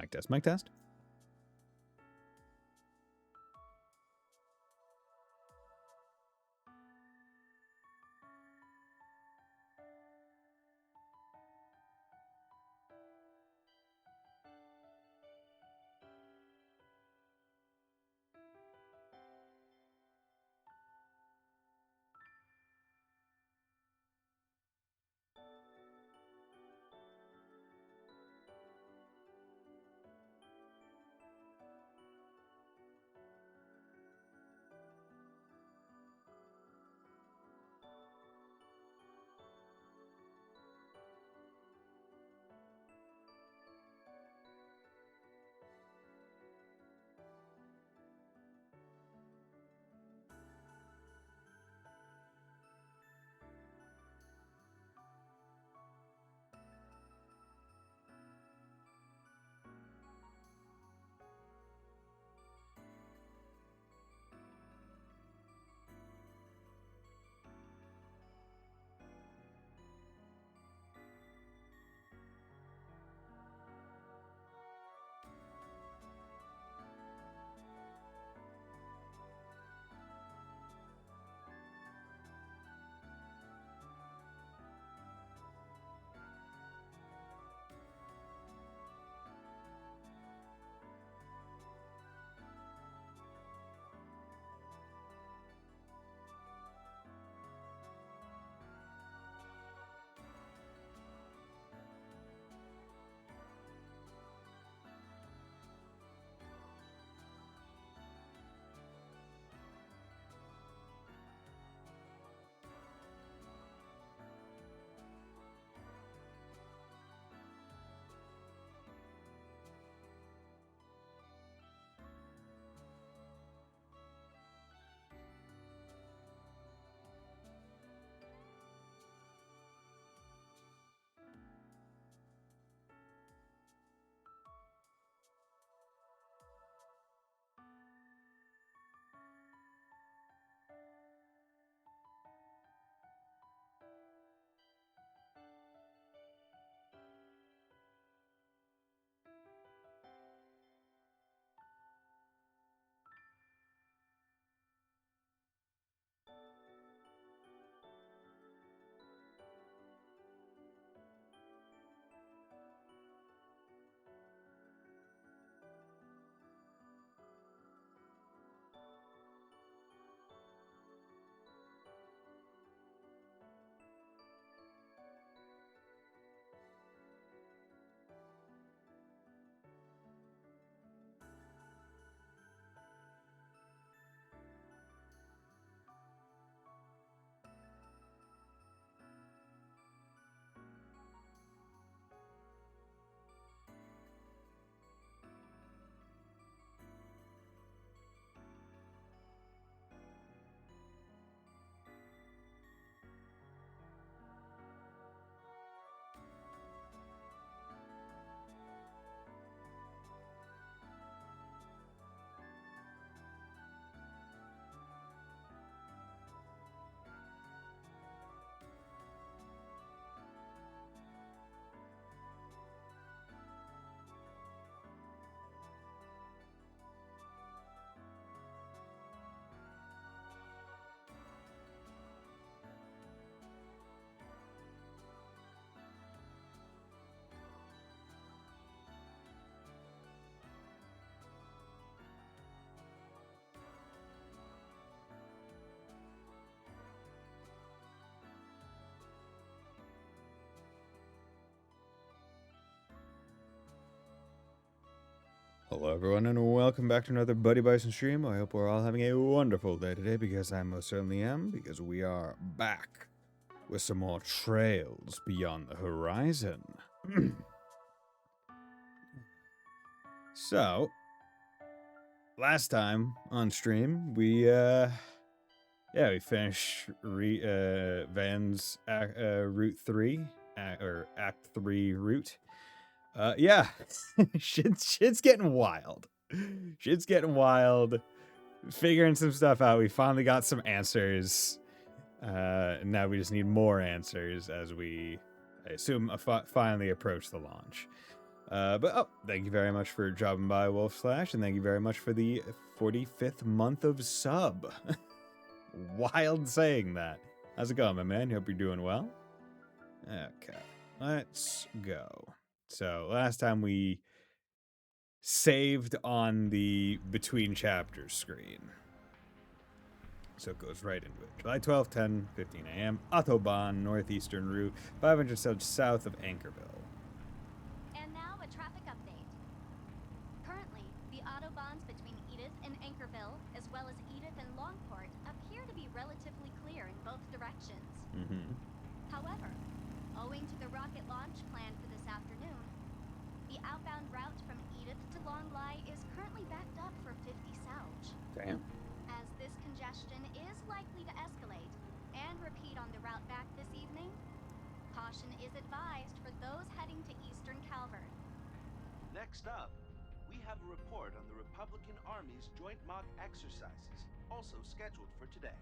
Mic test, mic test. Hello everyone and welcome back to another Buddy Bison stream. I hope we're all having a wonderful day today because I most certainly am, because we are back with some more Trails Beyond the Horizon. So, last time on stream, we finished Van's Route 3, or Act 3 route. Yeah, shit's getting wild. Shit's getting wild. Figuring some stuff out. We finally got some answers. Now we just need more answers as we, I assume, finally approach the launch. Thank you very much for dropping by, Wolf Slash, and thank you very much for the 45th month of sub. Wild saying that. How's it going, my man? Hope you're doing well. Okay, let's go. So last time we saved on the between chapters screen. So it goes right into it. July 12th, 10:15 a.m. Autobahn, northeastern route, 500 south of Anchorville. And now a traffic update. Currently, the Autobahns between Edith and Anchorville, as well as Edith and Longport, appear to be relatively clear in both directions. However, owing to the rocket launch planned for this afternoon, the outbound route from Edith to Longley is currently backed up for 50 South. Damn. As this congestion is likely to escalate and repeat on the route back this evening, caution is advised for those heading to Eastern Calvert. Next up, we have a report on the Republican Army's joint mock exercises, also scheduled for today.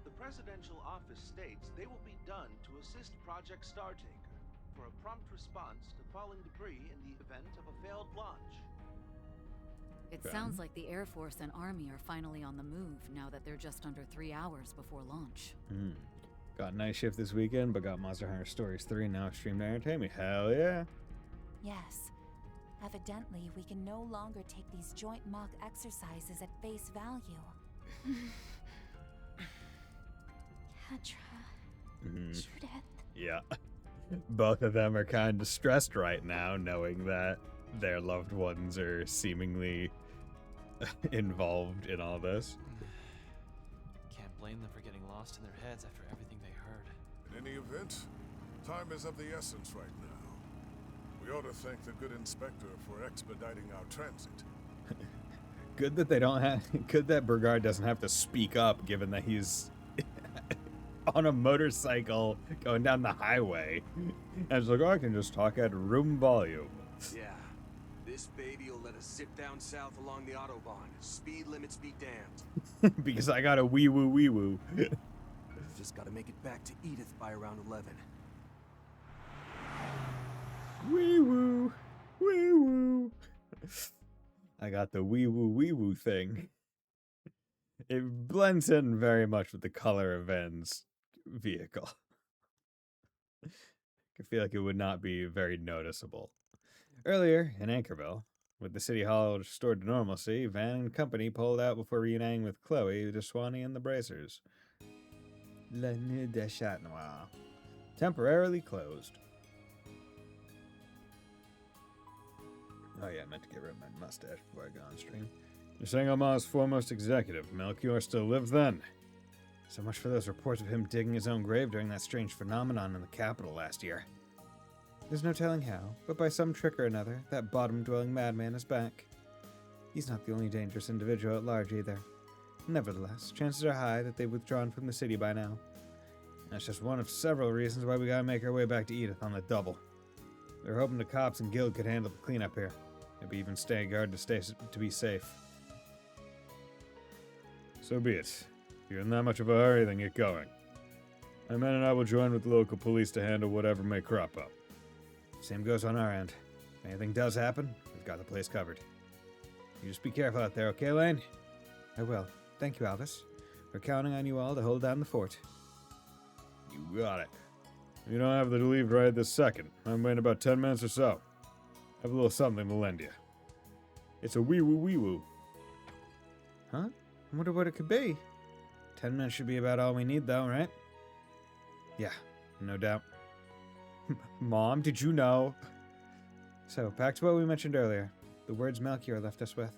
The presidential office states they will be done to assist Project Startaker for a prompt response to falling debris in the event of a failed launch. It sounds like the Air Force and Army are finally on the move now that they're just under 3 hours before launch. Got night shift this weekend, but got Monster Hunter Stories 3 now streamed to entertain me. Hell yeah. Yes. Evidently, we can no longer take these joint mock exercises at face value. Ketra. Judith. Yeah. Both of them are kind of stressed right now, knowing that their loved ones are seemingly involved in all this. Can't blame them for getting lost in their heads after everything they heard. In any event, time is of the essence right now. We ought to thank the good inspector for expediting our transit. Good that they don't have. Good that Burgard doesn't have to speak up, given that he's on a motorcycle going down the highway. And it's like, oh, I can just talk at room volume. Yeah, this baby will let us zip down south along the Autobahn. Speed limits be damned. Because I got a wee woo. Just gotta make it back to Edith by around 11. Wee woo. I got the wee woo thing. It blends in very much with the color of Ven's vehicle. I feel like it would not be very noticeable. Earlier, in Anchorville, with the city hall restored to normalcy, Van and company pulled out before reuniting with Chloe, DeSwanee, and the Bracers. La Nuit de Chat Noir. Temporarily closed. Oh yeah, I meant to get rid of my mustache before I go on stream. You're saying Omar's foremost executive, Melchior, still lived then? So much for those reports of him digging his own grave during that strange phenomenon in the capital last year. There's no telling how, but by some trick or another, that bottom-dwelling madman is back. He's not the only dangerous individual at large either. Nevertheless, chances are high that they've withdrawn from the city by now. That's just one of several reasons why we gotta make our way back to Edith on the double. We were hoping the cops and guild could handle the cleanup here. Maybe even stay guard to be safe. So be it. If you're in that much of a hurry, then get going. My men and I will join with the local police to handle whatever may crop up. Same goes on our end. If anything does happen, we've got the place covered. You just be careful out there, okay, Lane? I will. Thank you, Albus. We're counting on you all to hold down the fort. You got it. You don't have to leave right this second. I'm waiting about 10 minutes or so. I have a little something to lend you. It's a wee woo. Huh? I wonder what it could be. 10 minutes should be about all we need, though, right? Yeah, no doubt. Mom, did you know? So, back to what we mentioned earlier. The words Melchior left us with.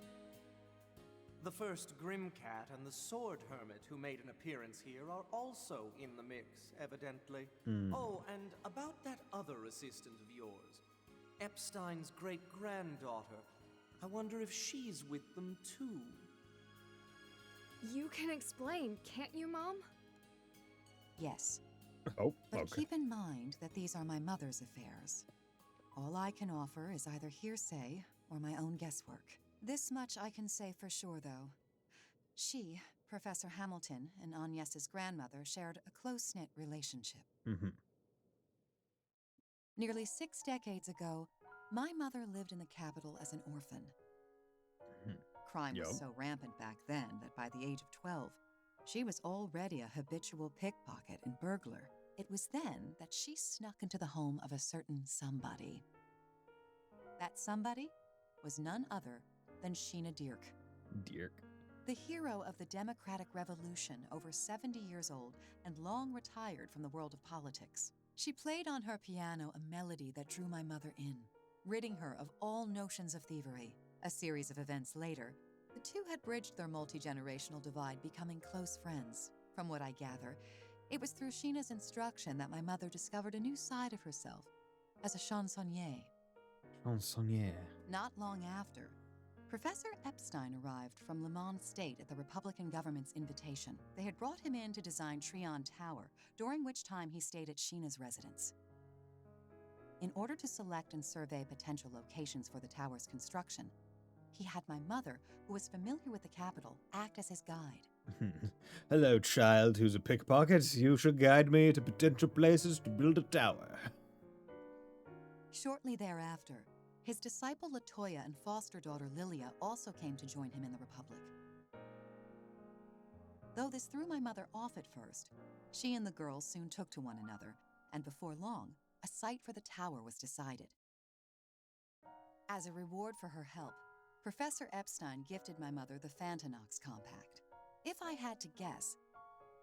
The first Grimcat and the Sword Hermit who made an appearance here are also in the mix, evidently. Oh, and about that other assistant of yours, Epstein's great-granddaughter. I wonder if she's with them too. You can explain, can't you, Mom? Yes. Oh, But okay. keep in mind that these are my mother's affairs. All I can offer is either hearsay or my own guesswork. This much I can say for sure, though. She, Professor Hamilton, and Agnes's grandmother shared a close-knit relationship. Nearly 6 decades ago, My mother lived in the capital as an orphan. Crime was Yup. so rampant back then that by the age of 12, she was already a habitual pickpocket and burglar. It was then that she snuck into the home of a certain somebody. That somebody was none other than Sheena Dirk, Dirk. the hero of the Democratic Revolution, over 70 years old and long retired from the world of politics. She played on her piano a melody that drew my mother in, ridding her of all notions of thievery. A series of events later, the two had bridged their multi-generational divide, becoming close friends. From what I gather, it was through Sheena's instruction that my mother discovered a new side of herself as a chansonnier. Chansonnier. Not long after, Professor Epstein arrived from Lemon State at the Republican government's invitation. They had brought him in to design Treon Tower, during which time he stayed at Sheena's residence. In order to select and survey potential locations for the tower's construction, he had my mother, who was familiar with the capital, act as his guide. Hello, child who's a pickpocket. You should guide me to potential places to build a tower. Shortly thereafter, his disciple Latoya and foster daughter Lilia also came to join him in the Republic. Though this threw my mother off at first, she and the girls soon took to one another, and before long, a site for the tower was decided. As a reward for her help, Professor Epstein gifted my mother the Fantanox Compact. If I had to guess,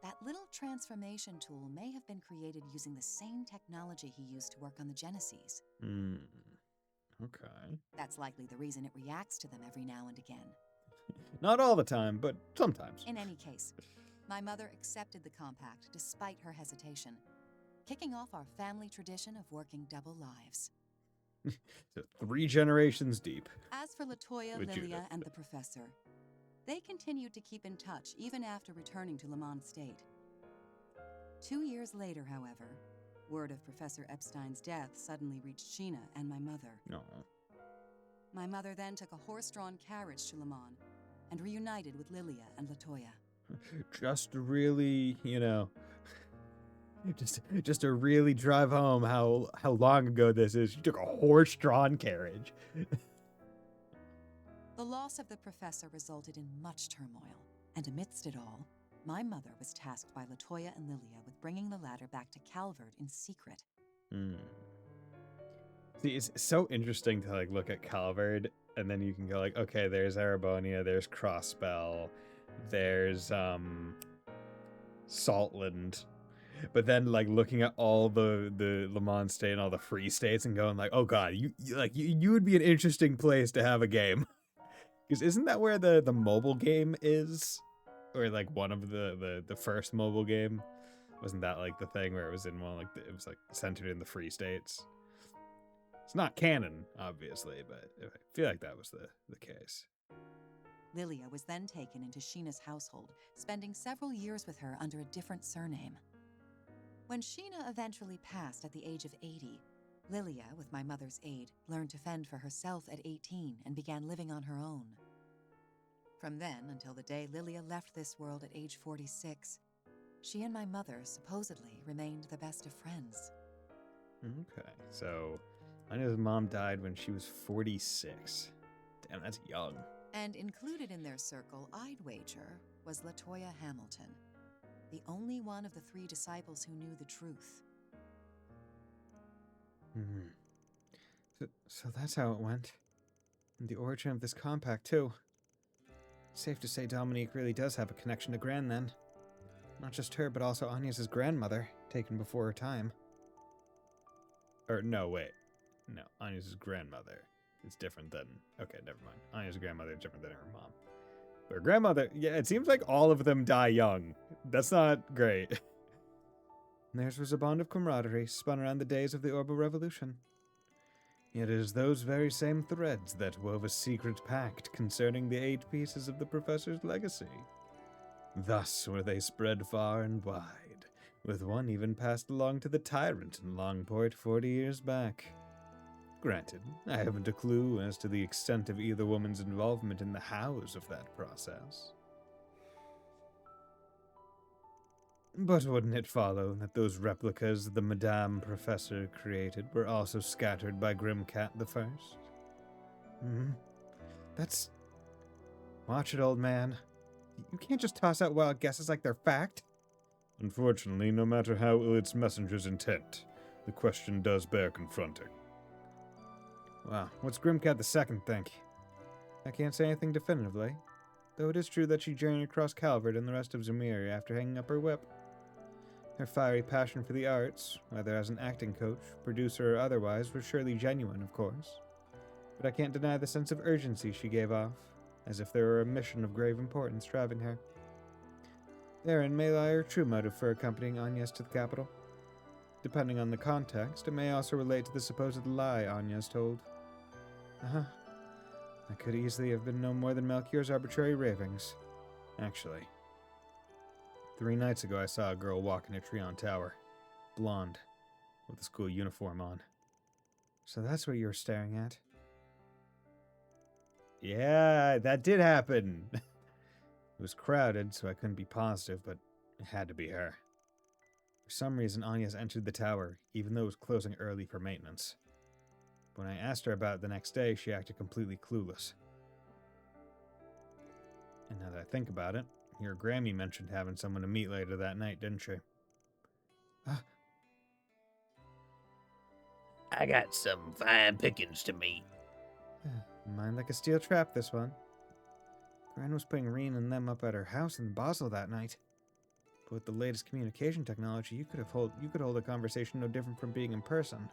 that little transformation tool may have been created using the same technology he used to work on the Genesees. Okay. That's likely the reason it reacts to them every now and again. Not all the time, but sometimes. In any case, my mother accepted the compact despite her hesitation, kicking off our family tradition of working double lives. So 3 generations deep. As for Latoya, With Lilia, Judith. and the professor, they continued to keep in touch even after returning to Lemon State. 2 years later, however, word of Professor Epstein's death suddenly reached Sheena and my mother. No. My mother then took a horse-drawn carriage to Lemon and reunited with Lilia and Latoya. Just to really, just to really drive home how long ago this is. She took a horse-drawn carriage. The loss of the professor resulted in much turmoil, and amidst it all, my mother was tasked by Latoya and Lilia with bringing the latter back to Calvert in secret. See, it's so interesting to look at Calvard, and then you can go okay, there's Arabonia, there's Crossbell, there's Saltland, but then looking at all the Lemon State and all the free states and going oh god, you would be an interesting place to have a game, because isn't that where the mobile game is, or one of the first mobile game? Wasn't that the thing where it was in one it was centered in the free states? It's not canon, obviously, but I feel like that was the case. Lilia was then taken into Sheena's household, spending several years with her under a different surname. When Sheena eventually passed at the age of 80, Lilia, with my mother's aid, learned to fend for herself at 18 and began living on her own. From then until the day Lilia left this world at age 46, she and my mother supposedly remained the best of friends. Okay, so Anya's mom died when she was 46. Damn, that's young. And included in their circle, I'd wager, was Latoya Hamilton, the only one of the 3 disciples who knew the truth. So that's how it went. And the origin of this compact, too. Safe to say Dominique really does have a connection to Gran, then. Not just her, but also Anya's grandmother, taken before her time. Or, no, wait. No, Anya's grandmother. It's different than... Okay, never mind. Anya's grandmother is different than her mom. But her grandmother... Yeah, it seems like all of them die young. That's not great. Theirs was a bond of camaraderie spun around the days of the Orbital Revolution. Yet it is those very same threads that wove a secret pact concerning the 8 pieces of the Professor's legacy. Thus were they spread far and wide, with one even passed along to the tyrant in Longport 40 years back. Granted, I haven't a clue as to the extent of either woman's involvement in the hows of that process. But wouldn't it follow that those replicas the Madame Professor created were also scattered by Grimcat the First? Hmm? That's... Watch it, old man. You can't just toss out wild guesses like they're fact. Unfortunately, no matter how ill its messenger's intent, the question does bear confronting. Wow, what's Grimcat the Second think? I can't say anything definitively, though it is true that she journeyed across Calvert and the rest of Zemiri after hanging up her whip. Her fiery passion for the arts, whether as an acting coach, producer, or otherwise, was surely genuine, of course. But I can't deny the sense of urgency she gave off, as if there were a mission of grave importance driving her. Therein may lie her true motive for accompanying Agnes to the capital. Depending on the context, it may also relate to the supposed lie Agnes told. That could easily have been no more than Melchior's arbitrary ravings. Actually, 3 nights ago I saw a girl walk in a Treon Tower. Blonde, with a school uniform on. So that's what you were staring at? Yeah, that did happen. It was crowded, so I couldn't be positive, but it had to be her. For some reason, Agnes entered the tower, even though it was closing early for maintenance. When I asked her about it the next day, she acted completely clueless. And now that I think about it, your Grammy mentioned having someone to meet later that night, didn't she? I got some fine pickings to meet. Mind like a steel trap, this one. Gran was putting Reen and them up at her house in Basel that night. But with the latest communication technology, you could hold a conversation no different from being in person.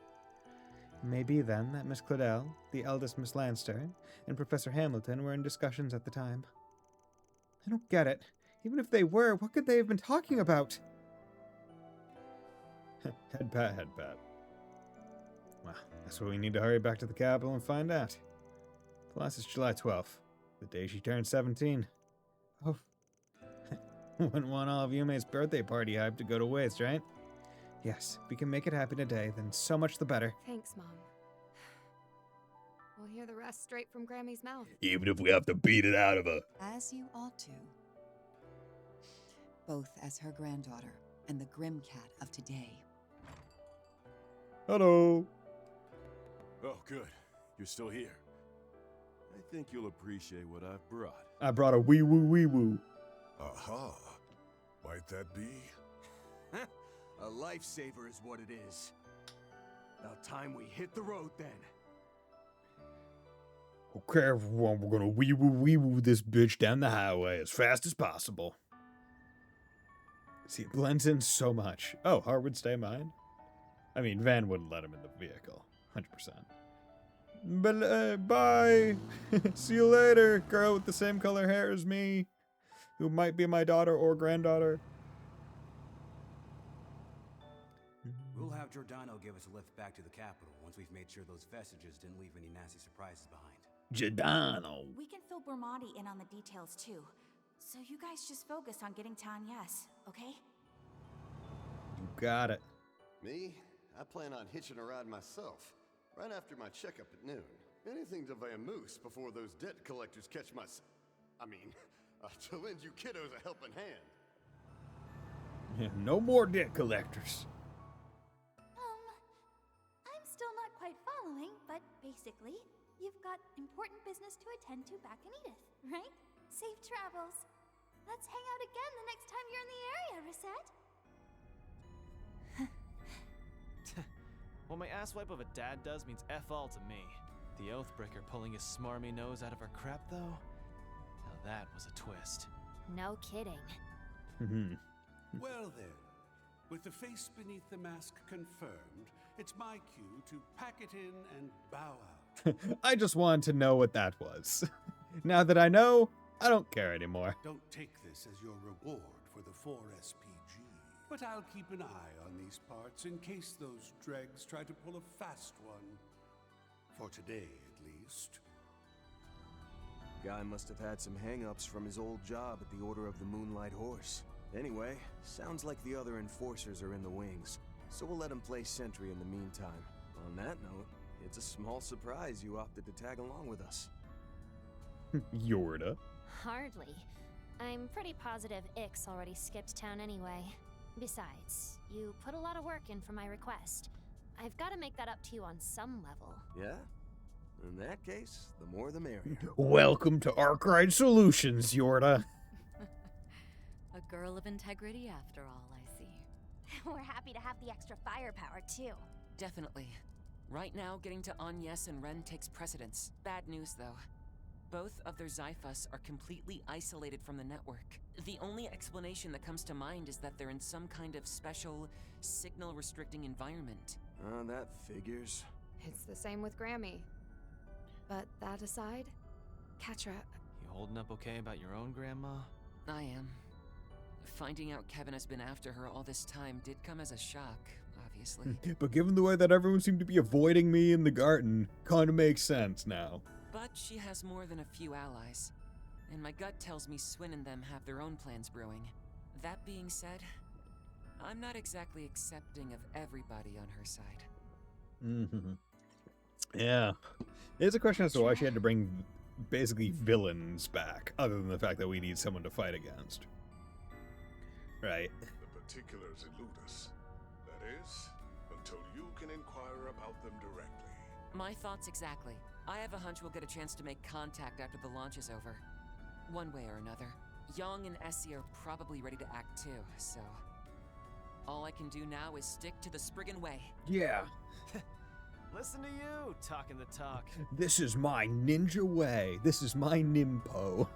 Maybe then that Miss Claudel, the eldest Miss Lanster, and Professor Hamilton were in discussions at the time. I don't get it. Even if they were, what could they have been talking about? Head pat. Well, that's why we need to hurry back to the capital and find out. Plus, it's July 12th, the day she turned 17. Oh, wouldn't want all of Yume's birthday party hype to go to waste, right? Yes, if we can make it happen today, then so much the better. Thanks, Mom. We'll hear the rest straight from Grammy's mouth. Even if we have to beat it out of her. As you ought to. Both as her granddaughter and the Grimcat of today. Hello. Oh, good. You're still here. I think you'll appreciate what I've brought. I brought a wee woo. Aha. Might that be? A lifesaver is what it is. About time we hit the road then. Okay, everyone, we're gonna wee woo this bitch down the highway as fast as possible. See, it blends in so much. Oh, Harwood stay mine? I mean, Van wouldn't let him in the vehicle. 100%. But, bye! See you later, girl with the same color hair as me, who might be my daughter or granddaughter. We'll have Giordano give us a lift back to the capital once we've made sure those vestiges didn't leave any nasty surprises behind. Giordano. We can fill Bermonti in on the details too. So you guys just focus on getting to Agnes, okay? You got it. Me? I plan on hitching a ride myself, right after my checkup at noon. Anything to Vamoose before those debt collectors catch my to lend you kiddos a helping hand. No more debt collectors. I'm still not quite following, but basically, you've got important business to attend to back in Edith, right? Safe travels. Let's hang out again the next time you're in the area, Reset. What my asswipe of a dad does means F all to me. The Oathbreaker pulling his smarmy nose out of her crap, though? Now that was a twist. No kidding. Well then, with the face beneath the mask confirmed, it's my cue to pack it in and bow out. I just wanted to know what that was. Now that I know, I don't care anymore. Don't take this as your reward for the 4SPG, but I'll keep an eye on these parts in case those dregs try to pull a fast one. For today, at least. Guy must have had some hang-ups from his old job at the Order of the Moonlight Horse. Anyway, sounds like the other enforcers are in the wings, so we'll let him play sentry in the meantime. On that note, it's a small surprise you opted to tag along with us. Yorda. Hardly. I'm pretty positive Ix already skipped town anyway. Besides, you put a lot of work in for my request. I've got to make that up to you on some level. Yeah? In that case, the more the merrier. Welcome to Arkride Solutions, Yorda. A girl of integrity after all, I see. We're happy to have the extra firepower, too. Definitely. Right now, getting to Agnes and Ren takes precedence. Bad news, though. Both of their Zyphus are completely isolated from the network. The only explanation that comes to mind is that they're in some kind of special, signal-restricting environment. That figures. It's the same with Grammy. But that aside, Catra... You holding up okay about your own grandma? I am. Finding out Kevin has been after her all this time did come as a shock, obviously. But given the way that everyone seemed to be avoiding me in the garden, kinda makes sense now. But she has more than a few allies. And my gut tells me Swin and them have their own plans brewing. That being said, I'm not exactly accepting of everybody on her side. Mm-hmm. Yeah. It's a question as to why she had to bring basically villains back, other than the fact that we need someone to fight against. Right. The particulars elude us. That is, until you can inquire about them directly. My thoughts exactly. I have a hunch we'll get a chance to make contact after the launch is over. One way or another. Young and Essie are probably ready to act too, so... all I can do now is stick to the Spriggan way. Yeah. Listen to you, talking the talk. This is my ninja way. This is my Nimpo.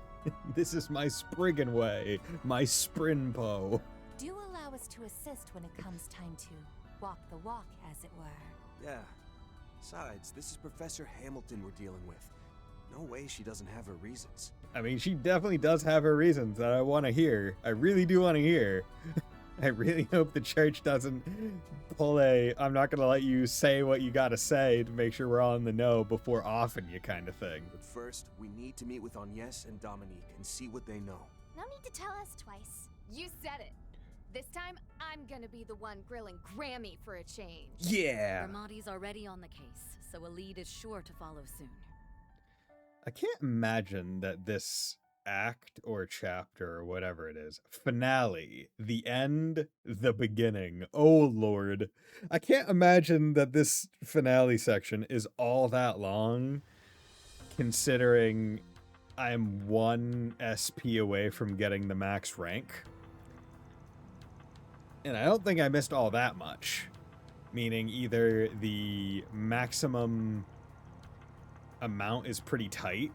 This is my Spriggan way. My Sprinpo. Do allow us to assist when it comes time to walk the walk, as it were. Yeah. Besides, this is Professor Hamilton we're dealing with. No way she doesn't have her reasons. I mean, she definitely does have her reasons that I want to hear. I really do want to hear. I really hope the church doesn't pull a, I'm not going to let you say what you got to say to make sure we're all in the know before offing you kind of thing. But first, we need to meet with Agnes and Dominique and see what they know. No need to tell us twice. You said it. This time, I'm gonna be the one grilling Grammy for a change. Yeah. Ramadi's already on the case, so a lead is sure to follow soon. I can't imagine that this act or chapter or whatever it is, finale, the end, the beginning, oh lord. I can't imagine that this finale section is all that long, considering I'm 1 SP away from getting the max rank. And I don't think I missed all that much. Meaning either the maximum amount is pretty tight,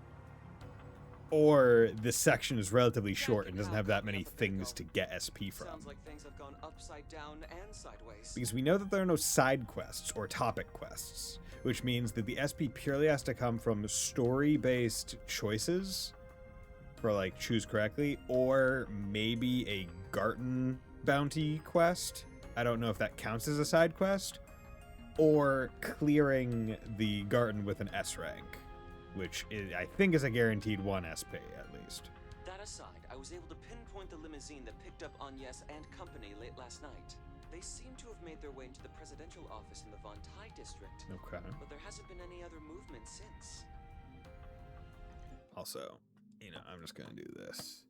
or this section is relatively short and doesn't have that many things to get SP from. Sounds like things have gone upside down and sideways. Because we know that there are no side quests or topic quests, which means that the SP purely has to come from story-based choices for, like, choose correctly, or maybe a Garten bounty quest. I don't know if that counts as a side quest, or clearing the Garten with an S rank, which is, I think is a guaranteed 1 SP at least. That aside, I was able to pinpoint the limousine that picked up Agnes and company late last night. They seem to have made their way into the presidential office in the Von Tai district. Okay. But there hasn't been any other movement since. Also, you know, I'm just gonna do this.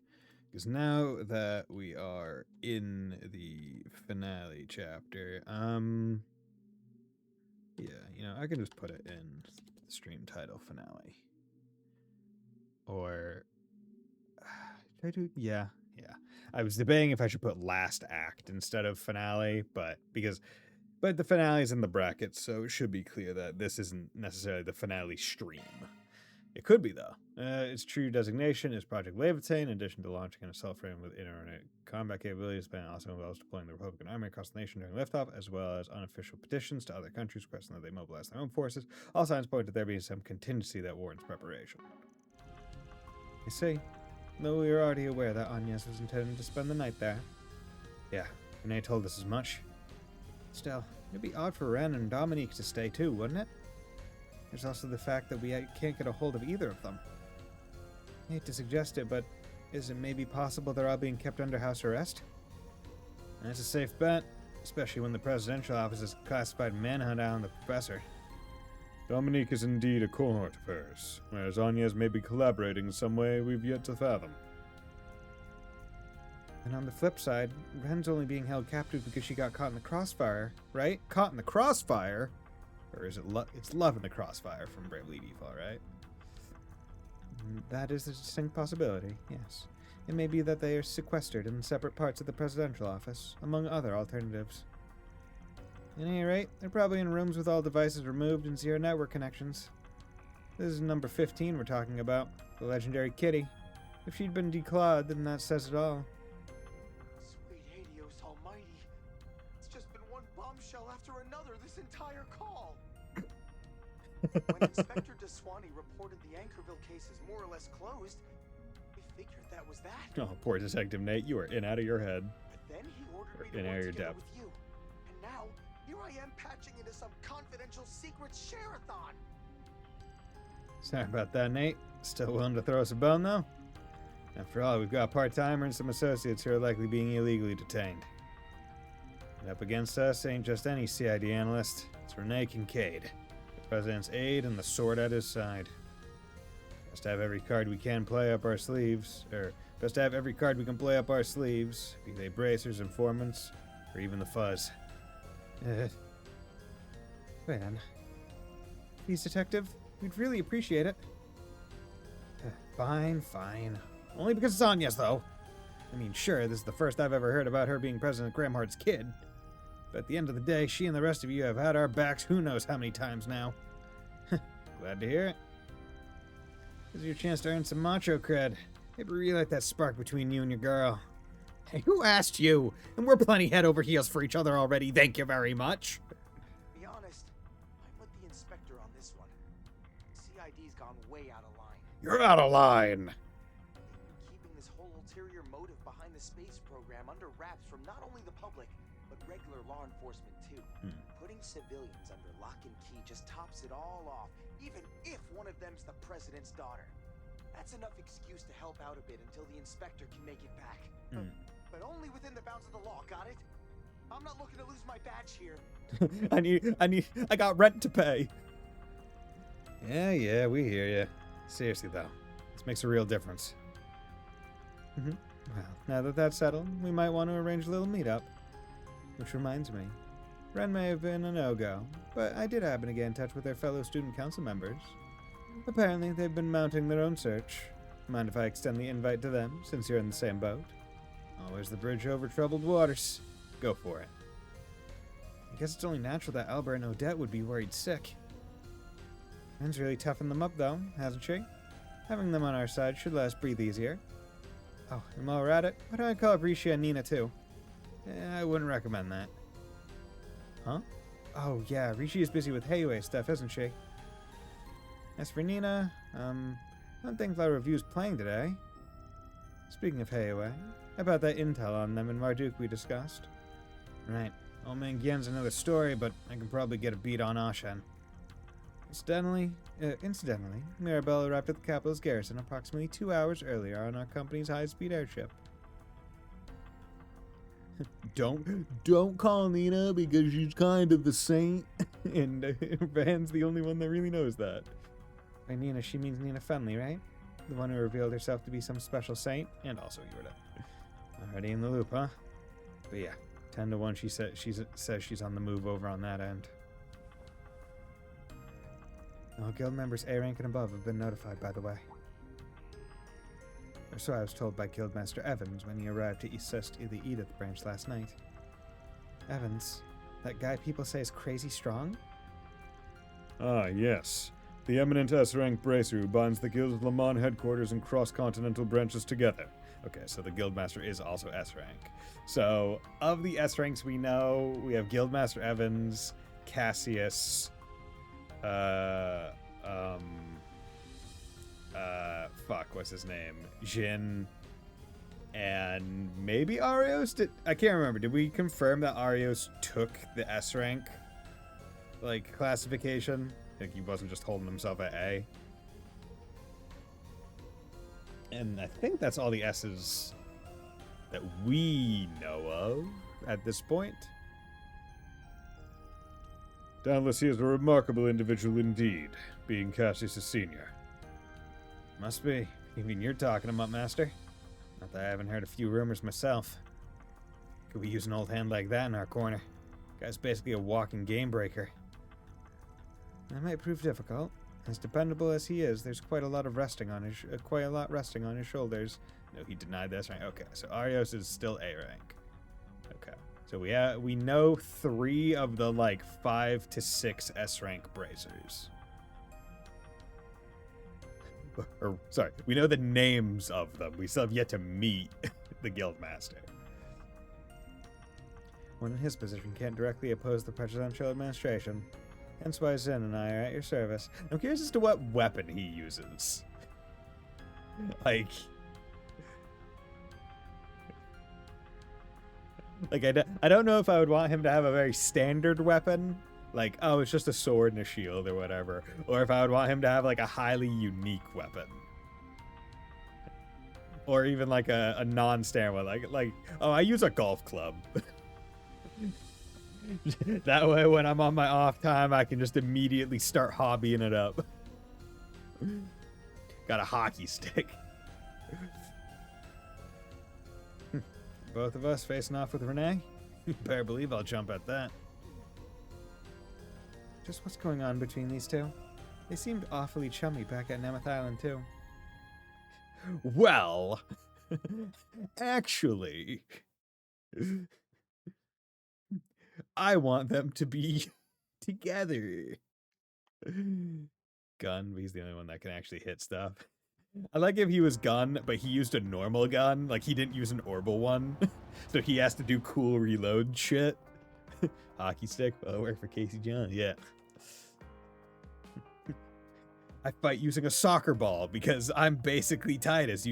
Because now that we are in the finale chapter, yeah, you know, I can just put it in the stream title finale. Or, should I do, yeah. I was debating if I should put last act instead of finale, but the finale is in the brackets, so it should be clear that this isn't necessarily the finale stream. It could be, though. Its true designation is Project Levite, in addition to launching an assault frame with internet combat capabilities, but also involves deploying the Republican Army across the nation during liftoff, as well as unofficial petitions to other countries requesting that they mobilize their own forces. All signs point to there being some contingency that warrants preparation. You see, though we were already aware that Agnes was intending to spend the night there. Yeah, Renee told us as much. Still, it'd be odd for Ren and Dominique to stay too, wouldn't it? There's also the fact that we can't get a hold of either of them. I hate to suggest it, but is it maybe possible they're all being kept under house arrest? That's a safe bet, especially when the presidential office has classified manhunt on the professor. Dominique is indeed a cohort of hers, whereas Agnes may be collaborating in some way we've yet to fathom. And on the flip side, Ren's only being held captive because she got caught in the crossfire, right? Caught in the crossfire? Or is it it's love in the crossfire from Bravely Default, right? That is a distinct possibility, yes. It may be that they are sequestered in separate parts of the presidential office, among other alternatives. At any rate, they're probably in rooms with all devices removed and zero network connections. This is number 15 we're talking about, the legendary Kitty. If she'd been declawed, then that says it all. Sweet Helios almighty. It's just been one bombshell after another this entire call. When Inspector DeSwanee reported the Anchorville case is more or less closed, we figured that was that. Oh, poor Detective Nate, you are in out of your head. But then he ordered me In to out of work your together depth. with you. And now, here I am patching into some confidential secret share-a-thon. Sorry about that, Nate. Still willing to throw us a bone, though? After all, we've got part-timer and some associates who are likely being illegally detained. And up against us ain't just any CID analyst. It's Renee Kincaid, the president's aide and the sword at his side. Best to have every card we can play up our sleeves, best to have every card we can play up our sleeves, be they bracers, informants, or even the fuzz. Ren, please, Detective, we'd really appreciate it. Fine. Only because it's Anya's, though. I mean, sure, this is the first I've ever heard about her being President Gramhart's kid. But at the end of the day, she and the rest of you have had our backs who knows how many times now. Glad to hear it. This is your chance to earn some macho cred. Maybe relight that spark between you and your girl. Hey, who asked you? And we're plenty head over heels for each other already, thank you very much. Be honest, I'm with the inspector on this one. CID's gone way out of line. You're out of line. Keeping this whole ulterior motive behind the space program under wraps from not only the public, but regular law enforcement too. Putting civilians under lock and key just tops it all off, even if one of them's the president's daughter. That's enough excuse to help out a bit until the inspector can make it back. But only within the bounds of the law, got it? I'm not looking to lose my badge here. I got rent to pay. Yeah, we hear you. Seriously, though, this makes a real difference. Well, now that that's settled, we might want to arrange a little meetup. Which reminds me, Ren may have been a no-go, but I did happen to get in touch with their fellow student council members. Apparently, they've been mounting their own search. Mind if I extend the invite to them, since you're in the same boat? Always the bridge over troubled waters. Go for it. I guess it's only natural that Albert and Odette would be worried sick. Ren's really toughened them up, though, hasn't she? Having them on our side should let us breathe easier. Oh, and while we're at it, why don't I call up Rishi and Nina, too? I wouldn't recommend that. Huh? Oh, yeah, Rishi is busy with Heiwei stuff, isn't she? As for Nina, I don't think La Revue's playing today. Speaking of Heiwei, how about that intel on them in Marduk we discussed? Right, Old Man Gyen's another story, but I can probably get a beat on Ashen. Incidentally, Mirabelle arrived at the capital's garrison approximately 2 hours earlier on our company's high-speed airship. Don't call Nina because she's kind of the saint, and Van's the only one that really knows that. By Nina, she means Nina Fenley, right? The one who revealed herself to be some special saint, and also Yorda. Already in the loop, huh? But yeah, 10 to 1 she says she's on the move over on that end. All guild members A rank and above have been notified, by the way. Or so I was told by Guildmaster Evans when he arrived to assist the Edith branch last night. Evans? That guy people say is crazy strong? Ah, yes. The eminent S-rank bracer who binds the Guild's Le Mans headquarters and cross-continental branches together. Okay, so the Guildmaster is also S-rank. So, of the S-ranks we know, we have Guildmaster Evans, Cassius, what's his name? Jin, and maybe Arios? I can't remember. Did we confirm that Arios took the S-rank, classification? Like, he wasn't just holding himself at A? And I think that's all the S's that we know of at this point. Doubtless he is a remarkable individual indeed, being Cassius' senior. Must be. You mean you're talking him up, Master? Not that I haven't heard a few rumors myself. Could we use an old hand like that in our corner? Guy's basically a walking game breaker. That might prove difficult. As dependable as he is, there's quite a lot resting on his shoulders. No, he denied this, right? Okay, so Arios is still A rank. Okay, so we know 3 of the like 5 to 6 S rank bracers. Or sorry, we know the names of them. We still have yet to meet the Guildmaster. One in his position can't directly oppose the presidential administration. Hence why Zen and I are at your service. I'm curious as to what weapon he uses. Like I don't know if I would want him to have a very standard weapon. Like, oh, it's just a sword and a shield or whatever. Or if I would want him to have like a highly unique weapon. Or even like a non-standard one. Like, oh, I use a golf club. That way, when I'm on my off time, I can just immediately start hobbying it up. Got a hockey stick. Both of us facing off with Renee? You better believe I'll jump at that. Just what's going on between these two? They seemed awfully chummy back at Nemeth Island, too. Well, actually... I want them to be together. Gun, he's the only one that can actually hit stuff. I like if he was gun, but he used a normal gun. Like, he didn't use an orbital one. So he has to do cool reload shit. Hockey stick? Well, work for Casey Jones, yeah. I fight using a soccer ball because I'm basically Titus,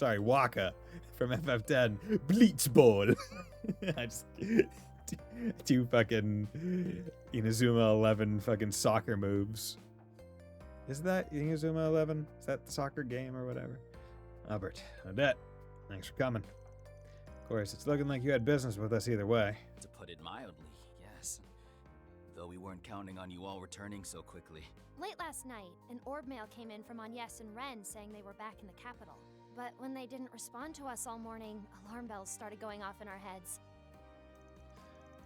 Waka from FF10. Blitzball. I just... 2 fucking Inazuma 11 fucking soccer moves. Is that Inazuma 11? Is that the soccer game or whatever? Albert, Odette, thanks for coming. Of course, it's looking like you had business with us either way. To put it mildly, yes. Though we weren't counting on you all returning so quickly. Late last night, an orb mail came in from Agnes and Ren saying they were back in the capital. But when they didn't respond to us all morning, alarm bells started going off in our heads.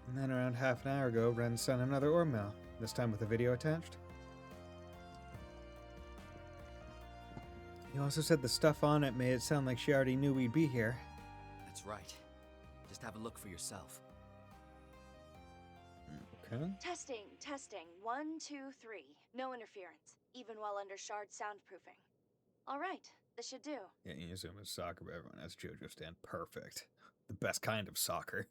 And then around half an hour ago, Ren sent another orb mail, this time with a video attached. He also said the stuff on it made it sound like she already knew we'd be here. That's right. Just have a look for yourself. Okay. Testing. 1, 2, 3. No interference, even while under shard soundproofing. All right, this should do. Yeah, Inazuma's soccer, but everyone has JoJo stand. Perfect. The best kind of soccer.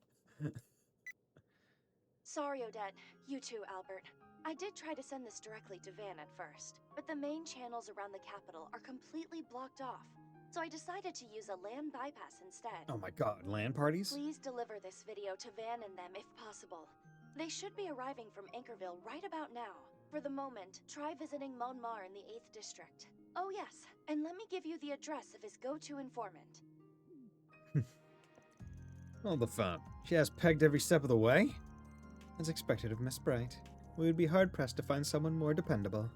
Sorry, Odette. You too, Albert. I did try to send this directly to Van at first, but the main channels around the capital are completely blocked off. So I decided to use a LAN bypass instead. Oh my god, LAN parties? Please deliver this video to Van and them if possible. They should be arriving from Anchorville right about now. For the moment, try visiting Monmar in the 8th District. Oh yes, and let me give you the address of his go-to informant. All the fun. She has pegged every step of the way? As expected of Miss Bright, we would be hard-pressed to find someone more dependable.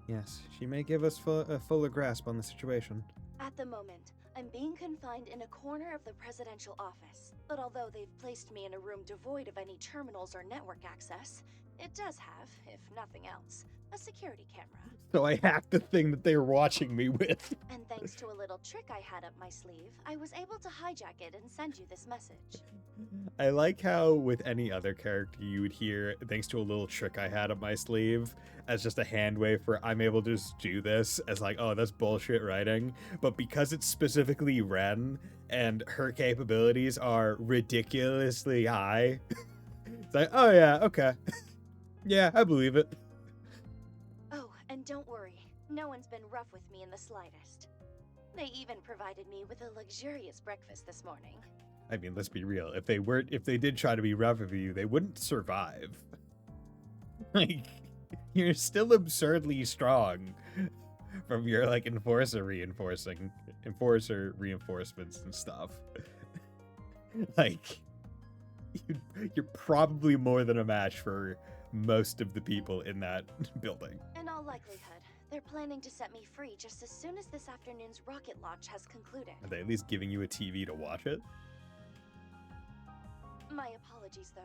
Yes, she may give us a fuller grasp on the situation. At the moment, I'm being confined in a corner of the presidential office. But although they've placed me in a room devoid of any terminals or network access, it does have, if nothing else, a security camera. So I hacked the thing that they were watching me with. And thanks to a little trick I had up my sleeve, I was able to hijack it and send you this message. I like how with any other character you would hear, thanks to a little trick I had up my sleeve, as just a hand wave for I'm able to just do this, as like, oh, that's bullshit writing. But because it's specifically Ren, and her capabilities are ridiculously high, it's like, oh yeah, okay. Yeah, I believe it. Oh, and don't worry, no one's been rough with me in the slightest. They even provided me with a luxurious breakfast this morning. I mean, let's be real. If they did try to be rough with you, they wouldn't survive. Like, you're still absurdly strong from your like enforcer reinforcements and stuff. Like, you're probably more than a match for most of the people in that building. In all likelihood, They're planning to set me free just as soon as this afternoon's rocket launch has concluded. Are they at least giving you a TV to watch it? My apologies, though.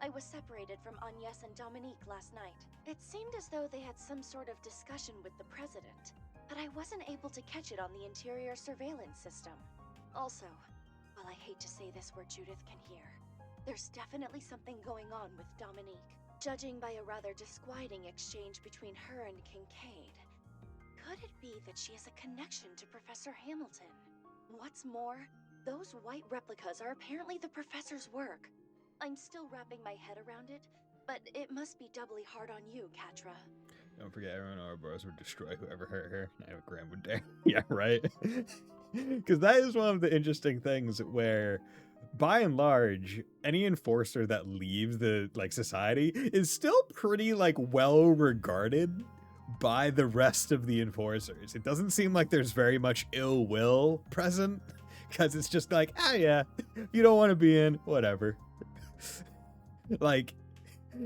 I was separated from Agnes and Dominique last night. It seemed as though they had some sort of discussion with the president, but I wasn't able to catch it on the interior surveillance system. Also, while I hate to say this where Judith can hear, there's definitely something going on with Dominique. Judging by a rather disquieting exchange between her and Kincaid, could it be that she has a connection to Professor Hamilton? What's more, those white replicas are apparently the professor's work. I'm still wrapping my head around it, but it must be doubly hard on you, Catra. Don't forget, everyone Ouroboros would destroy whoever hurt her. Now Graham would dare. Yeah, right? Because that is one of the interesting things where, by and large, any enforcer that leaves the, like, society is still pretty, like, well regarded by the rest of the enforcers. It doesn't seem like there's very much ill will present, because it's just like, ah, yeah, you don't want to be in, whatever. Like,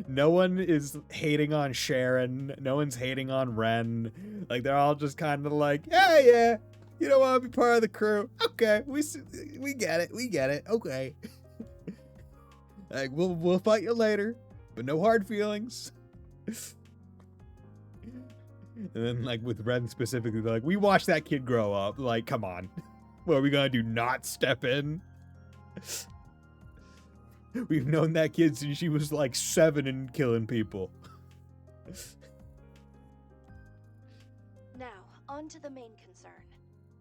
no one is hating on Sharon, no one's hating on Ren. Like, they're all just kind of like, yeah, you don't want to be part of the crew. Okay, we get it, okay. Like, we'll fight you later, but no hard feelings. And then, like, with Ren specifically, they're like, we watched that kid grow up. Like, come on. What are we gonna do, not step in? We've known that kid since she was like 7 and killing people. Now, on to the main concern.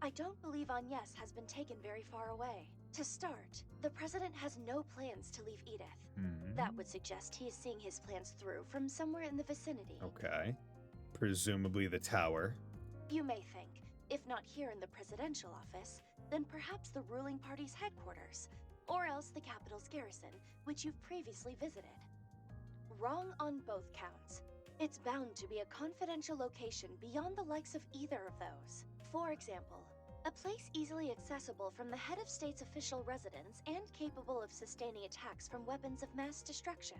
I don't believe Agnes has been taken very far away. To start, the president has no plans to leave Edith. That would suggest he is seeing his plans through from somewhere in the vicinity. Okay. Presumably the tower. You may think, if not here in the presidential office, then perhaps the ruling party's headquarters, or else the capital's garrison, which you've previously visited. Wrong on both counts. It's bound to be a confidential location beyond the likes of either of those. For example, a place easily accessible from the head of state's official residence and capable of sustaining attacks from weapons of mass destruction.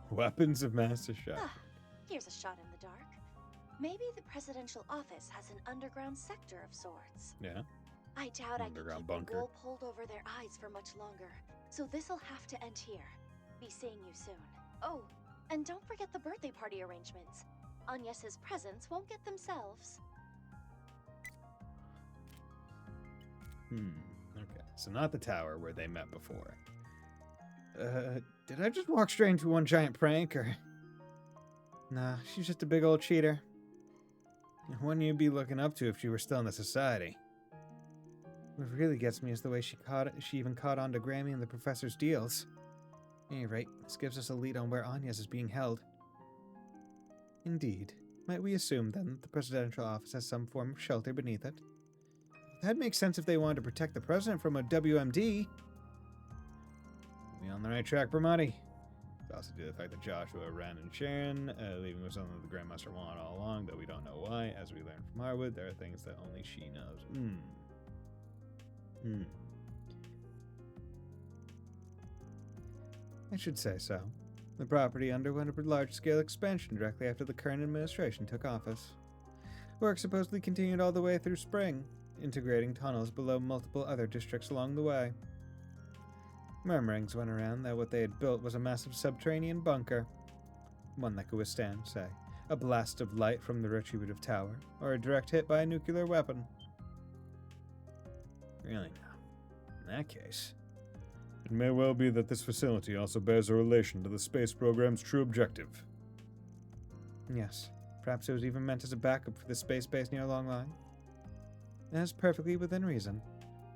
Weapons of mass destruction. Here's a shot in the dark. Maybe the presidential office has an underground sector of sorts. Yeah. I doubt I can Underground keep bunker. the wool pulled over their eyes for much longer, so this'll have to end here. Be seeing you soon. Oh, and don't forget the birthday party arrangements. Agnes's presents won't get themselves. Okay, so not the tower where they met before. Did I just walk straight into one giant prank, or... Nah, she's just a big old cheater. Wouldn't you be looking up to if she were still in the society? What really gets me is the way she even caught on to Grammy and the professor's deals. At any rate, this gives us a lead on where Agnes is being held. Indeed. Might we assume, then, that the presidential office has some form of shelter beneath it? That makes sense if they wanted to protect the president from a WMD. We on the right track for money. It's also due to the fact that Joshua, Ren, and Sharon leaving was something that the Grandmaster wanted all along, though we don't know why. As we learned from Harwood, there are things that only she knows. I should say so. The property underwent a large-scale expansion directly after the current administration took office. Work supposedly continued all the way through spring, integrating tunnels below multiple other districts along the way. Murmurings went around that what they had built was a massive subterranean bunker, one that could withstand, say, a blast of light from the retributive tower, or a direct hit by a nuclear weapon. Really now, in that case... It may well be that this facility also bears a relation to the space program's true objective. Yes, perhaps it was even meant as a backup for the space base near Long Line. That's perfectly within reason.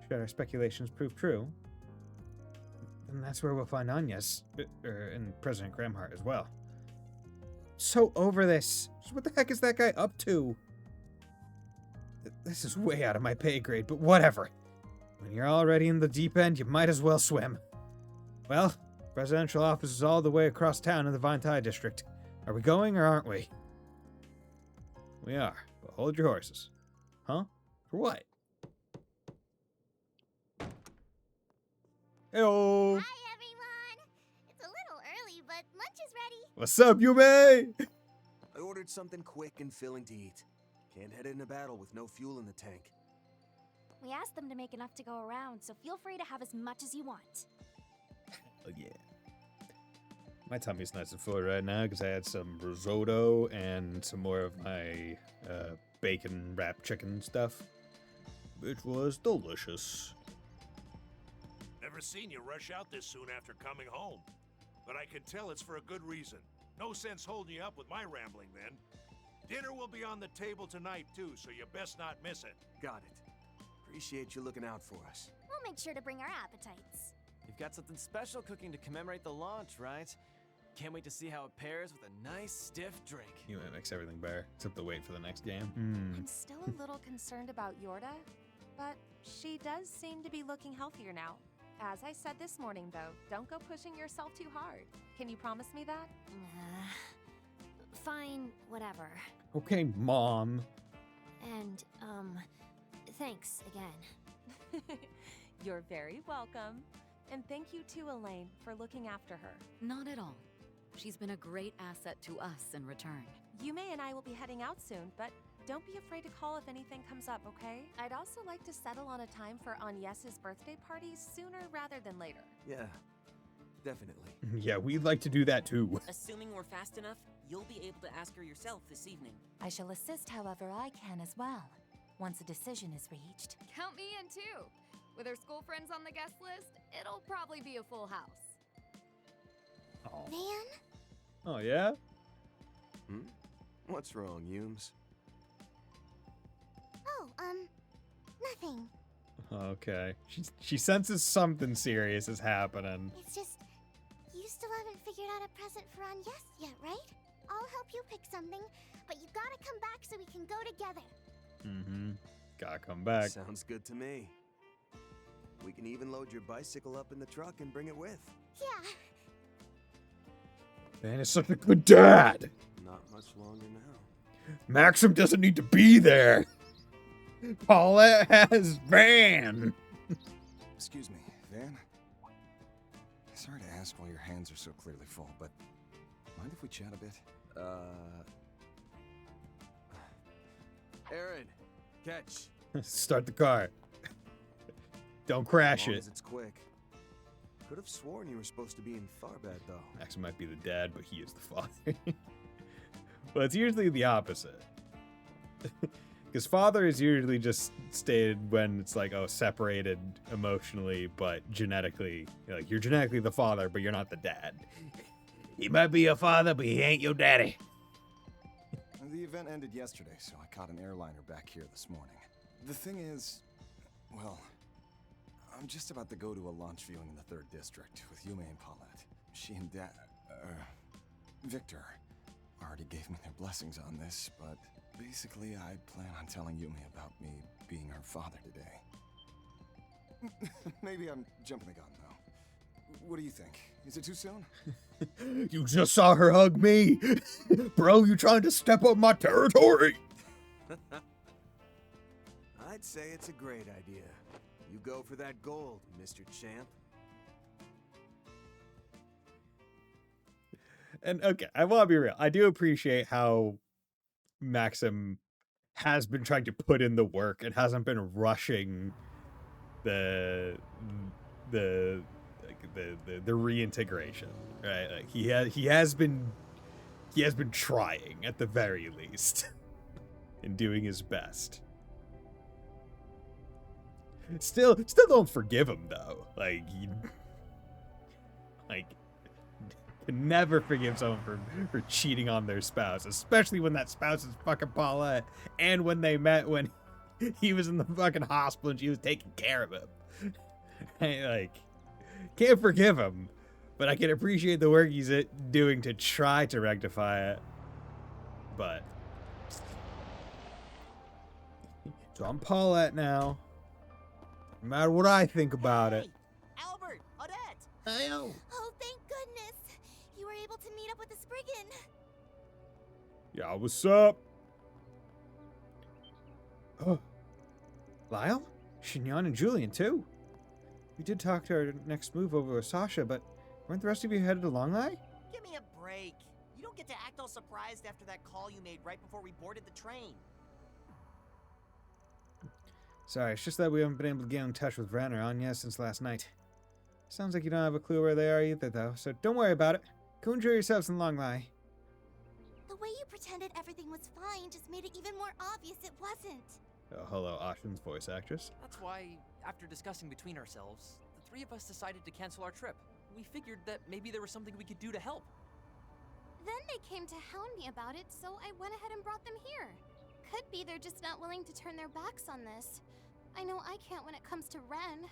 Should our speculations prove true, then that's where we'll find Agnes, and President Gramhart as well. So over this. So what the heck is that guy up to? This is way out of my pay grade, but whatever. When you're already in the deep end, you might as well swim. Well, presidential office is all the way across town in the Vantai district. Are we going or aren't we? We are, but hold your horses. Huh? For what? Heyo! Hi, everyone! It's a little early, but lunch is ready. What's up, Yume? I ordered ordered something quick and filling to eat. Can't head into battle with no fuel in the tank. We asked them to make enough to go around, so feel free to have as much as you want. Oh, yeah. My tummy's nice and full right now because I had some risotto and some more of my bacon wrapped chicken stuff, which was delicious. Never seen you rush out this soon after coming home. But I can tell it's for a good reason. No sense holding you up with my rambling then. Dinner will be on the table tonight too, so you best not miss it. Got it. Appreciate you looking out for us. We'll make sure to bring our appetites. You've got something special cooking to commemorate the launch, right? Can't wait to see how it pairs with a nice stiff drink. You might mix everything better, except the wait for the next game. I'm still a little concerned about Yorda, but she does seem to be looking healthier now. As I said this morning, though, don't go pushing yourself too hard. Can you promise me that? Fine, whatever. Okay, Mom. And, thanks again. You're very welcome. And thank you to Elaine for looking after her. Not at all. She's been a great asset to us in return. Yume and I will be heading out soon, but don't be afraid to call if anything comes up, okay? I'd also like to settle on a time for Agnes's birthday party sooner rather than later. Yeah, definitely. Yeah, we'd like to do that too. Assuming we're fast enough, you'll be able to ask her yourself this evening. I shall assist however I can as well, once a decision is reached. Count me in too. With her school friends on the guest list, it'll probably be a full house. Oh. Van? Oh, yeah? What's wrong, Yumes? Oh, nothing. Okay. She senses something serious is happening. It's just, you still haven't figured out a present for Agnes yet, right? I'll help you pick something, but you gotta come back so we can go together. Mm-hmm. Gotta come back. Sounds good to me. We can even load your bicycle up in the truck and bring it with. Yeah. Man is such a good dad. Not much longer now. Maxim doesn't need to be there. Paulette has Van. Excuse me, Van? Sorry to ask while your hands are so clearly full, but mind if we chat a bit? Aaron, catch. Start the car. Don't crash As long it. as it's quick. Could have sworn you were supposed to be in Tharbad, though. Maxim might be the dad, but he is the father. Well, it's usually the opposite. Because father is usually just stated when it's like, oh, separated emotionally, but genetically. Like, you're genetically the father, but you're not the dad. He might be your father, but he ain't your daddy. The event ended yesterday, so I caught an airliner back here this morning. The thing is, well, I'm just about to go to a launch viewing in the 3rd District with Yume and Paulette. She and Victor already gave me their blessings on this, but basically I plan on telling Yume about me being her father today. Maybe I'm jumping the gun, though. What do you think? Is it too soon? You just saw her hug me. Bro, you trying to step up my territory? I'd say it's a great idea. You go for that gold, Mr. Champ. And okay, I want to be real. I do appreciate how Maxim has been trying to put in the work and hasn't been rushing the reintegration, right? Like he has been trying at the very least and doing his best. Still don't forgive him though. Like can never forgive someone for cheating on their spouse, especially when that spouse is fucking Paulette, and when they met when he was in the fucking hospital and she was taking care of him. Like, can't forgive him, but I can appreciate the work he's doing to try to rectify it. But so I'm Paulette now. No matter what I think about it. Albert! Odette! Hey-o. Oh, thank goodness! You were able to meet up with the Spriggan. Yeah, what's up? Oh. Lyle? Shinyan and Julian, too. We did talk to our next move over with Sasha, but weren't the rest of you headed to Longlai? Give me a break. You don't get to act all surprised after that call you made right before we boarded the train. Sorry, it's just that we haven't been able to get in touch with Ren or Anya since last night. Sounds like you don't have a clue where they are either, though, so don't worry about it. Go enjoy yourselves in Long Lai. The way you pretended everything was fine just made it even more obvious it wasn't. Oh, hello, Ashen's voice actress. That's why, after discussing between ourselves, the three of us decided to cancel our trip. We figured that maybe there was something we could do to help. Then they came to hound me about it, so I went ahead and brought them here. Could be they're just not willing to turn their backs on this. I know I can't when it comes to Ren.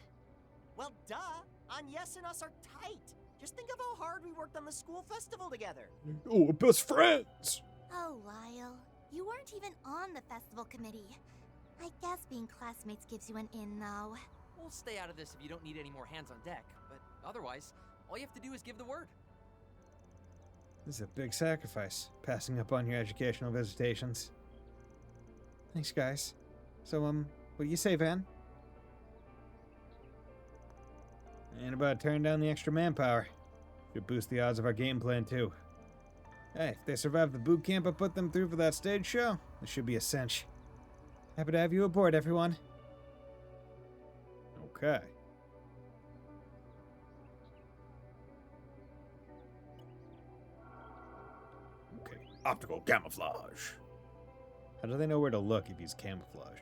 Well, duh. Agnes and us are tight. Just think of how hard we worked on the school festival together. Oh, we're best friends! Oh, Lyle. You weren't even on the festival committee. I guess being classmates gives you an in, though. We'll stay out of this if you don't need any more hands on deck, but otherwise, all you have to do is give the word. This is a big sacrifice, passing up on your educational visitations. Thanks, guys. So, what do you say, Van? Ain't about to turn down the extra manpower. Should boost the odds of our game plan, too. Hey, if they survive the boot camp I put them through for that stage show, this should be a cinch. Happy to have you aboard, everyone. Okay. Okay, optical camouflage. How do they know where to look if he's camouflaged?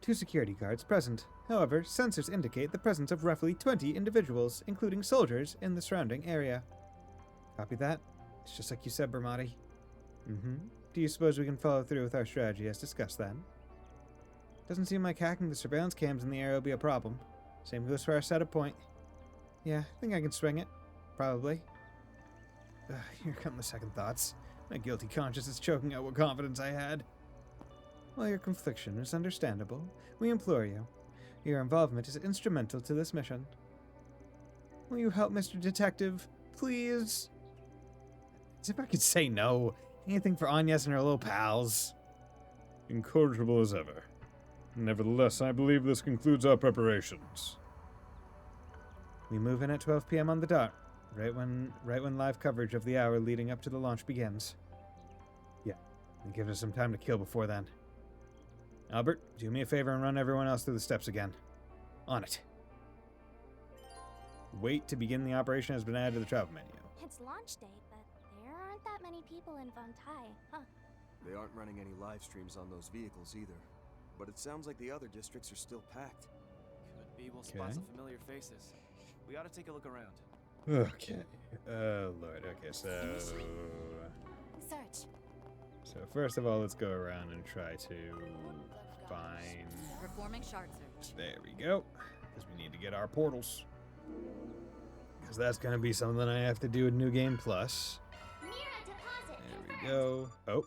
Two security guards present. However, sensors indicate the presence of roughly 20 individuals, including soldiers, in the surrounding area. Copy that? It's just like you said, Bermati. Do you suppose we can follow through with our strategy as discussed then? Doesn't seem like hacking the surveillance cams in the area will be a problem. Same goes for our setup point. Yeah, I think I can swing it. Probably. Here come the second thoughts. My guilty conscience is choking out what confidence I had. While your confliction is understandable, we implore you. Your involvement is instrumental to this mission. Will you help, Mr. Detective? Please? As if I could say no. Anything for Agnes and her little pals. Incorrigible as ever. Nevertheless, I believe this concludes our preparations. We move in at 12 p.m. on the dot, right when live coverage of the hour leading up to the launch begins. Yeah, and give us some time to kill before then. Albert, do me a favor and run everyone else through the steps again. On it. Wait to begin the operation has been added to the travel menu. It's launch day, but there aren't that many people in Von Tai, huh? They aren't running any live streams on those vehicles either. But it sounds like the other districts are still packed. Could be we'll spot some familiar faces. We ought to take a look around. Okay. Oh, Lord. Okay, so... Search. So first of all, let's go around and try to find... Performing shard search. There we go. Because we need to get our portals. Because that's going to be something I have to do in New Game Plus. There we go. Oh.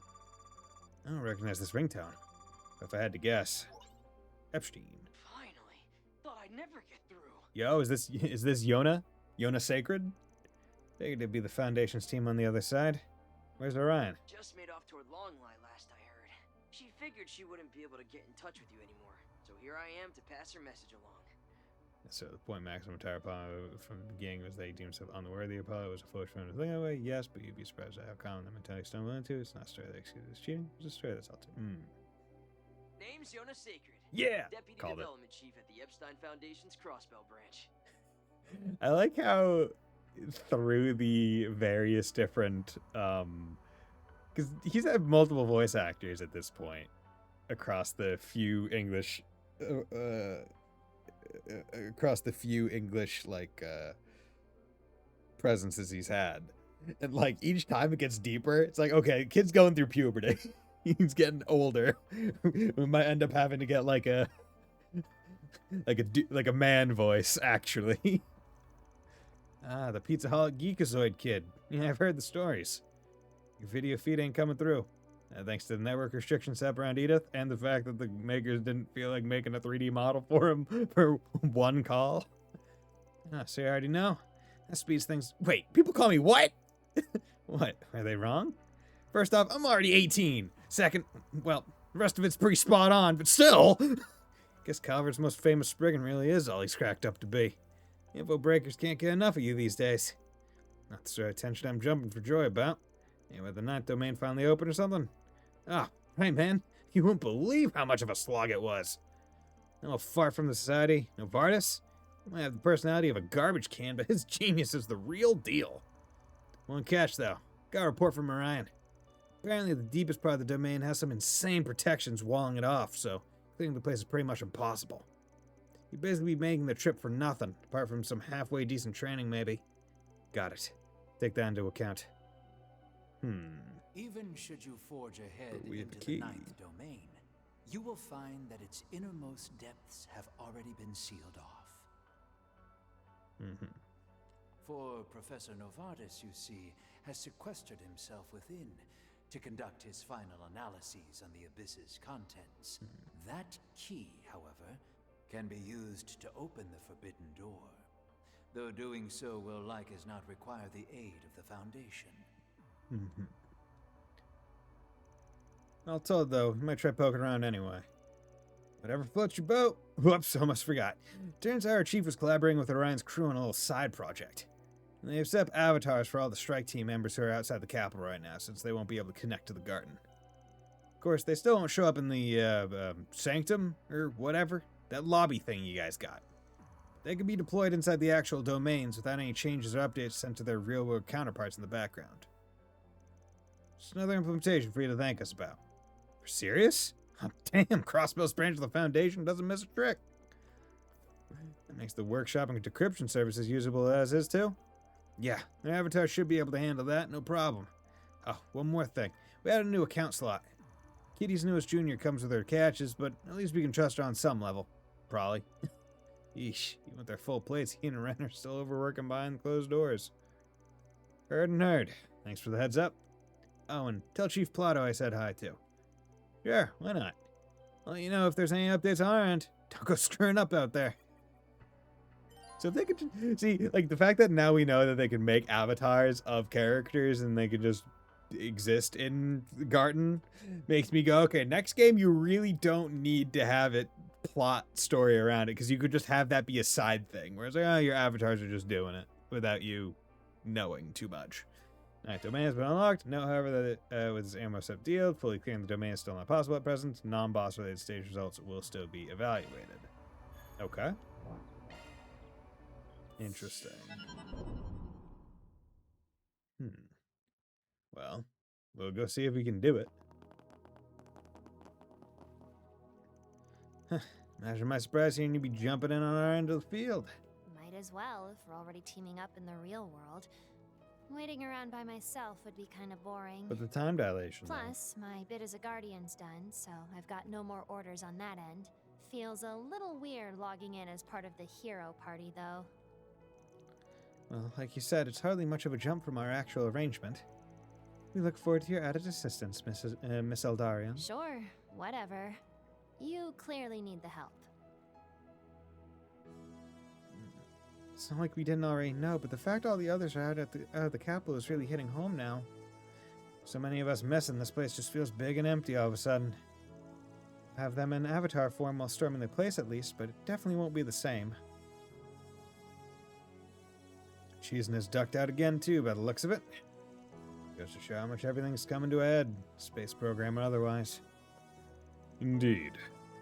I don't recognize this ringtone. If I had to guess. Epstein. Finally. Thought I'd never get through. Yo, is this Yona? Yona Sacred? Figured it'd be the Foundation's team on the other side. Where's Orion? Just made off toward Long Lai last I heard. She figured she wouldn't be able to get in touch with you anymore. So here I am to pass her message along. So the point Maximum entire Apollo from the beginning was they deemed himself unworthy. Apollo was a foolish friend of the thing away. Yes, but you'd be surprised at how common the mentality stumble into. It's not a story that excuses cheating. It's a story that's all too. Name's Yona Sacred. Yeah! Deputy Called it. Development Chief at the Epstein Foundation's Crossbell branch. I like how through the various different because he's had multiple voice actors at this point across the few English like presences he's had, and like each time it gets deeper. It's like, okay, kid's going through puberty. He's getting older. We might end up having to get like a man voice actually. Ah, the Pizzaholic Geekazoid kid. Yeah, I've heard the stories. Your video feed ain't coming through. Thanks to the network restrictions set up around Edith, and the fact that the makers didn't feel like making a 3D model for him for one call. Ah, so you already know. That speeds things. Wait, people call me what? What? Are they wrong? First off, I'm already 18. Second, well, the rest of it's pretty spot on, but still. Guess Calvert's most famous Spriggan really is all he's cracked up to be. Info breakers can't get enough of you these days. Not the sort of attention I'm jumping for joy about. Ain't with the ninth domain finally open or something? Ah, right, man. You won't believe how much of a slog it was. No far from the society, Novartis. He might have the personality of a garbage can, but his genius is the real deal. One catch, though. Got a report from Orion. Apparently the deepest part of the domain has some insane protections walling it off, so clearing the place is pretty much impossible. You'd basically be making the trip for nothing, apart from some halfway decent training, maybe. Got it. Take that into account. Even should you forge ahead But we have into the the key. ninth domain, you will find that its innermost depths have already been sealed off. For Professor Novartis, you see, has sequestered himself within to conduct his final analyses on the Abyss's contents. That key, however, can be used to open the forbidden door, though doing so will like as not require the aid of the Foundation. All told, though, you might try poking around anyway. Whatever floats your boat. Whoops, almost forgot. Turns out our chief was collaborating with Orion's crew on a little side project. And they've set up avatars for all the strike team members who are outside the capital right now, since they won't be able to connect to the garden. Of course, they still won't show up in the sanctum, or whatever. That lobby thing you guys got. They can be deployed inside the actual domains without any changes or updates sent to their real-world counterparts in the background. Just another implementation for you to thank us about. You're serious? Oh, damn, Crossbill's branch of the Foundation doesn't miss a trick. That makes the workshop and decryption services usable as is, too? Yeah, their avatar should be able to handle that, no problem. Oh, one more thing. We added a new account slot. Kitty's newest junior comes with her catches, but at least we can trust her on some level. Probably. Yeesh, even with their full plates, he and Ren are still overworking behind closed doors. Heard and heard. Thanks for the heads up. Oh, and tell Chief Plato I said hi, too. Sure, why not? I'll let you know if there's any updates on our end. Don't go screwing up out there. So if they could see, like, the fact that now we know that they can make avatars of characters and they can just exist in the garden makes me go, okay, next game you really don't need to have it plot story around it, because you could just have that be a side thing. Whereas, like, oh, your avatars are just doing it without you knowing too much. Alright, domain has been unlocked. Note, however, that with this ammo set deal, fully clearing the domain is still not possible at present. Non-boss related stage results will still be evaluated. Okay. Interesting. Well, we'll go see if we can do it. Imagine my surprise hearing you be jumping in on our end of the field. Might as well, if we're already teaming up in the real world. Waiting around by myself would be kind of boring. But the time dilation, though. Plus, my bit as a guardian's done, so I've got no more orders on that end. Feels a little weird logging in as part of the hero party, though. Well, like you said, it's hardly much of a jump from our actual arrangement. We look forward to your added assistance, Miss Eldarion. Sure, whatever. You clearly need the help. It's not like we didn't already know, but the fact all the others are out of the capital is really hitting home now. So many of us missing, this place just feels big and empty all of a sudden. Have them in avatar form while storming the place at least, but it definitely won't be the same. Cheesin is ducked out again too, by the looks of it. Goes to show how much everything's coming to a head, space program and otherwise. Indeed,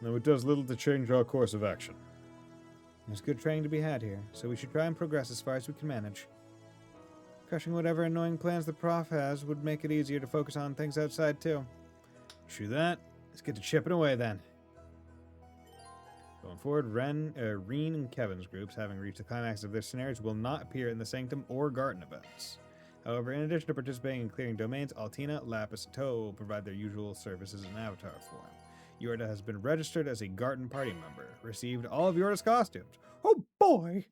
though it does little to change our course of action. There's good training to be had here, so we should try and progress as far as we can manage. Crushing whatever annoying plans the Prof has would make it easier to focus on things outside too. True that. Let's get to chipping away then. Going forward, Reen and Kevin's groups, having reached the climax of their scenarios, will not appear in the Sanctum or Garden events. However, in addition to participating in clearing domains, Altina, Lapis, and Toe will provide their usual services in avatar form. Yorda has been registered as a Garden party member, received all of Yorda's costumes. Oh boy!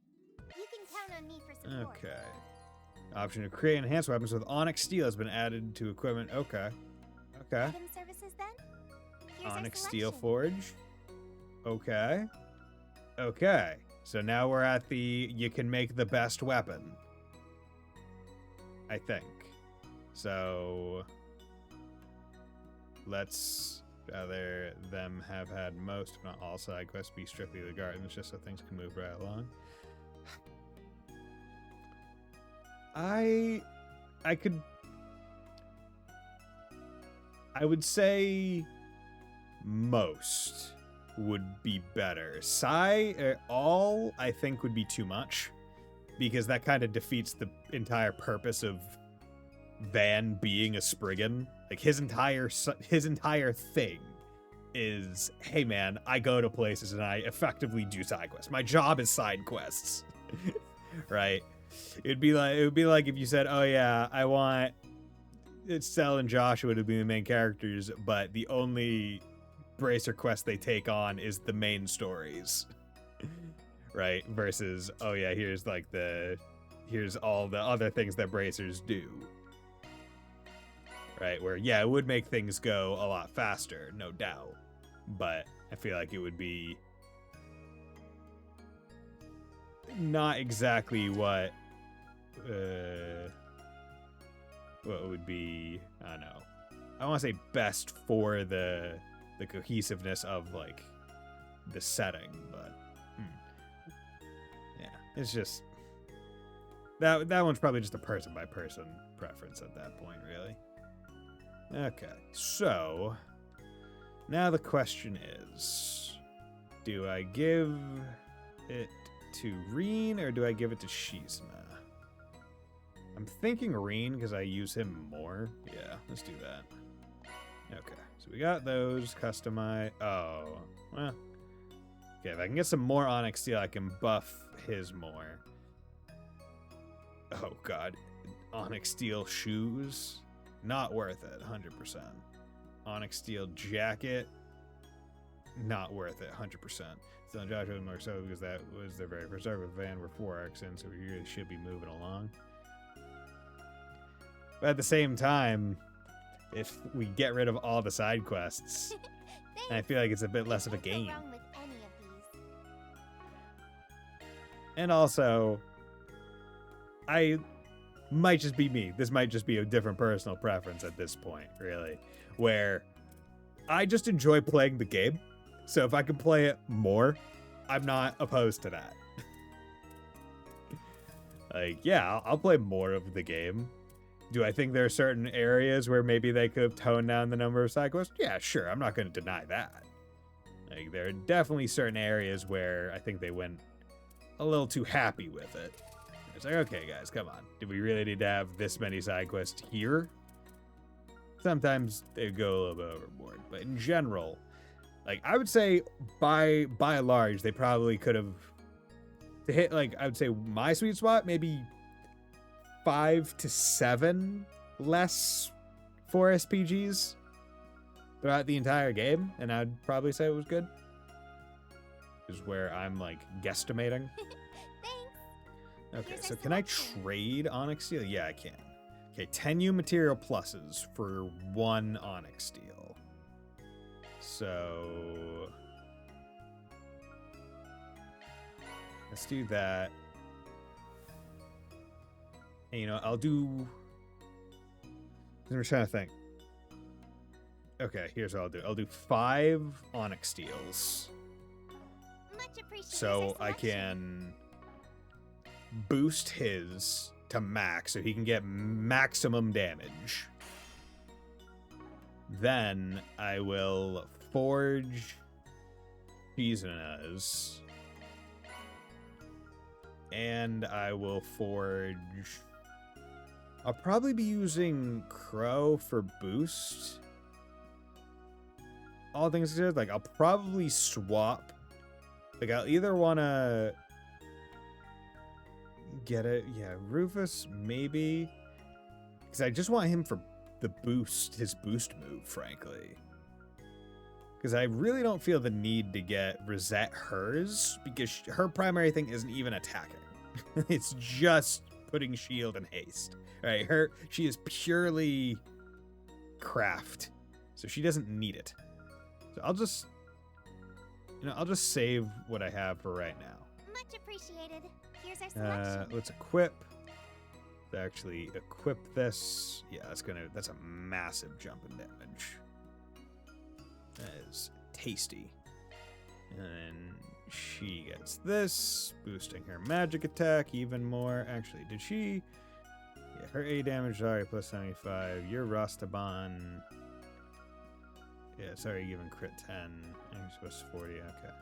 You can count on me for support. Okay. Option to create enhanced weapons with onyx steel has been added to equipment. Okay. Okay. Item services then? Here's our Onyx steel selection. forge. Okay. Okay. So now we're at the you can make the best weapon. I think. So let's rather them have had most, if not all, side quests be strictly the gardens, just so things can move right along. I would say most would be better. All I think would be too much, because that kind of defeats the entire purpose of Van being a Spriggan. Like his entire thing is, hey man, I go to places and I effectively do side quests. My job is side quests. Right? It would be like if you said, oh yeah, I want Cell and Joshua to be the main characters, but the only Bracer quest they take on is the main stories. Right? Versus, oh yeah, here's all the other things that Bracers do. Right? Where, yeah, it would make things go a lot faster, no doubt. But I feel like it would be not exactly what would be, I don't know. I want to say best for the cohesiveness of, like, the setting, but yeah, it's just that one's probably just a person by person preference at that point, really. Okay, so now the question is, do I give it to Reen or do I give it to Shizna? I'm thinking Reen because I use him more. Yeah, let's do that. Okay, so we got those customize. Oh, well. Okay, if I can get some more Onyx Steel, I can buff his more. Oh god, Onyx Steel shoes, not worth it. 100%. Onyx Steel jacket, not worth it. 100%. Still, Joshua was more so because that was their very first arc with Van. We're 4 arcs in, so we really should be moving along. But at the same time, if we get rid of all the side quests, I feel like it's a bit less of a game. And also, I might just be me. This might just be a different personal preference at this point, really, where I just enjoy playing the game. So if I can play it more, I'm not opposed to that. Like, yeah, I'll play more of the game. Do I think there are certain areas where maybe they could have toned down the number of side quests? Yeah, sure. I'm not going to deny that. Like, there are definitely certain areas where I think they went a little too happy with it. It's like, okay, guys, come on. Do we really need to have this many side quests here? Sometimes they go a little bit overboard. But in general, like, I would say by and large, they probably could have, to hit, like, I would say my sweet spot, maybe 5 to 7 less 4 SPGs throughout the entire game, and I'd probably say it was good. Is where I'm, like, guesstimating. Okay, so can I trade Onyx Steel? Yeah, I can. Okay, 10 U material pluses for 1 Onyx Steel. So let's do that. And, you know, I'm trying to think. Okay, here's what I'll do. I'll do 5 Onyx Steels. So I can boost his to max so he can get maximum damage. Then I will forge Shizuna's. And I will forge... I'll probably be using Crow for boost. All things considered, like, I'll probably swap. Like, I'll either want to get it. Yeah, Rufus, maybe. Because I just want him for the boost, his boost move, frankly. Because I really don't feel the need to get Rosette hers, because her primary thing isn't even attacking. It's just putting shield and haste. Right? She is purely craft. So she doesn't need it. So I'll just save what I have for right now. Much appreciated. Here's our selection. Let's equip. Let's actually equip this. Yeah, that's a massive jump in damage. That is tasty. And she gets this, boosting her magic attack even more. Actually, did she her A damage already plus 75. Your Rastaban. Yeah, sorry, giving crit 10. And he's supposed to 40, okay.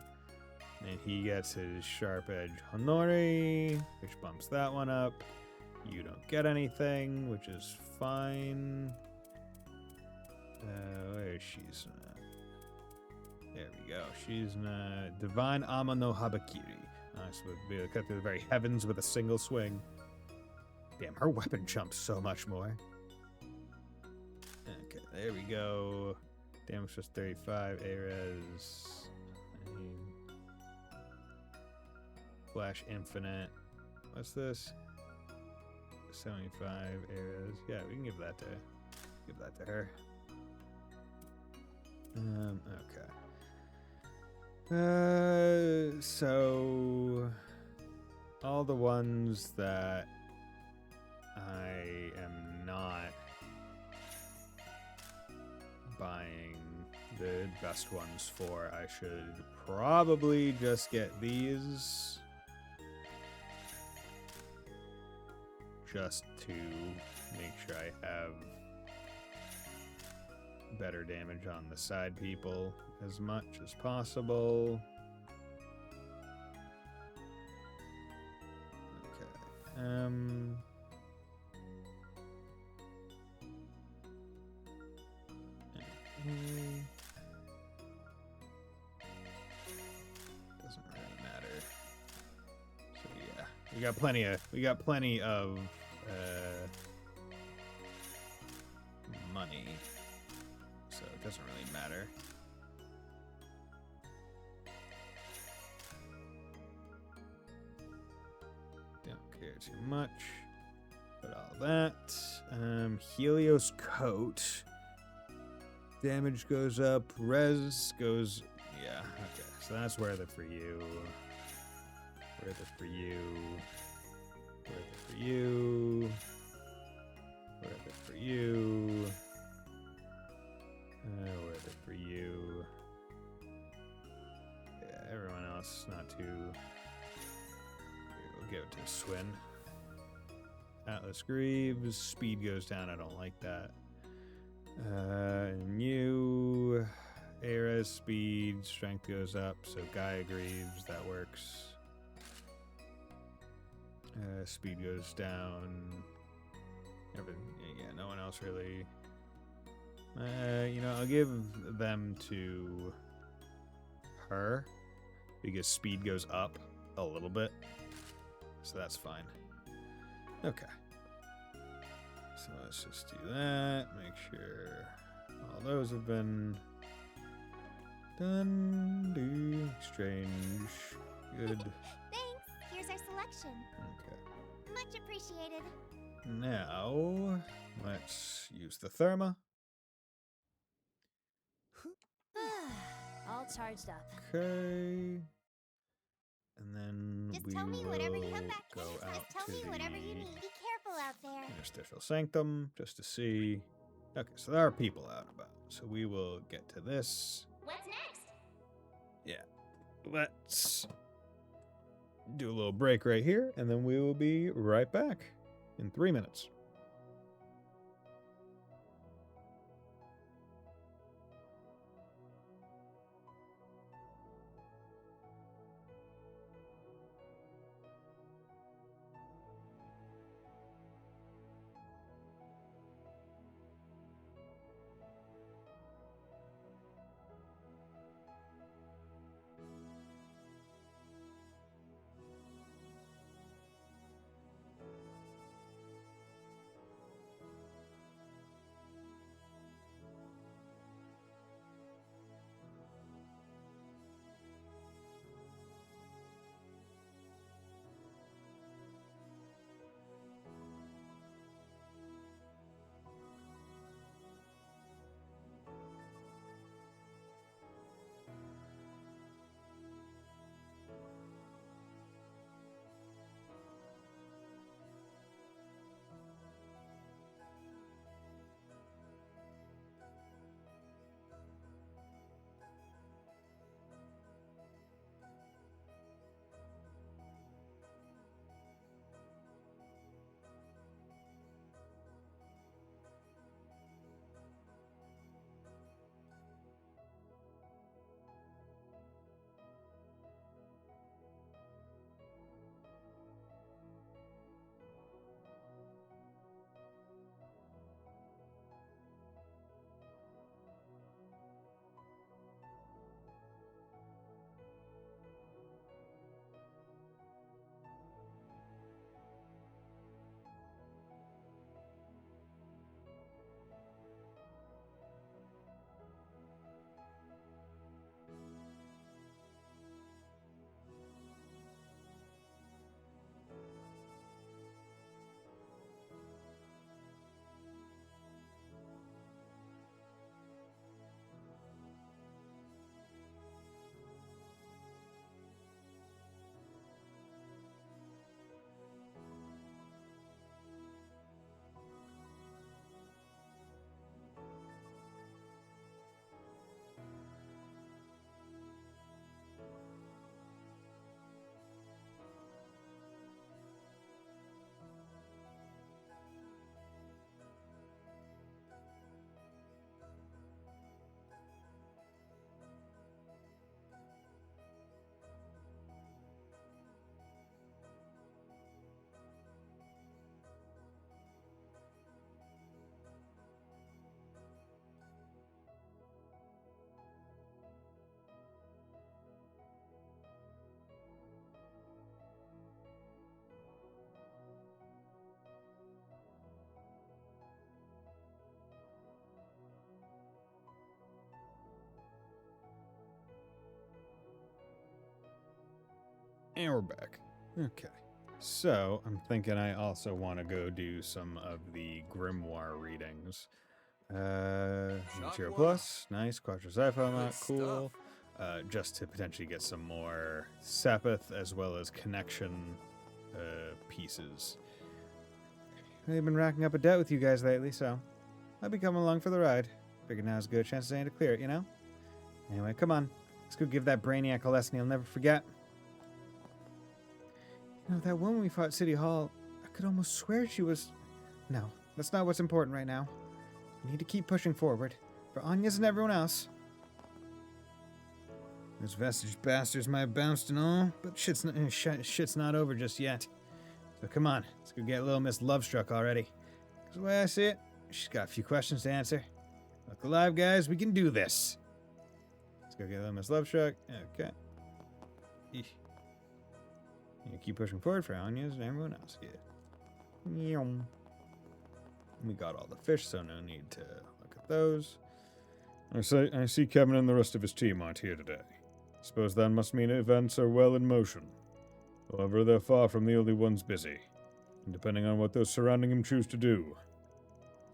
And he gets his Sharp Edge Honori, which bumps that one up. You don't get anything, which is fine. Where is she? There we go. She's Divine Ama no Habakiri. So we'll be able to cut through the very heavens with a single swing. Damn, her weapon jumps so much more. Okay, there we go. Damage just 35. Ares. Flash Infinite. What's this? 75 Ares. Yeah, we can give that to her. Okay. So all the ones that I am not buying the best ones for, I should probably just get these just to make sure I have better damage on the side people as much as possible. Okay. Doesn't really matter. So yeah, we got plenty of money. So it doesn't really matter. Don't care too much about all that. Helios Coat. Damage goes up. Res goes... Yeah, okay. So that's worth it for you. Worth it for you. Worth it for you. Worth it for you. Worth it for you. Yeah, everyone else not too... We'll give it to Swin. Atlas Greaves. Speed goes down. I don't like that. New Ares speed, strength goes up, so Gaia Greaves, that works. Speed goes down. Yeah, no one else really. You know, I'll give them to her because speed goes up a little bit, so that's fine. Okay. So let's just do that. Make sure all those have been done. Exchange. Good. Thanks. Here's our selection. Okay. Much appreciated. Now, let's use the Therma. All charged up. Okay. And then Just we tell me whatever you come back. go out Just tell to me whatever you the need. Be careful out there. Interstitial Sanctum, just to see. Okay, so there are people out and about. So we will get to this. What's next? Yeah. Let's do a little break right here, and then we will be right back in 3 minutes. And we're back. Okay. So, I'm thinking I also want to go do some of the Grimoire readings. Material Plus, nice. Quattro Zypha unlock, cool. Just to potentially get some more Sepith as well as connection pieces. I've been racking up a debt with you guys lately, so I'll be coming along for the ride. Figured now's a good chance to clear it, you know? Anyway, come on. Let's go give that Brainiac a lesson he'll never forget. You know, that woman we fought at City Hall, I could almost swear she was... No, that's not what's important right now. We need to keep pushing forward, for Anya's and everyone else. Those vestige bastards might have bounced and all, but shit's not over just yet. So come on, let's go get little Miss Lovestruck already. Because the way I see it, she's got a few questions to answer. Look alive, guys, we can do this. Let's go get little Miss Lovestruck. Okay. Eesh. You keep pushing forward for Anya's and everyone else. Yeah. We got all the fish, so no need to look at those. I see Kevin and the rest of his team aren't here today. Suppose that must mean events are well in motion. However, they're far from the only ones busy, and depending on what those surrounding him choose to do,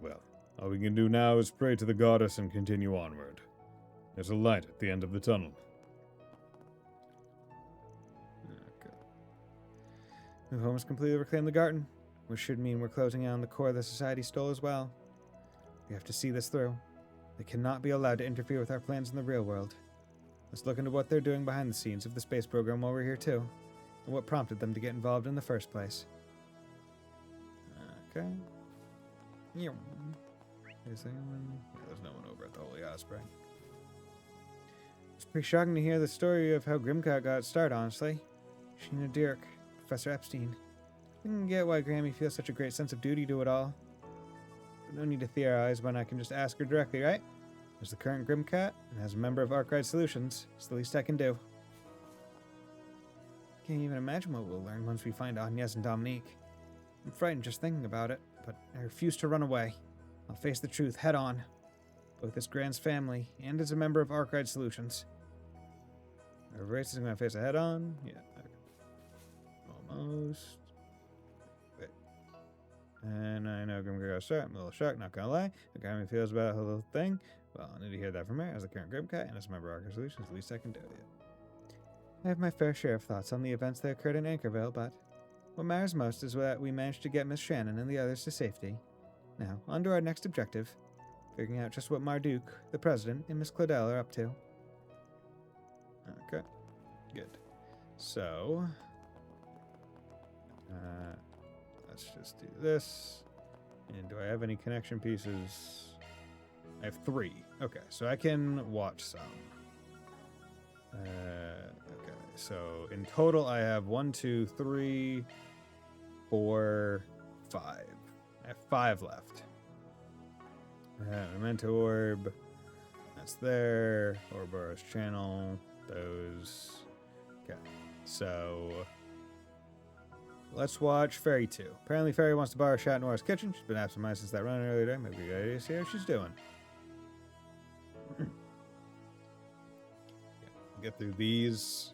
well, all we can do now is pray to the goddess and continue onward. There's a light at the end of the tunnel. Okay. We've almost completely reclaimed the garden, which should mean we're closing in on the core the society stole as well. We have to see this through. They cannot be allowed to interfere with our plans in the real world. Let's look into what they're doing behind the scenes of the space program while we're here too, and what prompted them to get involved in the first place. Okay. Is anyone? Yeah, there's no one over at the Holy Osprey. It's pretty shocking to hear the story of how Grimcat got its start, honestly. Sheena Dirk, Professor Epstein. I can get why Grammy feels such a great sense of duty to it all. But no need to theorize when I can just ask her directly, right? As the current Grimcat, and as a member of Arkwright Solutions, it's the least I can do. Can't even imagine what we'll learn once we find Agnes and Dominique. I'm frightened just thinking about it, but I refuse to run away. I'll face the truth head on, both as Grant's family and as a member of Arkwright Solutions. Our race is going to face it head on? Yeah. Okay. Almost. Wait. And I know Grimcat got shot. I'm a little shocked, not gonna lie. The guy me feels about the whole thing. Well, I need to hear that from her as the current Grimcat and as a member of Arkwright Solutions. The least I can do it. I have my fair share of thoughts on the events that occurred in Anchorville, but what matters most is that we managed to get Miss Shannon and the others to safety. Now, on to our next objective, figuring out just what Marduk, the president, and Miss Claudel are up to. Okay, good. So, let's just do this. And do I have any connection pieces? I have 3. Okay, so I can watch some. Okay, so in total I have 1, 2, 3, 4, 5. I have 5 left. Memento Orb. That's there. Ouroboros Channel. Those. Okay, so let's watch Fairy 2. Apparently Fairy wants to borrow Shat Noir's kitchen. She's been absent-minded since that run earlier today. Maybe we gotta see how she's doing. Get through these,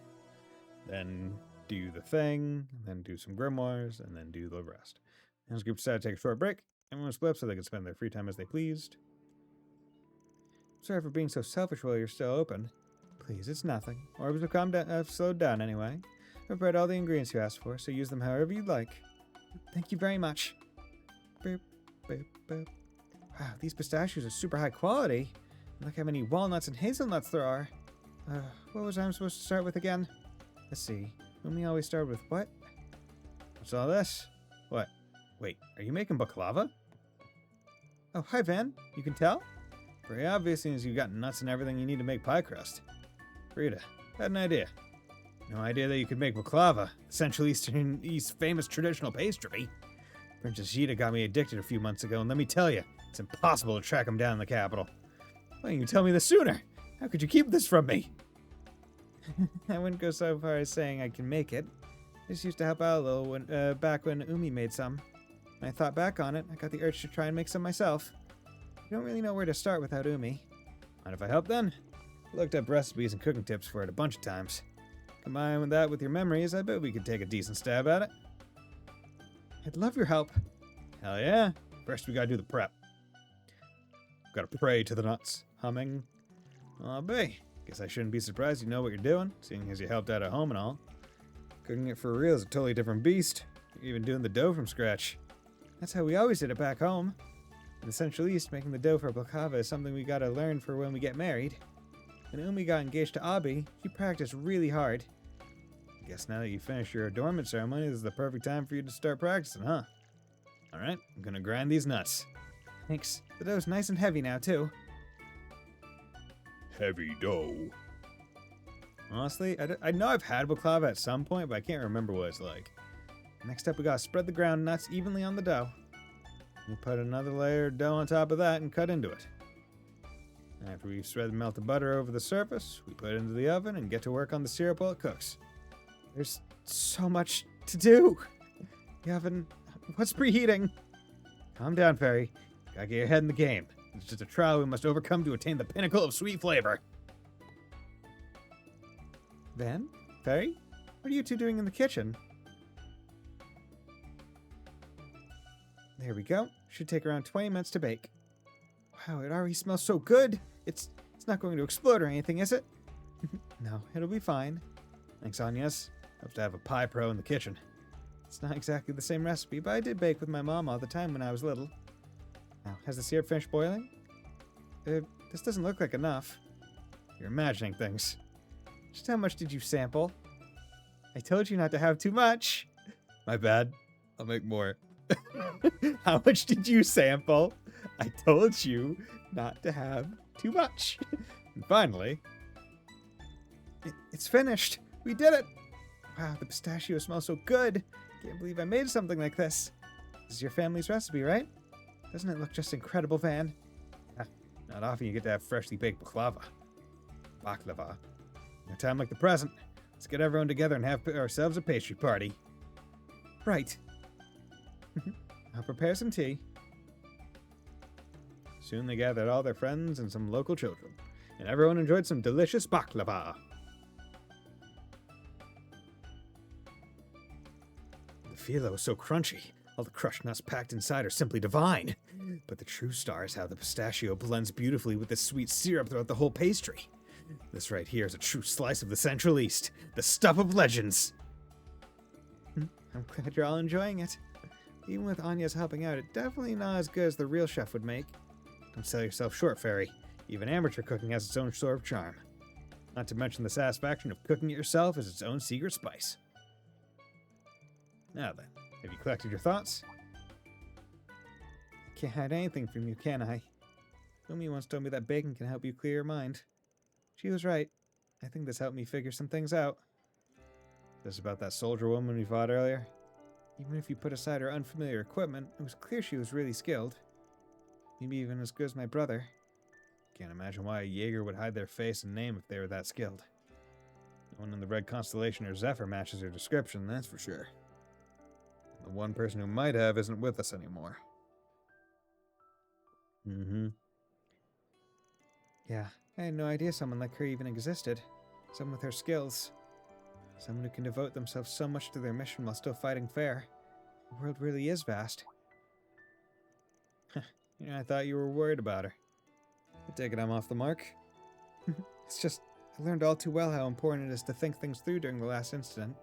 then do the thing, then do some grimoires, and then do the rest. And this group decided to take a short break. Everyone split up so they could spend their free time as they pleased. Sorry for being so selfish while you're still open. Please, it's nothing. Orbs have slowed down anyway. I've prepared all the ingredients you asked for, so use them however you'd like. Thank you very much. Boop, boop, boop. Wow, these pistachios are super high quality. Look how many walnuts and hazelnuts there are. What was I supposed to start with again? Let's see. Umi always started with what? What's all this? What? Wait, are you making baklava? Oh, hi, Van. You can tell? Very obvious, since you've got nuts and everything you need to make pie crust. Rita, I had an idea. No idea that you could make baklava, the Central East's famous traditional pastry. Princess Gita got me addicted a few months ago, and let me tell you, it's impossible to track him down in the capital. Why didn't you tell me this sooner? How could you keep this from me? I wouldn't go so far as saying I can make it. I just used to help out a little back when Umi made some. When I thought back on it, I got the urge to try and make some myself. I don't really know where to start without Umi. Mind if I help then? I looked up recipes and cooking tips for it a bunch of times. Combine with that with your memories, I bet we could take a decent stab at it. I'd love your help. Hell yeah. First we gotta do the prep. Gotta pray to the nuts. Humming. Oh, bae. Guess I shouldn't be surprised you know what you're doing, seeing as you helped out at home and all. Cooking it for real is a totally different beast. You're even doing the dough from scratch. That's how we always did it back home. In the Central East, making the dough for baklava is something we gotta learn for when we get married. When Umi got engaged to Abi, he practiced really hard. Guess now that you finished your adornment ceremony, this is the perfect time for you to start practicing, huh? Alright, I'm gonna grind these nuts. Thanks. The dough's nice and heavy now, too. Heavy dough. Honestly, I know I've had baklava at some point, but I can't remember what it's like. Next up, we gotta spread the ground nuts evenly on the dough. We put another layer of dough on top of that and cut into it. After we've spread the melted butter over the surface, we put it into the oven and get to work on the syrup while it cooks. There's so much to do. The oven, what's preheating? Calm down, Fairy. Gotta get your head in the game. It's just a trial we must overcome to attain the pinnacle of sweet flavor. Van? Fairy? What are you two doing in the kitchen? There we go. Should take around 20 minutes to bake. Wow, it already smells so good. It's not going to explode or anything, is it? No, it'll be fine. Thanks, Agnes. Hope to have a pie pro in the kitchen. It's not exactly the same recipe, but I did bake with my mom all the time when I was little. Now, has the syrup finished boiling? This doesn't look like enough. You're imagining things. Just how much did you sample? I told you not to have too much. My bad. I'll make more. How much did you sample? I told you not to have too much. And finally, it's finished. We did it. Wow, the pistachio smells so good. Can't believe I made something like this. This is your family's recipe, right? Doesn't it look just incredible, Van? Not often you get to have freshly baked baklava. Baklava. In a time like the present, let's get everyone together and have ourselves a pastry party. Right. I'll prepare some tea. Soon they gathered all their friends and some local children, and everyone enjoyed some delicious baklava. The phyllo is so crunchy. All the crushed nuts packed inside are simply divine. But the true star is how the pistachio blends beautifully with the sweet syrup throughout the whole pastry. This right here is a true slice of the Central East, the stuff of legends. I'm glad you're all enjoying it. Even with Anya's helping out, it's definitely not as good as the real chef would make. Don't sell yourself short, Fairy. Even amateur cooking has its own sort of charm. Not to mention the satisfaction of cooking it yourself is its own secret spice. Now then, have you collected your thoughts? I can't hide anything from you, can I? Umi once told me that baking can help you clear your mind. She was right. I think this helped me figure some things out. Just about that soldier woman we fought earlier. Even if you put aside her unfamiliar equipment, it was clear she was really skilled. Maybe even as good as my brother. Can't imagine why a Jaeger would hide their face and name if they were that skilled. No one in the Red Constellation or Zephyr matches her description, that's for sure. The one person who might have isn't with us anymore. Yeah, I had no idea someone like her even existed. Someone with her skills. Someone who can devote themselves so much to their mission while still fighting fair. The world really is vast. I thought you were worried about her. I take it I'm off the mark. It's just, I learned all too well how important it is to think things through during the last incident.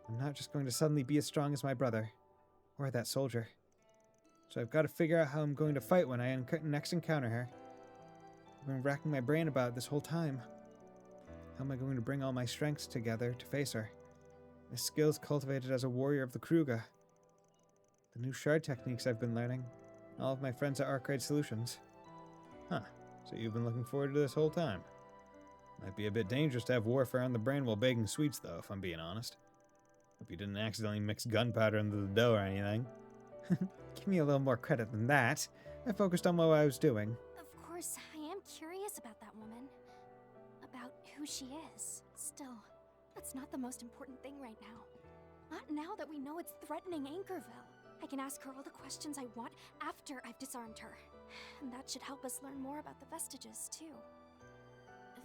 I'm not just going to suddenly be as strong as my brother, or that soldier. So I've got to figure out how I'm going to fight when I next encounter her. I've been racking my brain about it this whole time. How am I going to bring all my strengths together to face her? My skills cultivated as a warrior of the Kruga. The new shard techniques I've been learning. All of my friends at Arcade Solutions. Huh, so you've been looking forward to this whole time. Might be a bit dangerous to have warfare on the brain while baking sweets, though, if I'm being honest. Hope you didn't accidentally mix gunpowder into the dough or anything. Give me a little more credit than that. I focused on what I was doing. Of course, I am curious about that woman. About who she is. Still, that's not the most important thing right now. Not now that we know it's threatening Anchorville. I can ask her all the questions I want after I've disarmed her. And that should help us learn more about the vestiges, too.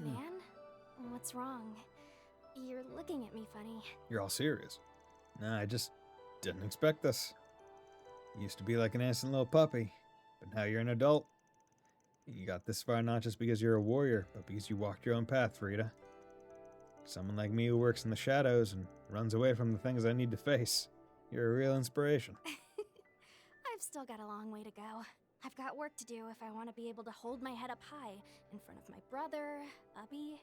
Van? What's wrong? You're looking at me funny. You're all serious. Nah, I just didn't expect this. You used to be like an innocent little puppy, but now you're an adult. You got this far not just because you're a warrior, but because you walked your own path, Frida. Someone like me who works in the shadows and runs away from the things I need to face. You're a real inspiration. I've still got a long way to go. I've got work to do if I want to be able to hold my head up high in front of my brother, Ubby,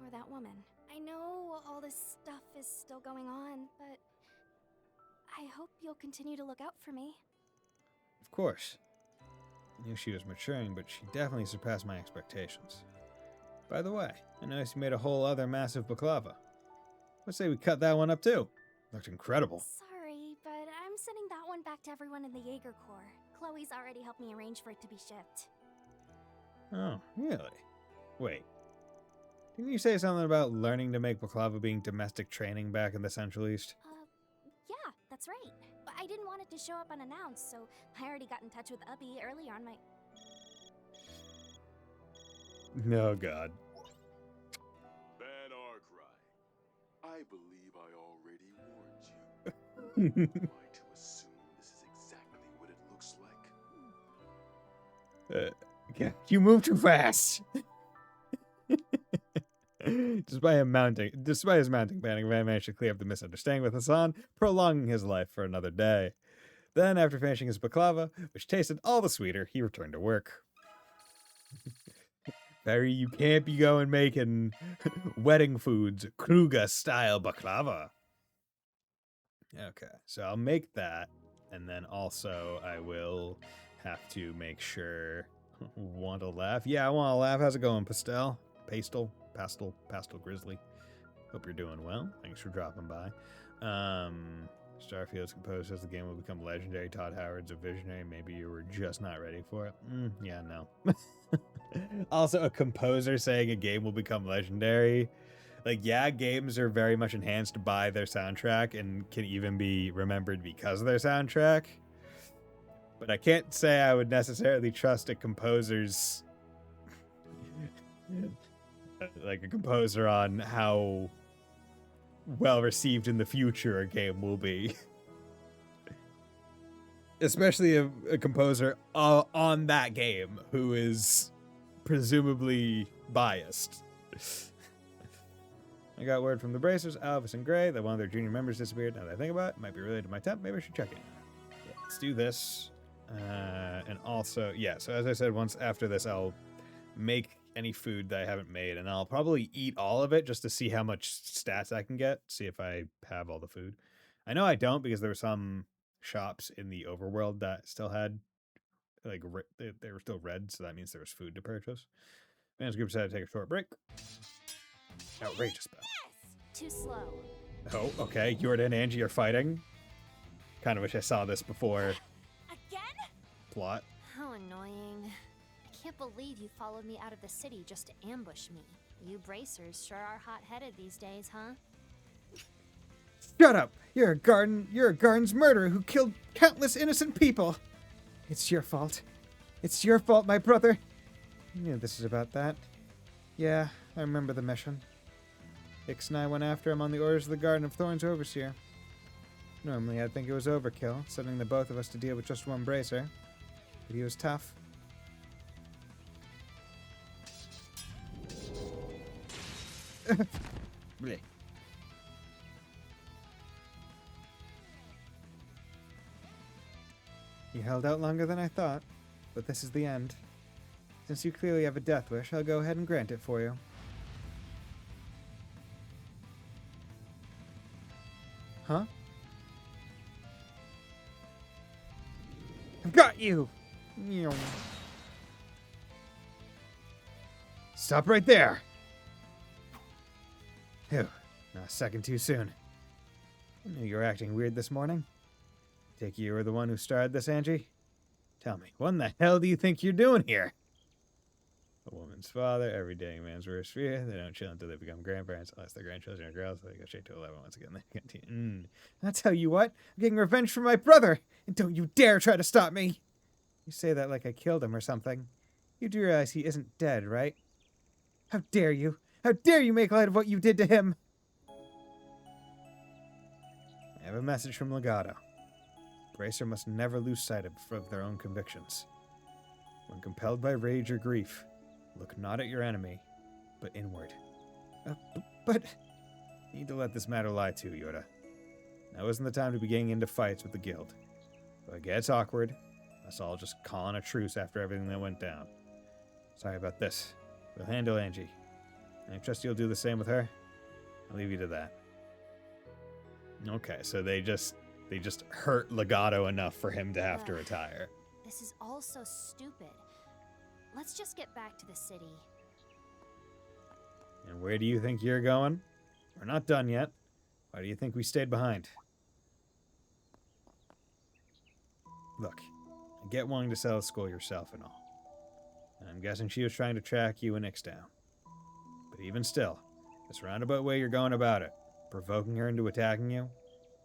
or that woman. I know all this stuff is still going on, but I hope you'll continue to look out for me. Of course. I knew she was maturing, but she definitely surpassed my expectations. By the way, I noticed you made a whole other massive baklava. Let's say we cut that one up too. Looked incredible. Sorry, but I'm sending that one back to everyone in the Jaeger Corps. Chloe's already helped me arrange for it to be shipped. Oh, really? Wait. Didn't you say something about learning to make baklava being domestic training back in the Central East? Yeah, that's right. But I didn't want it to show up unannounced, so I already got in touch with Ubby early on my... No, God. Bad Arcry. I believe I already warned you. Am I to assume this is exactly what it looks like? Yeah, you move too fast. Despite his mounting panic, Van managed to clear up the misunderstanding with Hassan, prolonging his life for another day. Then, after finishing his baklava, which tasted all the sweeter, he returned to work. Barry, you can't be going making wedding foods, Kruger-style baklava. Okay, so I'll make that, and then also I will have to make sure... Want to laugh? Yeah, I want to laugh. How's it going, Pastel? Pastel Grizzly. Hope you're doing well. Thanks for dropping by. Starfield's composer says the game will become legendary. Todd Howard's a visionary. Maybe you were just not ready for it. Yeah, no. Also, a composer saying a game will become legendary. Like, yeah, games are very much enhanced by their soundtrack and can even be remembered because of their soundtrack. But I can't say I would necessarily trust a composer's... like a composer on how well received in the future a game will be. Especially a composer on that game who is presumably biased. I got word from the Bracers, Alvis and Gray, that one of their junior members disappeared. Now that I think about it, might be related to my temp. Maybe I should check it. Yeah, let's do this. And also, yeah, so as I said, once after this, I'll make any food that I haven't made, and I'll probably eat all of it just to see how much stats I can get, see if I have all the food. I know I don't, because there were some shops in the overworld that still had, like, they were still red, so that means there was food to purchase. Fans group decided to take a short break. Outrageous, Bell. Too slow. Oh, okay. Yorda and Angie are fighting. Kind of wish I saw this before. Again? Plot. How annoying. I can't believe you followed me out of the city just to ambush me. You bracers sure are hot-headed these days, huh? Shut up! You're a Garden's murderer who killed countless innocent people! It's your fault. It's your fault, my brother! I knew this was about that. Yeah, I remember the mission. Hicks and I went after him on the orders of the Garden of Thorns overseer. Normally, I'd think it was overkill, sending the both of us to deal with just one bracer. But he was tough. Blech. You held out longer than I thought, but this is the end. Since you clearly have a death wish, I'll go ahead and grant it for you. Huh? I've got you! Stop right there! Phew, not a second too soon. I knew you were acting weird this morning. Take you were the one who started this, Angie? Tell me, what in the hell do you think you're doing here? A woman's father, every dating man's worst fear. They don't chill until they become grandparents, unless their grandchildren are girls, so they go straight to 11 once again. They continue. I'll tell you what, I'm getting revenge for my brother, and don't you dare try to stop me! You say that like I killed him or something. You do realize he isn't dead, right? How dare you? How dare you make light of what you did to him? have a message from Legato. Bracer must never lose sight of their own convictions. When compelled by rage or grief, look not at your enemy, but inward. But you need to let this matter lie too, Yoda. Now isn't the time to be getting into fights with the guild. If it gets awkward, us all just calling a truce after everything that went down. Sorry about this. We'll handle Angie. And I trust you'll do the same with her. I'll leave you to that. Okay, so they just hurt Legato enough for him to have to retire. This is all so stupid. Let's just get back to the city. And where do you think you're going? We're not done yet. Why do you think we stayed behind? Look, I get wanting to sell the school yourself and all. And I'm guessing she was trying to track you and Ix down. But even still, this roundabout way you're going about it, provoking her into attacking you,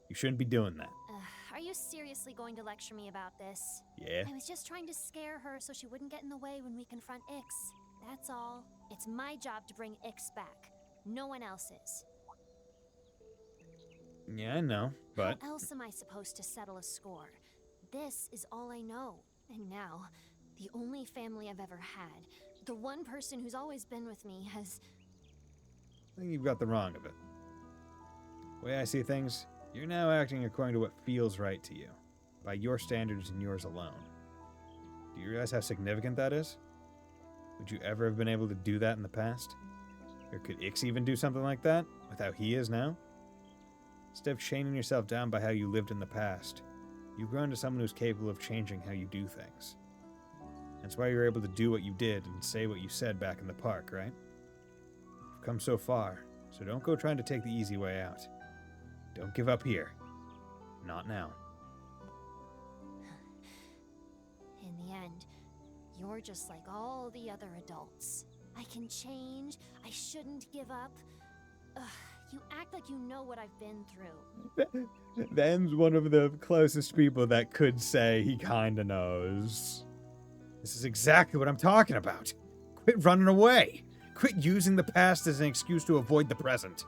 you shouldn't be doing that. Are you seriously going to lecture me about this? Yeah. I was just trying to scare her so she wouldn't get in the way when we confront Ix. That's all. It's my job to bring Ix back. No one else's. Yeah, I know, but... How else am I supposed to settle a score? This is all I know. And now, the only family I've ever had, the one person who's always been with me has... I think you've got the wrong of it. The way I see things, you're now acting according to what feels right to you, by your standards and yours alone. Do you realize how significant that is? Would you ever have been able to do that in the past? Or could Ix even do something like that, with how he is now? Instead of chaining yourself down by how you lived in the past, you've grown to someone who's capable of changing how you do things. That's why you're able to do what you did and say what you said back in the park, right? You've come so far, so don't go trying to take the easy way out. Don't give up here. Not now. In the end, you're just like all the other adults. I can change. I shouldn't give up. Ugh, you act like you know what I've been through. Ben's one of the closest people that could say he kinda knows. This is exactly what I'm talking about. Quit running away. Quit using the past as an excuse to avoid the present.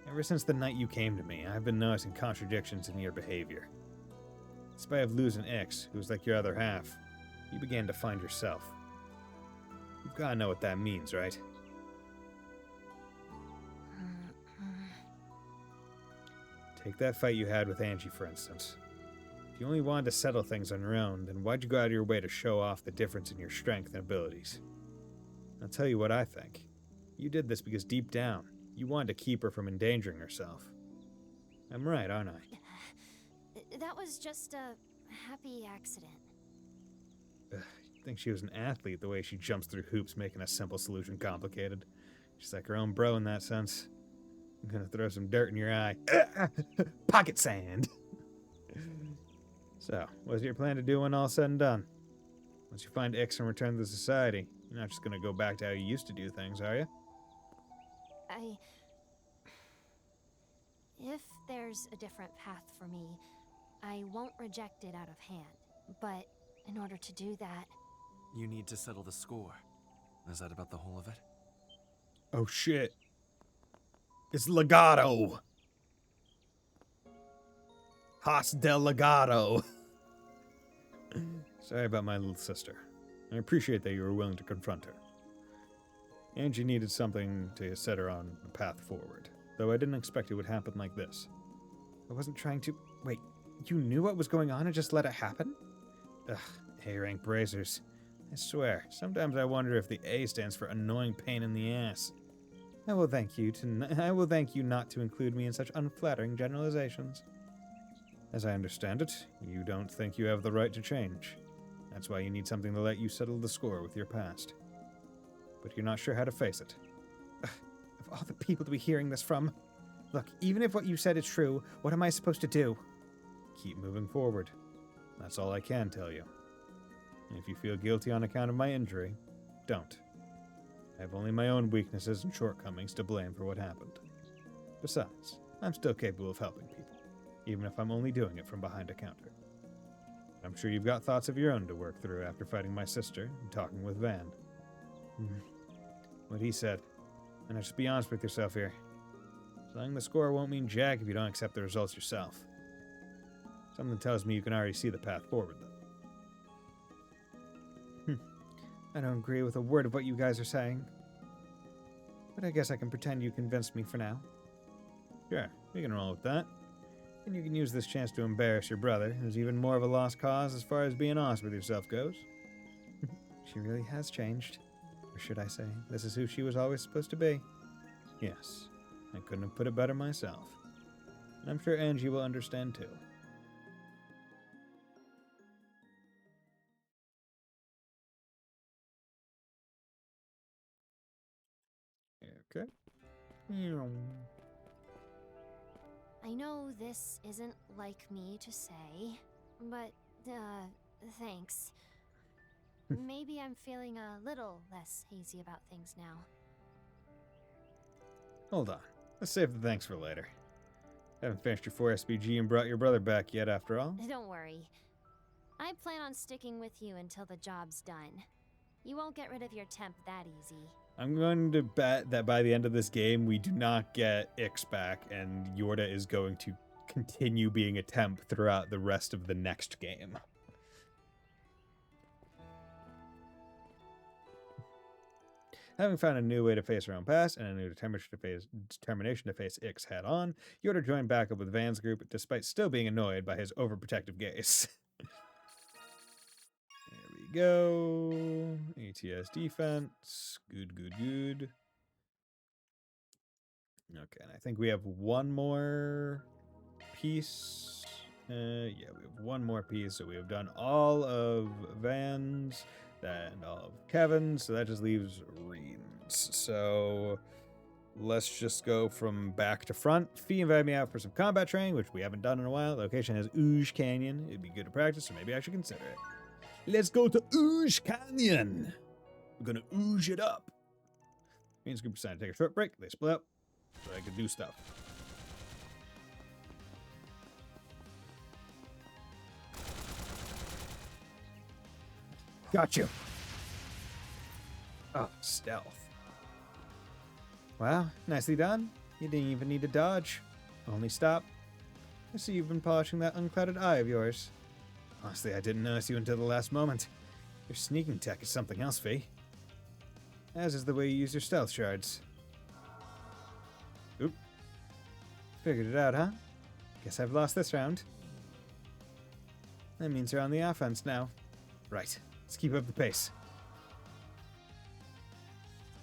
Ever since the night you came to me, I've been noticing contradictions in your behavior. In spite of losing Ix, who's like your other half, you began to find yourself. You've gotta know what that means, right? Take that fight you had with Angie, for instance. If you only wanted to settle things on your own, then why'd you go out of your way to show off the difference in your strength and abilities? I'll tell you what I think. You did this because deep down, you wanted to keep her from endangering herself. I'm right, aren't I? That was just a happy accident. I think she was an athlete the way she jumps through hoops making a simple solution complicated. She's like her own bro in that sense. I'm gonna throw some dirt in your eye. Pocket sand! So, what's your plan to do when all's said and done? Once you find Ix and return to society, you're not just gonna go back to how you used to do things, are you? If there's a different path for me, I won't reject it out of hand. But in order to do that... You need to settle the score. Is that about the whole of it? Oh shit. It's Legato! Haas del Legato! Sorry about my little sister. I appreciate that you were willing to confront her. Angie needed something to set her on a path forward, though I didn't expect it would happen like this. I wasn't trying to... Wait, you knew what was going on and just let it happen? Ugh, A-rank bracers. I swear, sometimes I wonder if the A stands for annoying pain in the ass. I will thank you not to include me in such unflattering generalizations. As I understand it, you don't think you have the right to change. That's why you need something to let you settle the score with your past. But you're not sure how to face it. Ugh, of all the people to be hearing this from... Look, even if what you said is true, what am I supposed to do? Keep moving forward. That's all I can tell you. And if you feel guilty on account of my injury, don't. I have only my own weaknesses and shortcomings to blame for what happened. Besides, I'm still capable of helping people, even if I'm only doing it from behind a counter. I'm sure you've got thoughts of your own to work through after fighting my sister and talking with Van. What he said. And just be honest with yourself here. Selling the score won't mean jack if you don't accept the results yourself. Something tells me you can already see the path forward, though. I don't agree with a word of what you guys are saying. But I guess I can pretend you convinced me for now. Sure, we can roll with that. And you can use this chance to embarrass your brother, who's even more of a lost cause as far as being honest with yourself goes. She really has changed. Or should I say, this is who she was always supposed to be. Yes, I couldn't have put it better myself. And I'm sure Angie will understand too. Okay. I know this isn't like me to say, but, thanks. Maybe I'm feeling a little less hazy about things now. Hold on. Let's save the thanks for later. Haven't finished your 4 SPG and brought your brother back yet, after all. Don't worry. I plan on sticking with you until the job's done. You won't get rid of your temp that easy. I'm going to bet that by the end of this game, we do not get Ix back, and Yorda is going to continue being a temp throughout the rest of the next game. Having found a new way to face her own past and a new determination to face Ix head on, Yorda joined back up with Van's group despite still being annoyed by his overprotective gaze. There we go. ATS defense. Good, good, good. Okay, and I think we have one more piece. Yeah, we have one more piece, so we have done all of Van's and all of Kevin's, so that just leaves Reem's. So let's just go from back to front. Fee invited me out for some combat training, which we haven't done in a while. The location has Ooge Canyon. It'd be good to practice, so maybe I should consider it. Let's go to Ooge Canyon. We're gonna ooge it up. Reem's group decided to take a short break. They split up so I could do stuff. Got you. Oh, stealth. Wow, nicely done. You didn't even need to dodge. Only stop. I see you've been polishing that unclouded eye of yours. Honestly, I didn't notice you until the last moment. Your sneaking tech is something else, Fee. As is the way you use your stealth shards. Oop. Figured it out, huh? Guess I've lost this round. That means you're on the offense now. Right. Let's keep up the pace.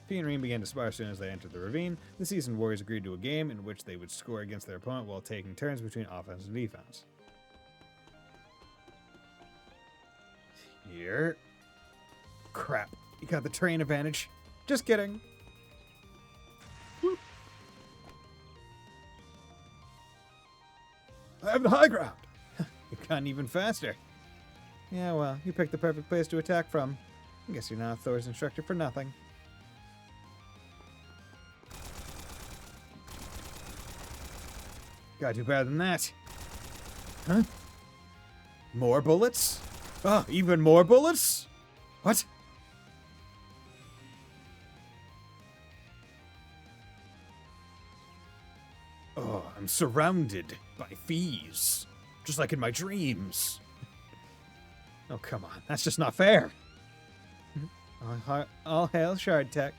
Fee and Reem began to spar as soon as they entered the ravine. The seasoned warriors agreed to a game in which they would score against their opponent while taking turns between offense and defense. Here. Crap. You got the terrain advantage. Just kidding. Whoop. I have the high ground. You've gotten even faster. Yeah, well, you picked the perfect place to attack from. I guess you're not Thor's instructor for nothing. Gotta do better than that. Huh? More bullets? Oh, even more bullets? What? Oh, I'm surrounded by fees. Just like in my dreams. Oh, come on. That's just not fair. All hail Shard Tech.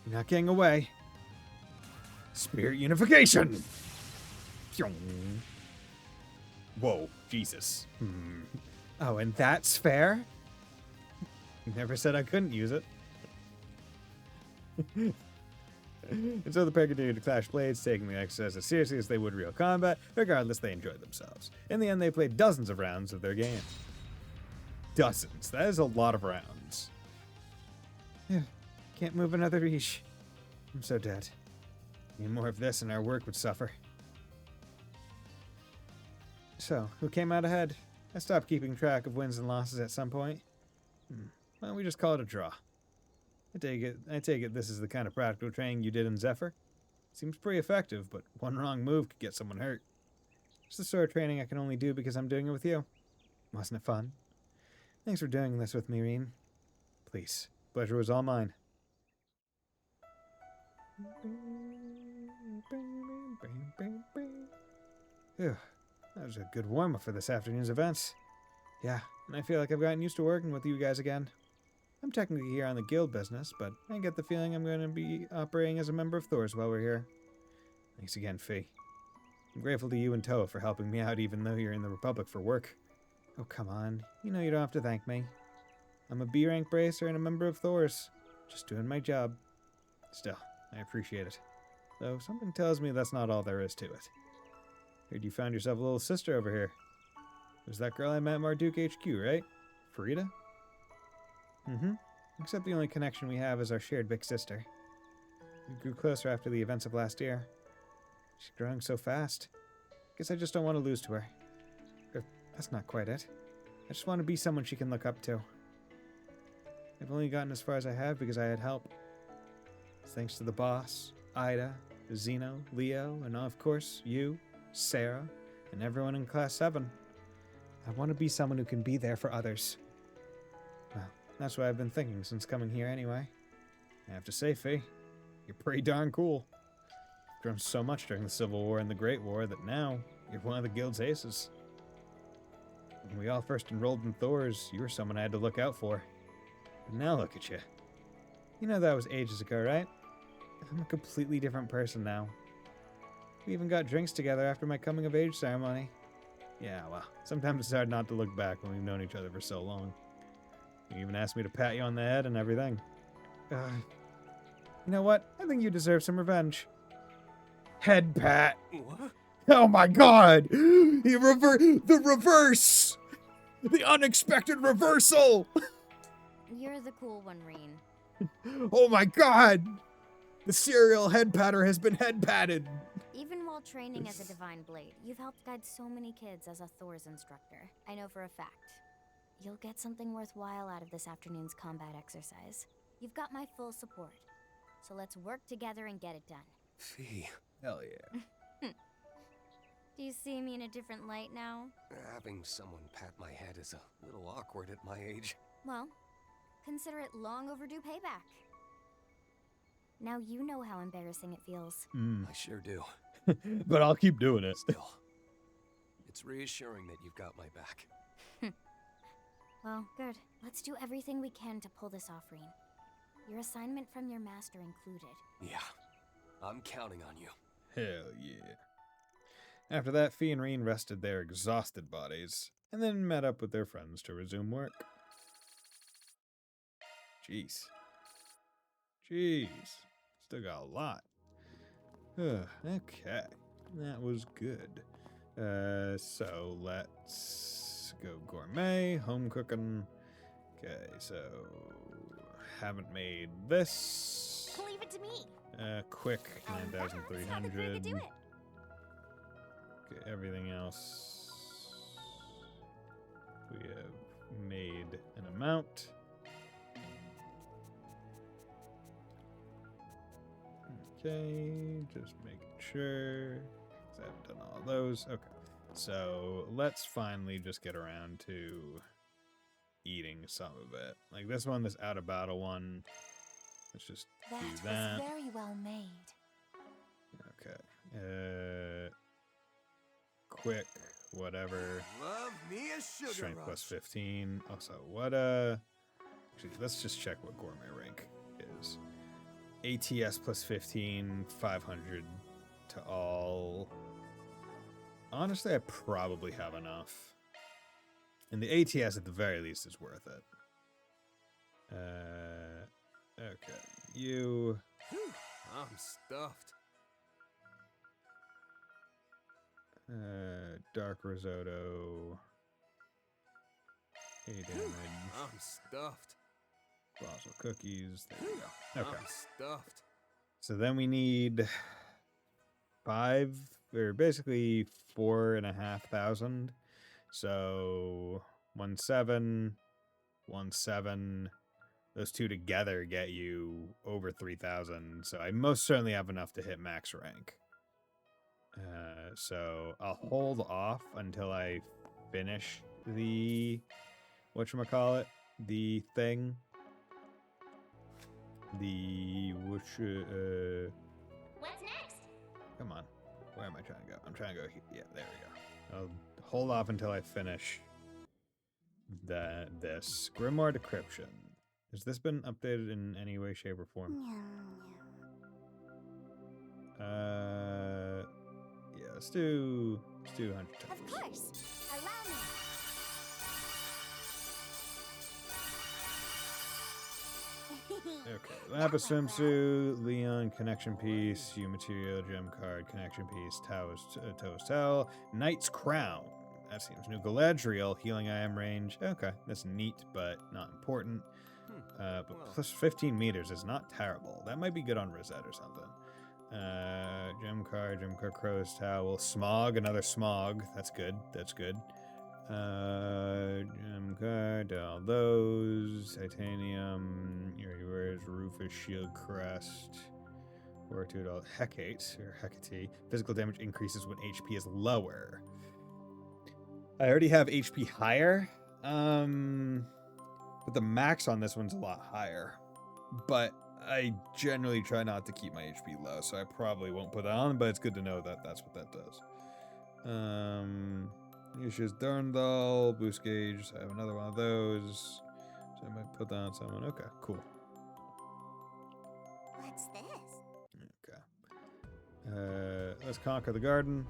You're not getting away. Spirit unification! Whoa, Jesus. Oh, and that's fair? You never said I couldn't use it. And so the pair continued to clash blades, taking the exercise as seriously as they would real combat. Regardless, they enjoyed themselves. In the end, they played dozens of rounds of their game. Dozens. That is a lot of rounds. Can't move another reach. I'm so dead. Need more of this and our work would suffer. So, who came out ahead? I stopped keeping track of wins and losses at some point. Why don't we just call it a draw? I take it this is the kind of practical training you did in Zephyr? Seems pretty effective, but one wrong move could get someone hurt. It's the sort of training I can only do because I'm doing it with you. Wasn't it fun? Thanks for doing this with me, Reem. Please, Pleasure was all mine. Phew, that was a good warm-up for this afternoon's events. Yeah, and I feel like I've gotten used to working with you guys again. I'm technically here on the guild business, but I get the feeling I'm going to be operating as a member of Thor's while we're here. Thanks again, Fee. I'm grateful to you and Toa for helping me out even though you're in the Republic for work. Oh, come on. You know you don't have to thank me. I'm a B-rank bracer and a member of Thor's. Just doing my job. Still, I appreciate it. Though something tells me that's not all there is to it. Heard you found yourself a little sister over here. It was that girl I met at Marduk HQ, right? Farida? Mm-hmm. Except the only connection we have is our shared big sister. We grew closer after the events of last year. She's growing so fast. Guess I just don't want to lose to her. Or, that's not quite it. I just want to be someone she can look up to. I've only gotten as far as I have because I had help. Thanks to the boss, Ida, Zeno, Leo, and of course, you, Sarah, and everyone in Class 7. I want to be someone who can be there for others. Well, that's what I've been thinking since coming here anyway. I have to say, Fee, you're pretty darn cool. You've grown so much during the Civil War and the Great War that now you're one of the guild's aces. When we all first enrolled in Thor's, you were someone I had to look out for. But now look at you. You know that was ages ago, right? I'm a completely different person now. We even got drinks together after my coming-of-age ceremony. Yeah, well, sometimes it's hard not to look back when we've known each other for so long. You even asked me to pat you on the head and everything. You know what? I think you deserve some revenge. Head pat. What? Oh my god! The reverse! The unexpected reversal! You're the cool one, Reen. Oh my god! The serial head patter has been head patted! Even while training as a Divine Blade, you've helped guide so many kids as a Thor's instructor. I know for a fact. You'll get something worthwhile out of this afternoon's combat exercise. You've got my full support. So let's work together and get it done. Fee. Hell yeah. Do you see me in a different light now? Having someone pat my head is a little awkward at my age. Well, consider it long overdue payback. Now you know how embarrassing it feels. I sure do. But I'll keep doing it. Still, it's reassuring that you've got my back. Well, good. Let's do everything we can to pull this off, Reen. Your assignment from your master included. Yeah, I'm counting on you. Hell yeah. After that, Fee and Reen rested their exhausted bodies, and then met up with their friends to resume work. Jeez. Still got a lot. Okay. That was good. So let's go gourmet, home cooking. Okay, so haven't made this. Leave it to me. Quick, 9,300. Do it. Okay, everything else we have made an amount. Okay, just making sure, 'cause I haven't done all those. Okay, so let's finally just get around to eating some of it. Like this one, this out of battle one. Let's just do that. Was very well made. Okay. Quick, whatever. Love me a sugar Strength rush. plus 15. Also, what actually, let's just check what gourmet rank is. ATS plus 15, 500 to all. Honestly, I probably have enough. And the ATS at the very least is worth it. Okay. You. I'm stuffed. Dark risotto. 8 damage. I'm stuffed. Colossal cookies. There we go. Okay. I'm stuffed. So then we need 5, or basically 4,500. So 1,700, 1,700. Those two together get you over 3,000. So I most certainly have enough to hit max rank. So I'll hold off until I finish the whatchamacallit, the thing. The which What's next? come on. Where am I trying to go? I'm trying to go here. Yeah, there we go. I'll hold off until I finish this Grimoire Decryption. Has this been updated in any way, shape, or form? Yeah, let's do 100 times. Of course. Allow me. Okay, Lapis Swimsuit, Leon Connection Piece, U Material, Gem Card, Connection Piece, Tao's Towel, Knight's Crown. That seems new. Galadriel, Healing IM range. Okay, that's neat, but not important. But plus 15 meters is not terrible. That might be good on Rosette or something. Gem Card, Crow's Towel, Smog, another Smog. That's good. That's good. Gem Card, all those. Titanium, where's Rufus Shield Crest. Or $2. Hecate, or Hecate. Physical damage increases when HP is lower. I already have HP higher. But the max on this one's a lot higher. But I generally try not to keep my HP low, so I probably won't put that on, but it's good to know that that's what that does. Yusha's Durndal, boost gauge, so I have another one of those. So I might put that on someone. Okay, cool. What's this? Okay. Let's conquer the garden.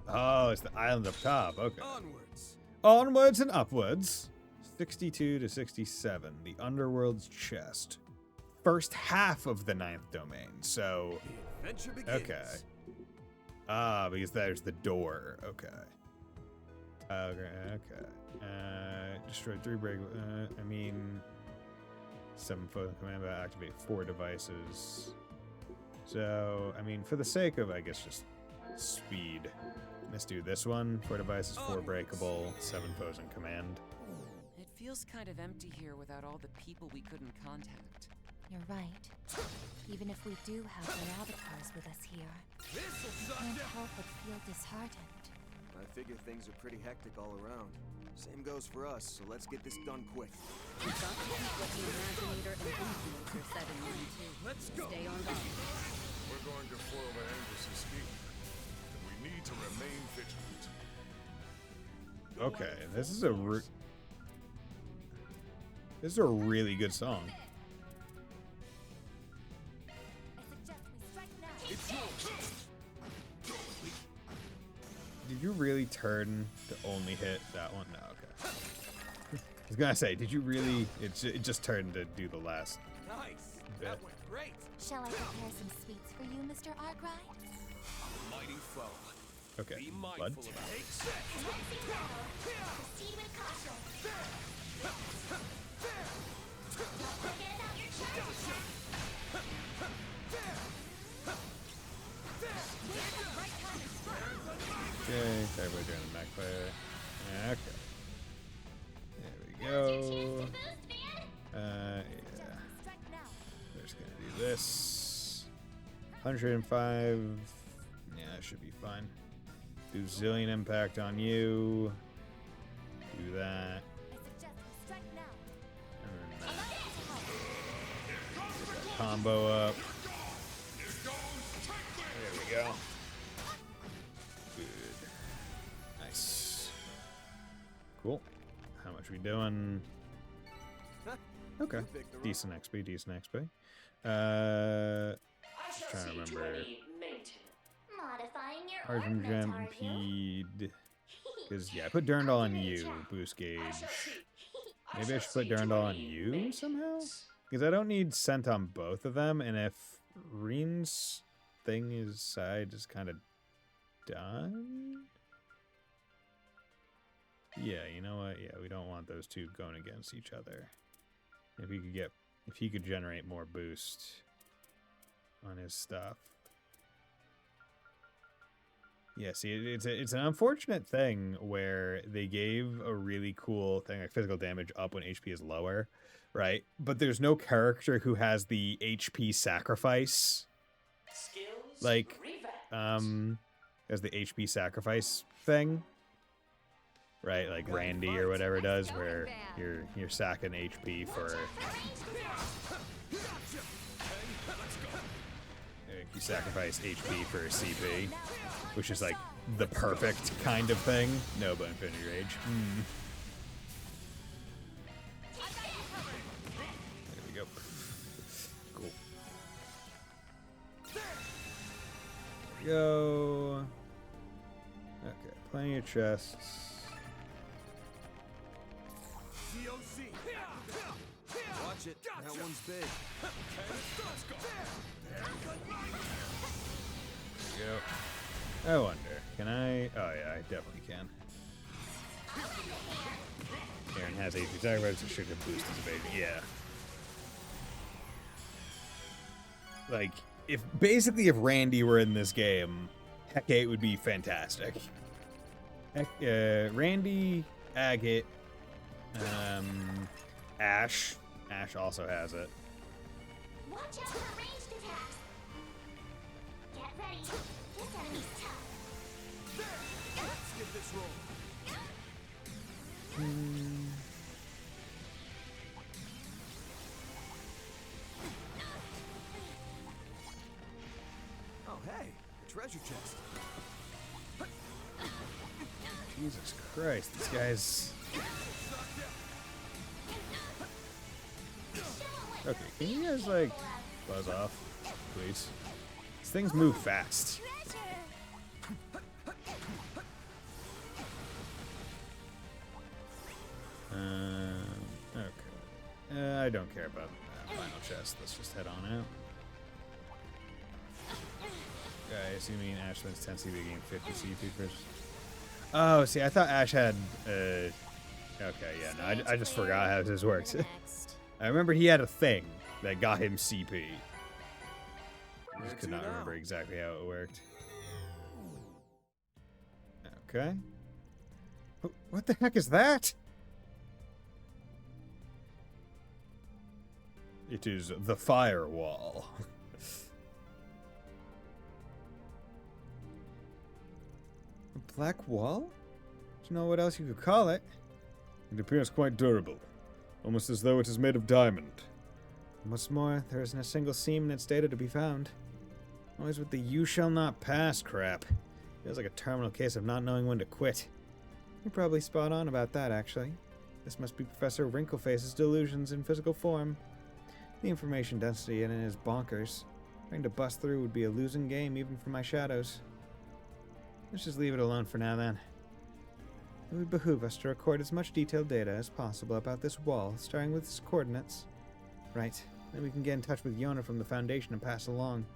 Oh, it's the island up top. Okay. Onwards. Onwards and upwards. 62 to 67. The Underworld's Chest. First half of the 9th domain. So. The adventure begins. Okay. Ah, because there's the door. Okay. Okay. Destroy 3 break. I mean, 7 foes in command, but activate 4 devices. So, I mean, for the sake of, I guess, just speed, let's do this one. 4 devices, 4 breakable, 7 foes in command. It feels kind of empty here without all the people we couldn't contact. You're right. Even if we do have the avatars with us here, I can't help but feel disheartened. I figure things are pretty hectic all around. Same goes for us, so let's get this done quick. We got to keep what the Imaginator and Influencer said in mind too. Let's go. Stay on guard. We're going to foil the Angus's scheme, and we need to remain vigilant. Okay, this is a really good song. Did you really turn to only hit that one? No, okay. I was gonna say, did you really? It just turned to do the last Nice. bit. That went great. Shall I prepare some sweets for you, Mr. Arkwright? Mighty foe. Okay, Be blood. mindful of it. Take set. Proceed with caution. Don't forget about your charge. Okay, everybody doing the magpie. Okay. There we go. Yeah. We're just gonna do this. 105. Yeah, that should be fine. Do zillion impact on you. Do that. And then that. Get that combo up. There we go. Good. Nice. Cool. How much we doing? Okay. Decent XP, decent XP. Just trying to remember. Modifying your Argent Gem, Impede. Because, yeah, I put Durndal on you, boost gauge. Maybe I should put Durndal on you somehow? Because I don't need Scent on both of them, and if Reen's thing is side is kind of done. Yeah, you know what? Yeah, we don't want those two going against each other. If he could generate more boost on his stuff. Yeah, see, it's an unfortunate thing where they gave a really cool thing like physical damage up when HP is lower, right? But there's no character who has the HP sacrifice. Like, as the HP sacrifice thing, right? Like Randy or whatever does, where you're sacking HP for sacrifice HP for CP, which is like the perfect kind of thing. No, but Infinity Rage. There we go. Cool. There we go. Okay, plenty of chests. Watch it. That one's big. There we go. I wonder, can I? Oh yeah, I definitely can. Aaron has HP sacrifice, it should have boosted his evasion. Yeah. Like, if Randy were in this game, Hecate would be fantastic. Randy, Agate, Ash. Ash also has it. Watch out for ranged attacks. Get ready. This enemy's tough. Let's get this roll. Oh, hey, a treasure chest. Jesus Christ, this guy's... Okay, can you guys, like, buzz off, please? These things move fast. Okay. I don't care about final chest. Let's just head on out. Guys, you mean Ash wins 10 CP, gain 50 CP first? Oh, see, I thought Ash had, okay, yeah, no, I just forgot how this works. I remember he had a thing that got him CP. I just could not remember exactly how it worked. Okay. What the heck is that? It is the firewall. A black wall? Don't know what else you could call it. It appears quite durable, almost as though it is made of diamond. What's more, there isn't a single seam in its data to be found. Always with the "you shall not pass" crap. Feels like a terminal case of not knowing when to quit. You're probably spot on about that, actually. This must be Professor Wrinkleface's delusions in physical form. The information density in it is bonkers. Trying to bust through would be a losing game even for my shadows. Let's just leave it alone for now, then. It would behoove us to record as much detailed data as possible about this wall, starting with its coordinates. Right, then we can get in touch with Yona from the Foundation and pass along.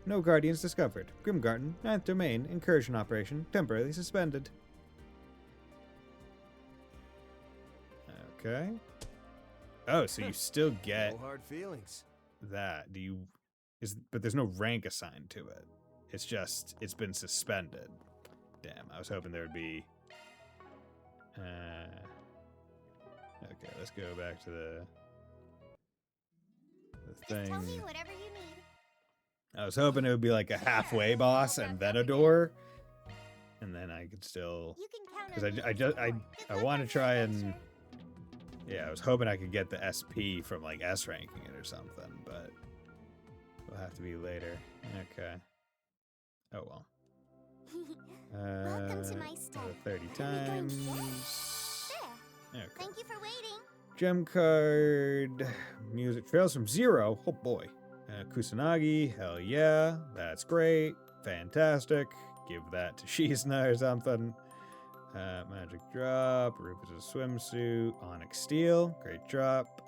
No Guardians discovered. Grimgarten, 9th Domain, incursion operation, temporarily suspended. Okay. Oh, so you still get No hard feelings. that. But there's no rank assigned to it. It's just, it's been suspended. Damn, I was hoping there would be... okay, let's go back to the thing. Tell me whatever you need. I was hoping it would be like a halfway boss and then a door. And then I could still... Because I want to try and... Yeah, I was hoping I could get the SP from like S ranking it or something, but it'll have to be later. Okay. Oh well. Welcome to my study. 30 times. There. Okay. Thank you for waiting. Gem card. Music Trails from Zero. Oh boy. Kusanagi. Hell yeah. That's great. Fantastic. Give that to Shizna or something. Magic Drop. Rufus' swimsuit. Onyx Steel. Great drop.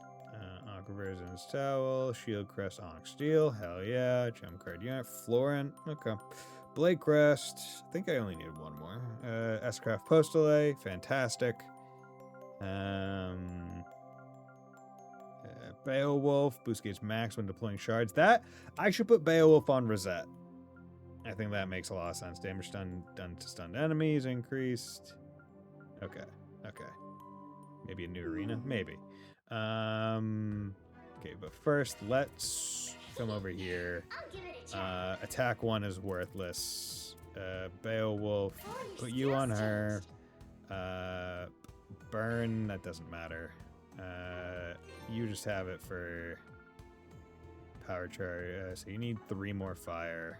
Aquaversion's towel. Shield Crest Onyx Steel. Hell yeah. Gem card unit. Florent. Okay. Blade Crest. I think I only needed one more. S-Craft Postale. Fantastic. Beowulf. Boost gauge max when deploying shards. That, I should put Beowulf on Rosette. I think that makes a lot of sense. Damage done to stunned enemies increased. Okay. Maybe a new arena? Maybe. Okay, but first let's come over here. Attack 1 is worthless. Beowulf, put you on her. Burn, that doesn't matter. You just have it for power charge. So you need 3 more fire.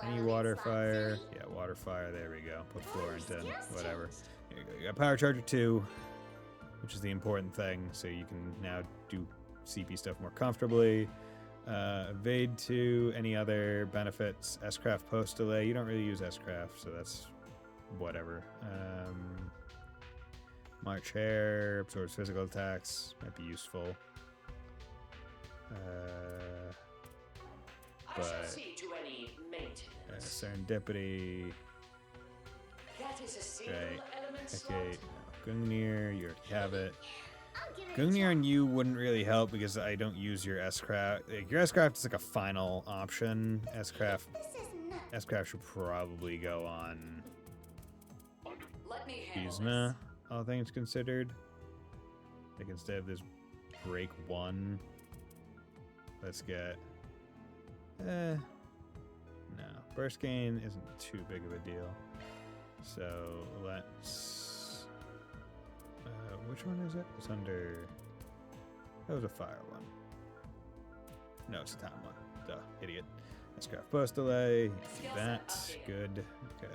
Any water fire? Yeah, water fire. There we go. Put Florent in. Whatever. Here you go. You got power charger 2, which is the important thing. So you can now do CP stuff more comfortably. Evade 2. Any other benefits? S-Craft post delay. You don't really use S-Craft, so that's whatever. March Hare. Absorbs physical attacks. Might be useful. But see to any maintenance. Serendipity. That is a single element Okay. Gungnir, you already have it. Gungnir and you wouldn't really help because I don't use your S-Craft. Like, your S-Craft is like a final option. S-Craft should probably go on Yuzna, all things considered. Like, instead of this break 1, let's get... no. Burst gain isn't too big of a deal. So, let's... which one is it? It's under... That was a fire one. No, it's a time one. Duh, idiot. Let's grab post delay. Do that. Good. Okay.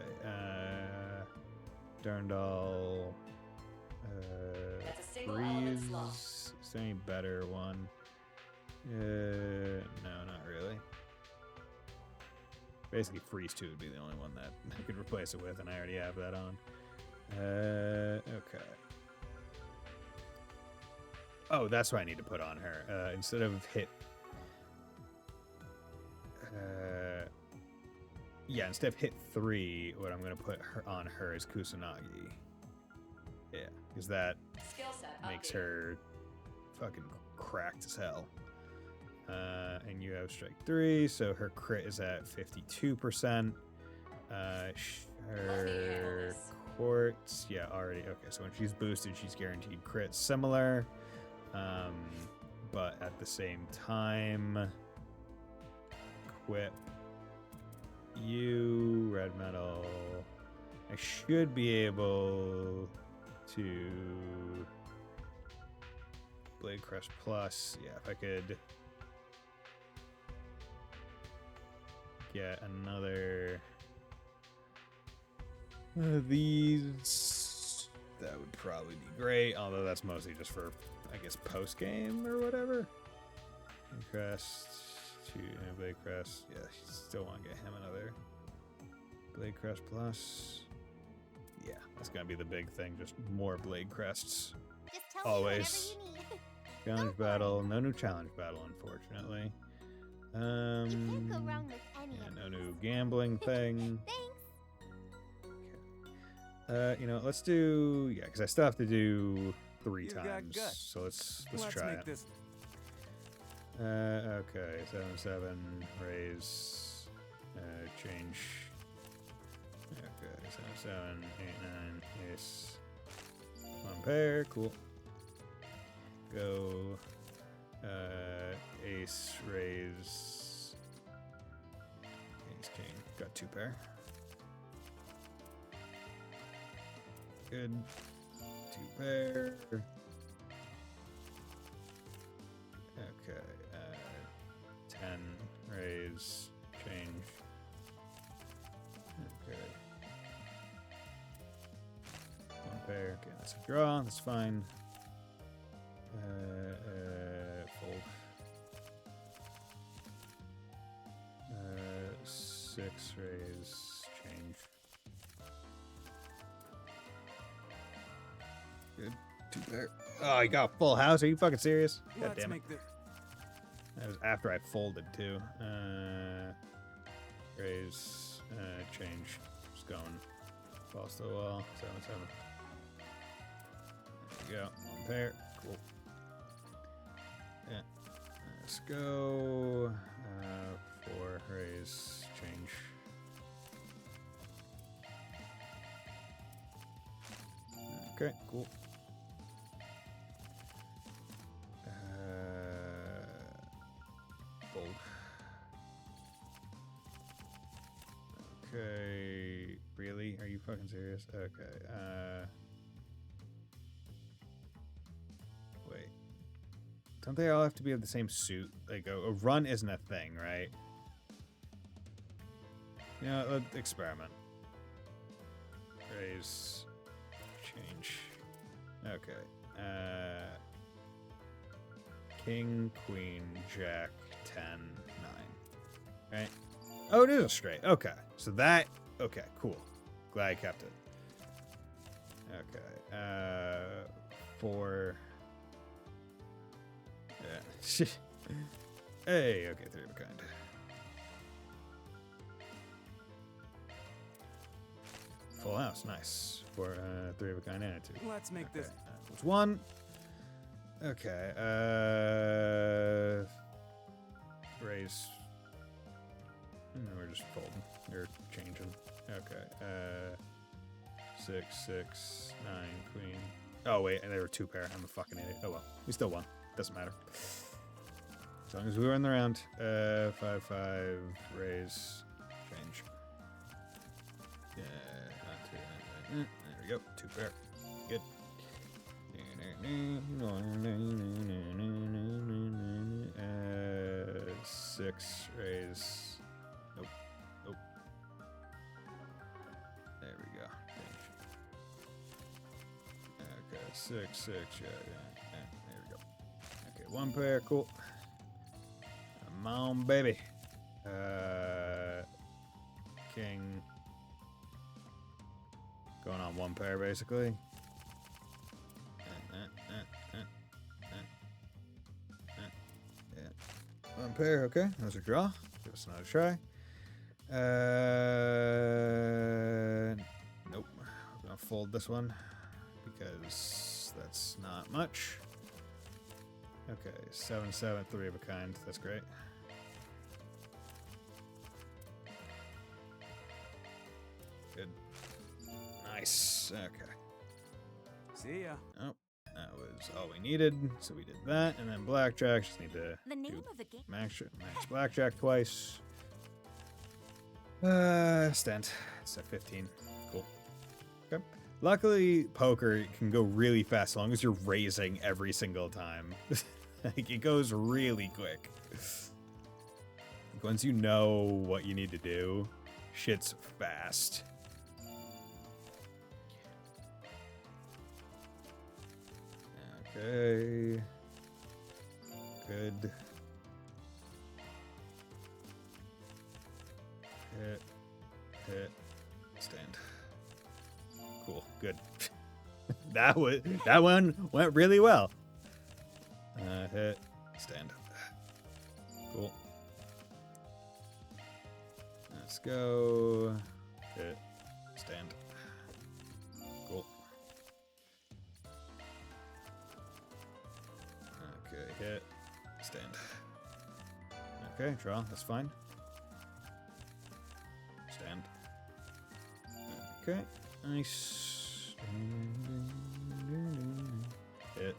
Durndal. Freeze. Is there any better one? No, not really. Basically, Freeze 2 would be the only one that I could replace it with, and I already have that on. Okay. Oh, that's what I need to put on her. Instead of hit... yeah, instead of hit 3, what I'm going to put her on her is Kusanagi. Yeah, because that makes her fucking cracked as hell. And you have strike 3, so her crit is at 52%. Her quartz, yeah, already. Okay, so when she's boosted, she's guaranteed crit. Similar, but at the same time, equip you, red metal. I should be able to Blade Crush Plus. Yeah, if I could get another one of these, that would probably be great. Although that's mostly just for, I guess, post game or whatever. Crest to Blade Crest. Yeah, still want to get him another Blade Crest Plus. Yeah, that's gonna be the big thing. Just more Blade Crests. Always. Challenge battle. No new challenge battle, unfortunately. Can't go wrong with any Yeah, of no these. new gambling thing. Thanks. You know, let's do, yeah, because I still have to do 3 You got times. guts. So let's try make it. this. Okay, 7/7 raise, change. Okay, 7/7 8/9 ace. 1 pair, cool. Go, ace raise. Ace king, got 2 pair. Good. 2 pair. Okay. 10 raise change. Okay. 1 pair. Okay, that's a draw. That's fine. Fold. 6 raise change. Good. 2 pair. Oh, you got a full house? Are you fucking serious? God Let's damn it. make this. That was after I folded too. Raise, change. Just going. Falls to the wall. 7/7. There you go. 1 pair. Cool. Yeah. Let's go. 4 raise change. Okay, cool. Fold. Okay, really? Are you fucking serious? Okay, wait. Don't they all have to be of the same suit? Like, a run isn't a thing, right? Yeah, let's experiment. Raise. Change. Okay. King, queen, jack, 10, 9. Right? Oh, it is a straight. Okay. So that... Okay, cool. Glad I kept it. Okay. 4... Yeah. Hey, okay, 3 of a kind. Full house, nice. For 3 of a kind and a 2. Let's make this. That's 1. Okay, raise. No, we're just folding. You're changing. Okay, 6, 6, 9, queen. Oh, wait, and they were 2 pair. I'm a fucking idiot. Oh, well. We still won. Doesn't matter. As long as we were in the round. 5, 5, raise, change. Yeah, not 2. There we go. 2 pair. Good. 6, raise. Nope. Nope. There we go. Okay, 6, 6, yeah. There we go. Okay, 1 pair, cool. Come on, baby. King. Going on 1 pair, basically. Yeah. 1 pair, okay. That was a draw. Give us another try. Nope. We're gonna fold this one because that's not much. Okay, 7, 7, 3 of a kind. That's great. Good. Nice. Okay. See ya. Oh, that was all we needed. So we did that, and then blackjack. Just need to The name of the game. max blackjack twice. Stand. It's at 15. Cool. Okay. Luckily, poker can go really fast as long as you're raising every single time. Like, it goes really quick. Once you know what you need to do, shit's fast. Okay. Good. Hit. Stand. Cool. Good. that one went really well. Hit. Stand. Cool. Let's go. Hit. Stand. Cool. Okay, hit. Stand. Okay, draw. That's fine. Stand. Okay, nice. Hit.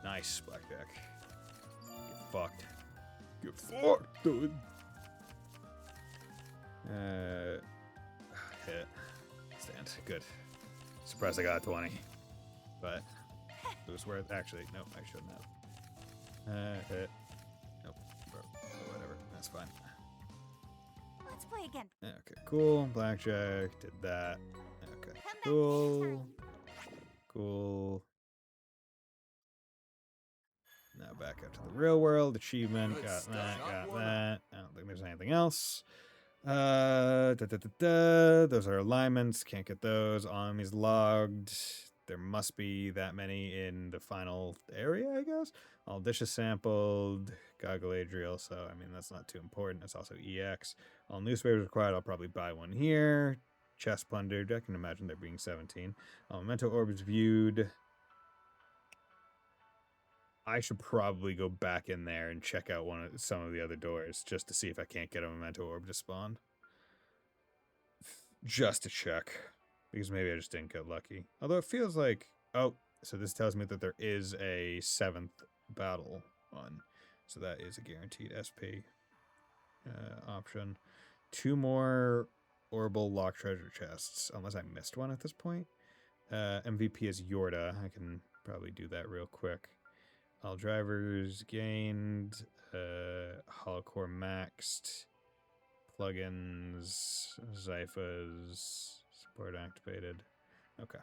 Nice, blackjack. Get fucked. Get fucked, dude. Hit. Stand. Good. Surprised I got a 20. But it was worth. Actually, no, I shouldn't have. Hit. Nope. Whatever. That's fine. Let's play again. Okay, cool. Blackjack did that. Okay, cool. Cool. Now back up to the real world. Achievement. Got that. Got that. I don't think there's anything else. Those are alignments. Can't get those. Enemies logged. There must be that many in the final area, I guess. All dishes sampled. Goggle Adriel. So, I mean, that's not too important. It's also EX. All newspapers required. I'll probably buy one here. Chest plundered. I can imagine there being 17. Memento orbs viewed. I should probably go back in there and check out some of the other doors just to see if I can't get a memento orb to spawn. Just to check. Because maybe I just didn't get lucky. Although it feels like... Oh, so this tells me that there is a 7th battle one. So that is a guaranteed SP option. 2 more Orbital Lock Treasure Chests. Unless I missed one at this point. MVP is Yorda. I can probably do that real quick. All drivers gained. Hollow core maxed. Plugins. Zyphas. Support activated. Okay.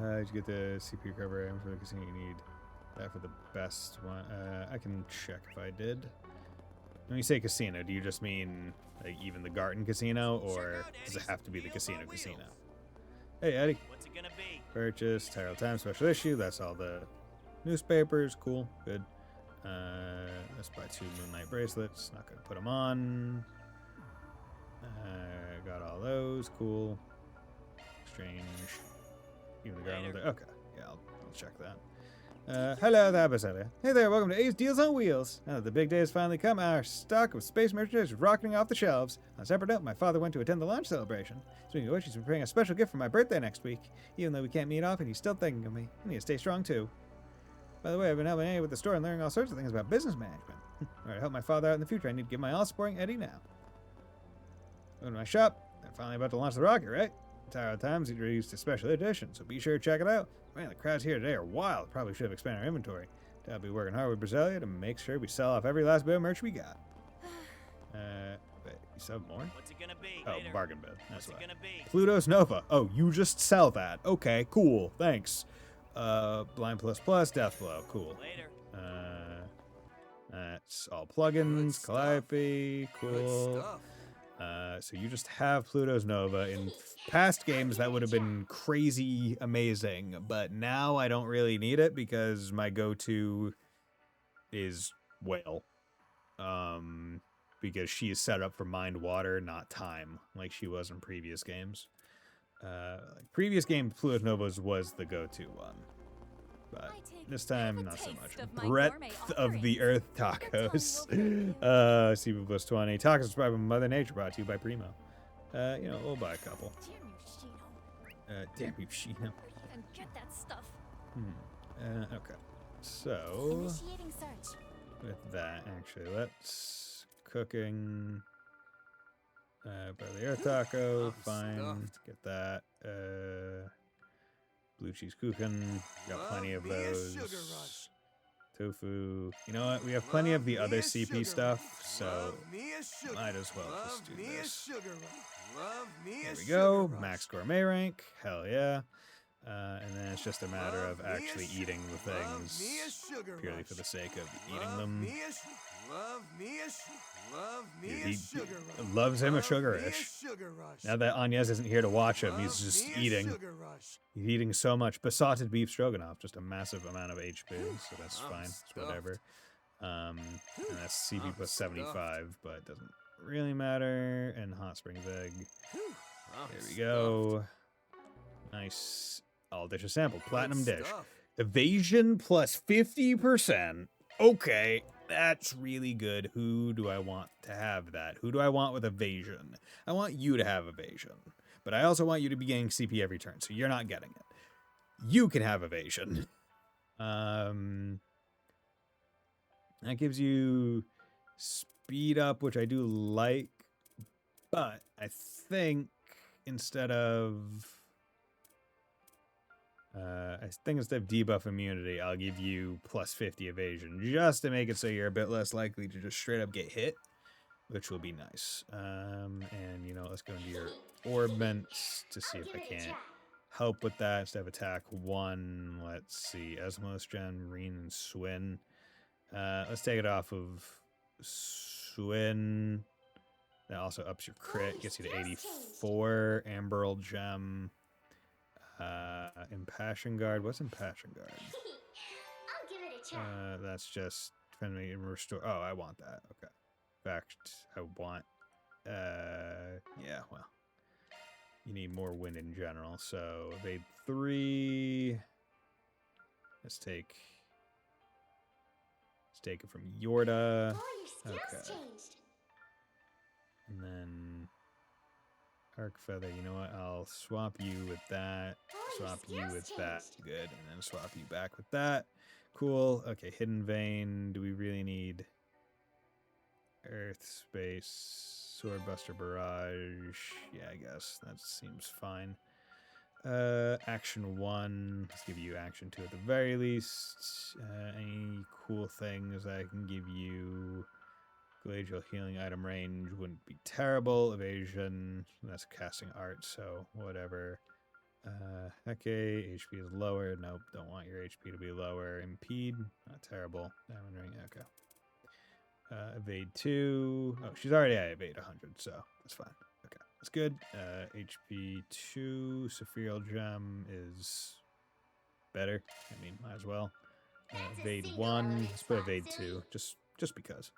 Did you get the CPU recovery item for the casino you need? That for the best one. I can check if I did. When you say casino, do you just mean like even the Garten Casino, or does it have to be the casino? Hey Eddie. What's it gonna be? Purchase, Tyrell Times special issue. That's all the newspapers. Cool, good. Let's buy 2 Moonlight bracelets. Not gonna put them on. Got all those. Cool. Exchange. Even the Garden. Okay, yeah, I'll check that. Hello there, Basilea. Hey there, welcome to Ace Deals on Wheels. Now that the big day has finally come, our stock of space merchandise is rocketing off the shelves. On a separate note, my father went to attend the launch celebration. Speaking of which, he's preparing a special gift for my birthday next week. Even though we can't meet often, he's still thinking of me. I need to stay strong, too. By the way, I've been helping Eddie with the store and learning all sorts of things about business management. Alright, to help my father out in the future, I need to give my all-supporting Eddie now. Go to my shop. They're finally about to launch the rocket, right? Tower Times released a special edition, so be sure to check it out. Man, the crowds here today are wild. Probably should have expanded our inventory. I'll be working hard with Brasilia to make sure we sell off every last bit of merch we got. Wait, you sell more? What's it gonna be? Oh, Later. bargain bin. That's What's why. it gonna be? Pluto's Nova. Oh, you just sell that. Okay, cool. Thanks. Blind Plus Plus, Deathblow. Cool. Later. That's all plugins. Calliope. Cool. So you just have Pluto's Nova. In past games, that would have been crazy amazing, but now I don't really need it because my go-to is Whale. Because she is set up for Mind Water, not Time, like she was in previous games. Previous game, Pluto's Nova was the go-to one. But this time, not so much. Breadth of the Earth tacos. CP plus 20. Tacos inspired by Mother Nature, brought to you by Primo. You know, we'll buy a couple. Damn you, Shino. And get that stuff. Okay. So, Initiating search. with that, actually, let's cooking. By the Earth taco, fine. Get that. Blue cheese kuchen, got plenty of those. Tofu. You know what? We have plenty of the other CP stuff, so might as well just do this. There we go. Max gourmet rank. Hell yeah. And then it's just a matter of actually eating the things purely for the sake of eating them. He loves him a sugarish. Now that Agnes isn't here to watch him, he's just eating. He's eating so much. Besotted beef stroganoff, just a massive amount of HP, so that's fine. It's whatever. And that's CP plus 75, but it doesn't really matter. And Hot Springs egg. There we go. Nice. All dishes sample. Platinum dish. Evasion plus 50%. Okay, that's really good. Who do I want to have that? Who do I want with evasion? I want you to have evasion. But I also want you to be getting CP every turn, so you're not getting it. You can have evasion. That gives you speed up, which I do like. But I think instead of debuff immunity, I'll give you plus 50 evasion, just to make it so you're a bit less likely to just straight up get hit, which will be nice. And, you know, let's go into your orbments to see if I can't help with that. Instead of attack 1, let's see, Esmos, Gen, Reen, and Swin. Let's take it off of Swin. That also ups your crit, gets you to 84. Amberyl Gem. Impassion Guard. What's Impassion Guard? I'll give it a try. That's just defend me and restore. Oh, I want that. Okay. In fact, I want. Yeah. Well, you need more wind in general. So evade 3. Let's take it from Yorda. Okay. And then Arc Feather, you know what? I'll swap you with that. Swap you with that. Good. And then swap you back with that. Cool. Okay, Hidden Vein. Do we really need Earth, Space, Swordbuster Barrage? Yeah, I guess. That seems fine. Action 1. Let's give you action 2 at the very least. Any cool things I can give you? Glacial healing item range wouldn't be terrible. Evasion, that's casting art, so whatever. Heke, HP is lower. Nope, don't want your HP to be lower. Impede, not terrible. Diamond ring, okay. Evade 2. Oh, she's already at evade 100, so that's fine. Okay, that's good. HP 2. Saphirial Gem is better. I mean, might as well. Evade 1. Let's put evade 2, just because.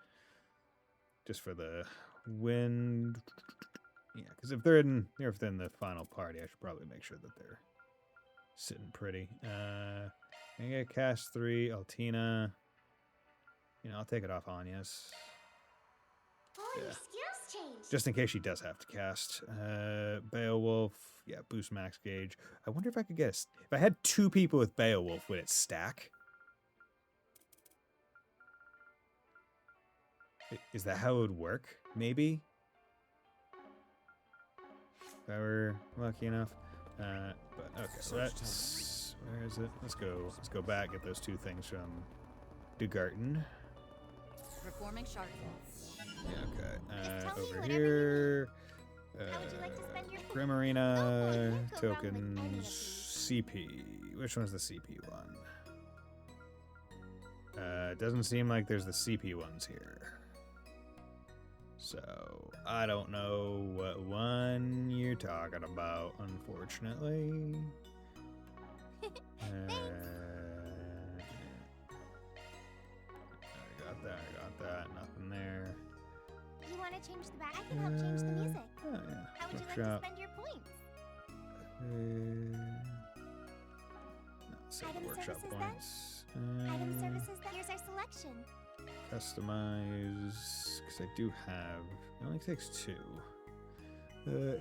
Just for the wind. Yeah, because if they're within the final party, I should probably make sure that they're sitting pretty. I get cast 3, Altina. You know, I'll take it off Anya's. Oh, your skills changed. Just in case she does have to cast. Beowulf, yeah, boost max gauge. I wonder if I could get if I had 2 people with Beowulf, would it stack? Is that how it would work? Maybe? If I were lucky enough. But okay, so that's where is it? Let's go back, get those 2 things from Dugarten. Performing shark. Yeah, okay. Over here. Grim Arena tokens. CP. Which one's the CP one? It doesn't seem like there's the CP ones here. So, I don't know what one you're talking about, unfortunately. I got that, nothing there. You want to change the back? I can help change the music. Oh, yeah. How would you like to spend your points? Item workshop services points. Item services, here's our selection. Customize, because I do have, it only takes 2.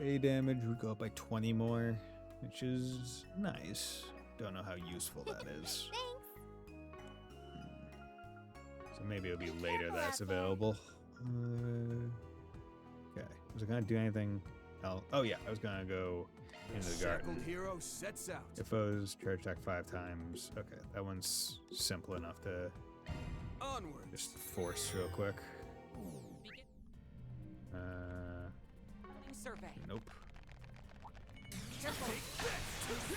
A damage would go up by 20 more, which is nice. Don't know how useful that is. So maybe it'll be later that's available. Okay, was I gonna do anything else? Oh yeah, I was gonna go into the garden. Hero sets out. If foes charge attack 5 times. Okay, that one's simple enough to onward. Just force real quick. Survey. Nope. Careful. Sense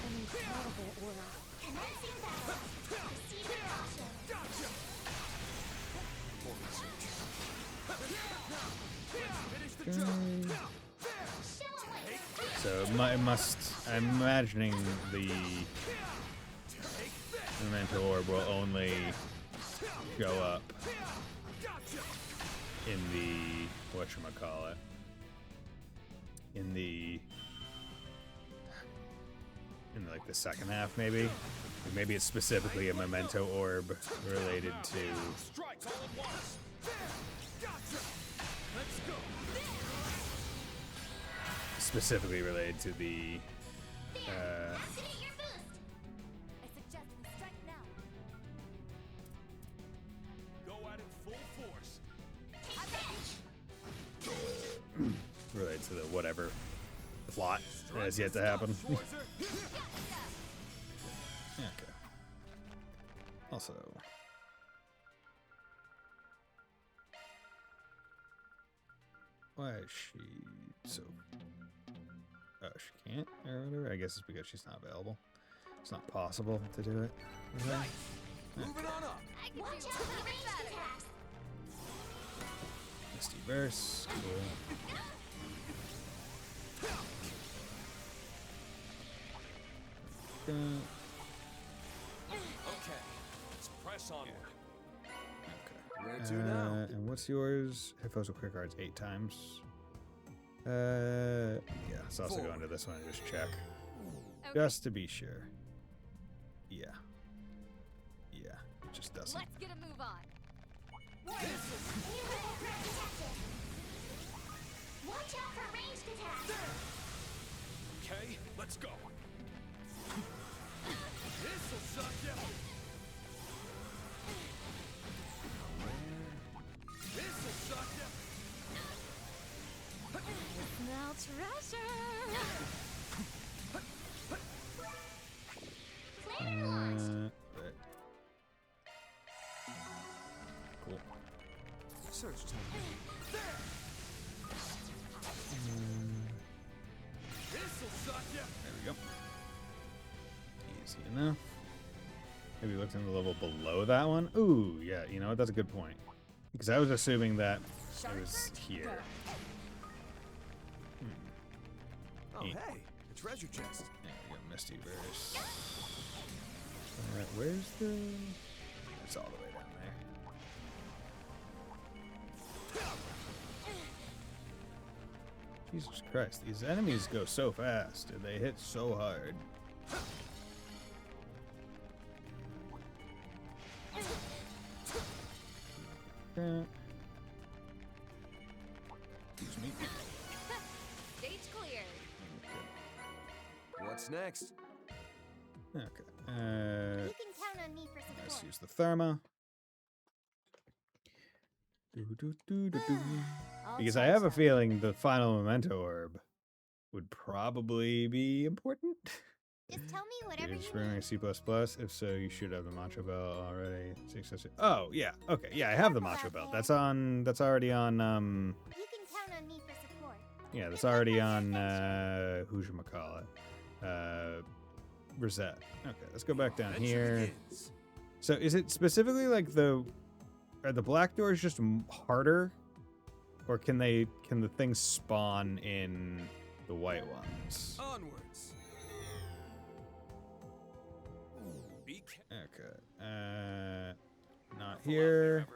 an incredible aura. Commencing battle. Proceed with caution. So it must. I'm imagining the Memento Orb will only go up in the whatchamacallit. In like the second half, maybe. Maybe it's specifically a Memento Orb related to. Specifically related to the. Related to the whatever plot that has yet to happen. Okay. Also. Why is she so... Oh, she can't or whatever? I guess it's because she's not available. It's not possible to do it. Nice. Moving on up. Watch out for ranged attacks. Misty Burst. Cool. Okay, let's press onward. Okay. Where to now? And what's yours? Hit foes with quick cards 8 times. Yeah, let's also go into this one and just check. Okay. Just to be sure. Yeah. Yeah, it just doesn't. Let's get a move on. Watch out for ranged attacks. Okay, let's go. This'll suck ya. This'll suck ya. Smell treasure. Cool. Search time. There we go. Easy enough. Maybe looked in the level below that one. Ooh, yeah, you know what? That's a good point. Because I was assuming that it was here. Oh, hey, a treasure chest. Yeah, we got Misty Burst. Where's the... It's all the way down there. Jesus Christ, these enemies go so fast and they hit so hard. Excuse me. Stage clear. What's next? Okay. You can count on me for support. Let's use the Therma. Because I have a feeling the final Memento Orb would probably be important. Just tell me whatever you Spring need. C++. If so, you should have the Macho Belt already. Oh yeah, okay, yeah, I have the Macho Belt. That's on. That's already on. You can count on me for support. Yeah, that's already on. Who'shamacallit? Rosette. Okay, let's go back down here. So, is it specifically like are the black doors just harder, or can the things spawn in the white ones? Onwards. Okay. Not here.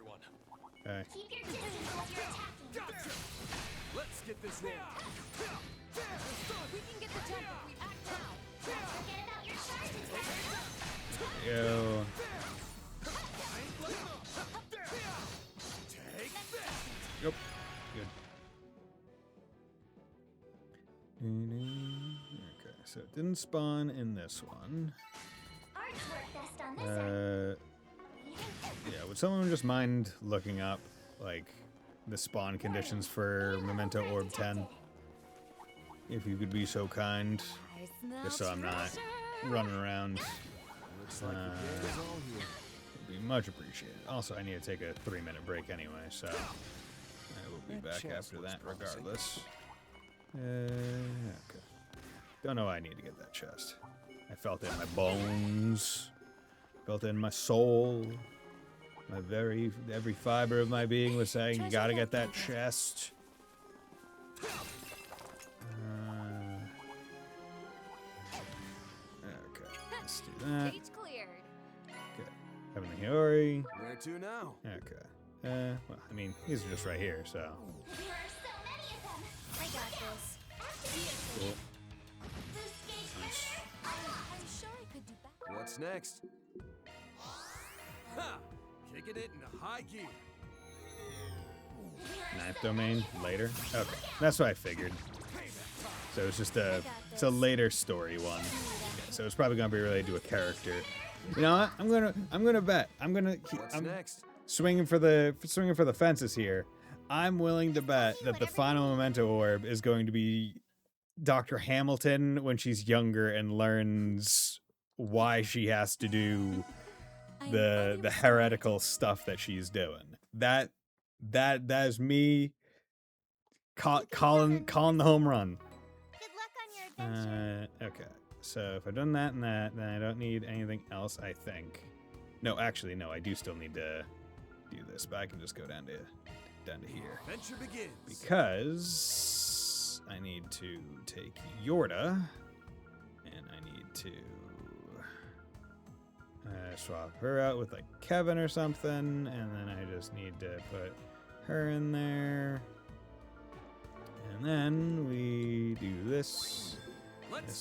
Okay. Keep your distance while you're attacking. Let's get this rolling. We can get the jump if we act now. Don't forget about your charges, guys. Yo. Yep. Good. Okay, so it didn't spawn in this one. Ours work best on this end. Yeah, would someone just mind looking up, like, the spawn conditions for Memento Orb 10? If you could be so kind. Just so I'm not running around. Looks like the game is all here. Would be much appreciated. Also, I need to take a 3-minute break anyway, so I will be back after that regardless. Okay. Don't know why I need to get that chest. I felt it in my bones. Felt it in my soul. Every fiber of my being was saying, you gotta get that chest. Okay, let's do that. Stage cleared. Okay, Heavenly Hori. Where to now? Okay. Well, I mean, these are just right here, so. There are so many of them. I got this. Cool. I'm sure I could do better. What's next? Ha! Kicking it into high gear. Ninth domain later. Okay, that's what I figured. So it's just it's a later story one. Okay, so it's probably gonna be related to a character. You know what? I'm gonna bet. I'm next? Swinging for the fences here. I'm willing to bet that the final Memento Orb is going to be Dr. Hamilton when she's younger and learns why she has to do the heretical stuff that she's doing. That is me calling the home run. Good luck on your adventure. Okay. So if I've done that and that, then I don't need anything else, I think. No, actually, no, I do still need to do this, but I can just go down to here. Adventure begins. Because I need to take Yorda, and I need to swap her out with like Kevin or something, and then I just need to put her in there. And then we do this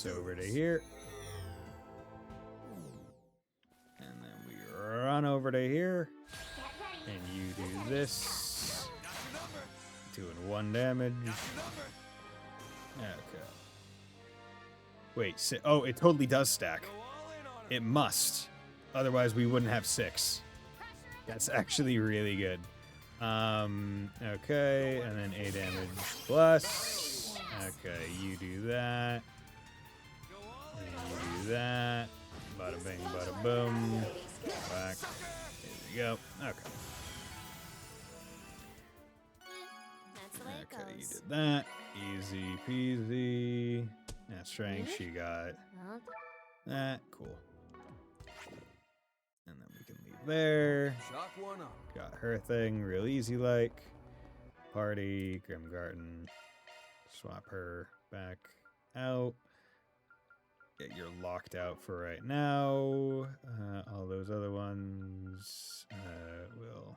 over to here. And then we run over to here. And you do this. Doing 1 damage. Okay. Wait, oh, it totally does stack. It must. Otherwise, we wouldn't have 6. That's actually really good. Okay, and then 8 damage plus. Okay, you do that. And you do that. Bada bing, bada boom. Back. There we go. Okay. Okay, you goes. did that. Easy peasy. That strength, she got that. Cool. And then we can leave there. Shock one up. Got her thing real easy like. Party, Grimgarten. Swap her back out. Yeah, you're locked out for right now. All those other ones will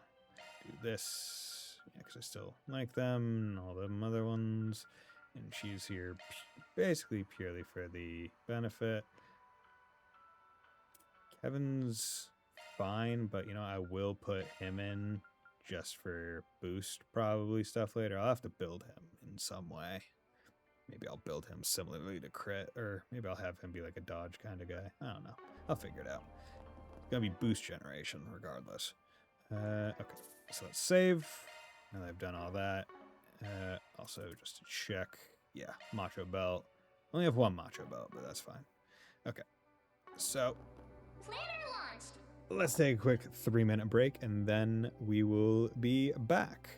do this. Yeah, because I still like them. All them other ones. And she's here basically purely for the benefit. Kevin's fine, but you know, I will put him in just for boost probably stuff later. I'll have to build him in some way. Maybe I'll build him similarly to Crit, or maybe I'll have him be like a dodge kind of guy. I don't know. I'll figure it out. It's gonna be boost generation regardless. Okay, so let's save. Now that I've done all that. Also, just to check. Yeah, Macho Belt. Only have one Macho Belt, but that's fine. Okay, so Planner launched. let's take a quick 3-minute break, and then we will be back.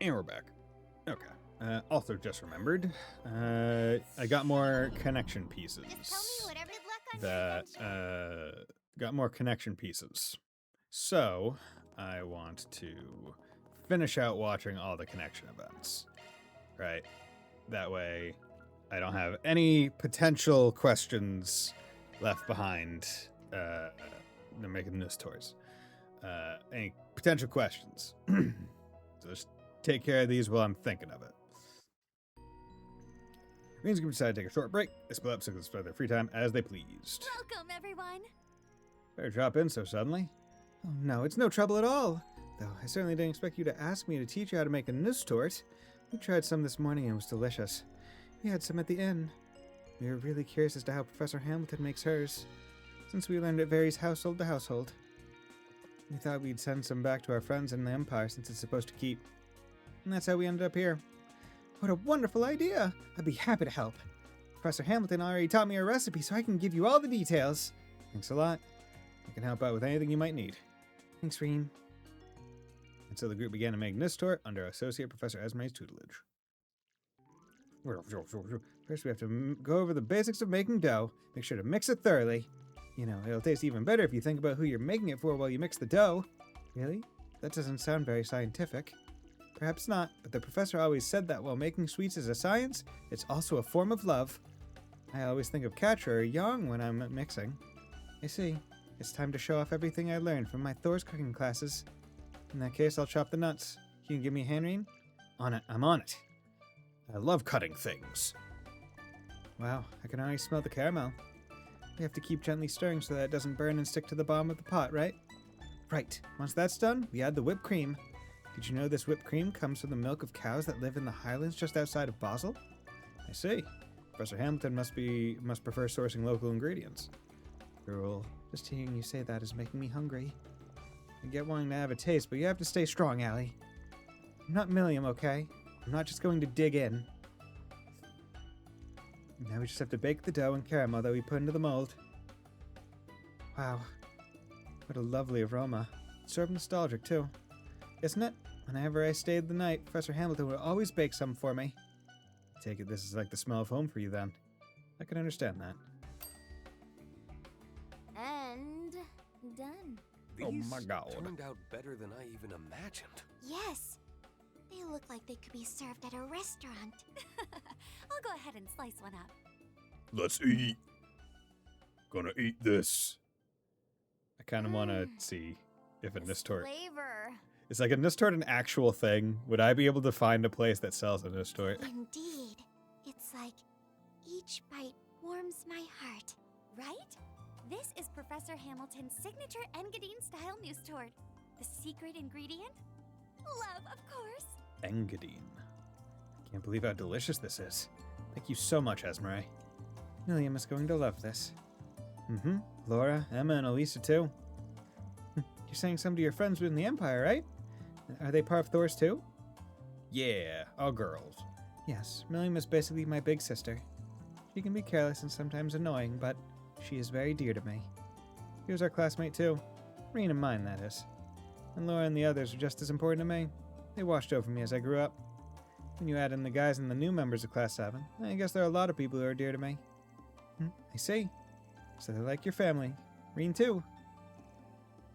And we're back. Okay. Also just remembered, I got more connection pieces. Got more connection pieces. So, I want to finish out watching all the connection events. Right? That way, I don't have any potential questions left behind. They're making news toys. Any potential questions. So just take care of these while I'm thinking of it. Green's group decided to take a short break. They split up so they could spend their free time as they pleased. Welcome, everyone. Better drop in so suddenly. Oh no, it's no trouble at all. Though I certainly didn't expect you to ask me to teach you how to make a Nustort. We tried some this morning and it was delicious. We had some at the inn. We were really curious as to how Professor Hamilton makes hers, since we learned it varies household to household. We thought we'd send some back to our friends in the Empire since it's supposed to keep. And that's how we ended up here. What a wonderful idea! I'd be happy to help. Professor Hamilton already taught me a recipe so I can give you all the details. Thanks a lot. I can help out with anything you might need. Thanks, Reen. And so the group began to make Nustort under Associate Professor Esme's tutelage. First we have to go over the basics of making dough. Make sure to mix it thoroughly. You know, it'll taste even better if you think about who you're making it for while you mix the dough. Really? That doesn't sound very scientific. Perhaps not, but the professor always said that while making sweets is a science, it's also a form of love. I always think of Catra or Young when I'm mixing. I see. It's time to show off everything I learned from my Thor's cooking classes. In that case, I'll chop the nuts. Can you give me a hand, Reen? On it. I'm on it. I love cutting things. Wow, I can already smell the caramel. We have to keep gently stirring so that it doesn't burn and stick to the bottom of the pot, right? Right. Once that's done, we add the whipped cream. Did you know this whipped cream comes from the milk of cows that live in the highlands just outside of Basel? I see. Professor Hamilton must prefer sourcing local ingredients. Cool. Just hearing you say that is making me hungry. I get wanting to have a taste, but you have to stay strong, Allie. I'm not Milliam, okay? I'm not just going to dig in. Now we just have to bake the dough and caramel that we put into the mold. Wow. What a lovely aroma. It's sort of nostalgic, too. Isn't it? Whenever I stayed the night, Professor Hamilton would always bake some for me. I take it this is like the smell of home for you, then. I can understand that. And done. Oh my god. Turned out better than I even imagined. Yes. They look like they could be served at a restaurant. I'll go ahead and slice one up. Let's eat. Gonna eat this. I kind of want to see if a Nustort... Flavor. Is like a Nustort an actual thing? Would I be able to find a place that sells a Nustort? Indeed. It's like each bite warms my heart. Right? This is Professor Hamilton's signature Engadine style Nustort. The secret ingredient? Love, of course. Engadine. Can't believe how delicious this is. Thank you so much, Esme. Milliam is going to love this. Mm-hmm. Laura, Emma, and Elisa, too. You're saying some of your friends within the Empire, right? Are they part of Thor's, too? Yeah, all girls. Yes, Milliam is basically my big sister. She can be careless and sometimes annoying, but she is very dear to me. She was our classmate, too. Reen and mine, that is. And Laura and the others are just as important to me. They watched over me as I grew up. When you add in the guys and the new members of Class 7, I guess there are a lot of people who are dear to me. I see. So they're like your family. Reen too.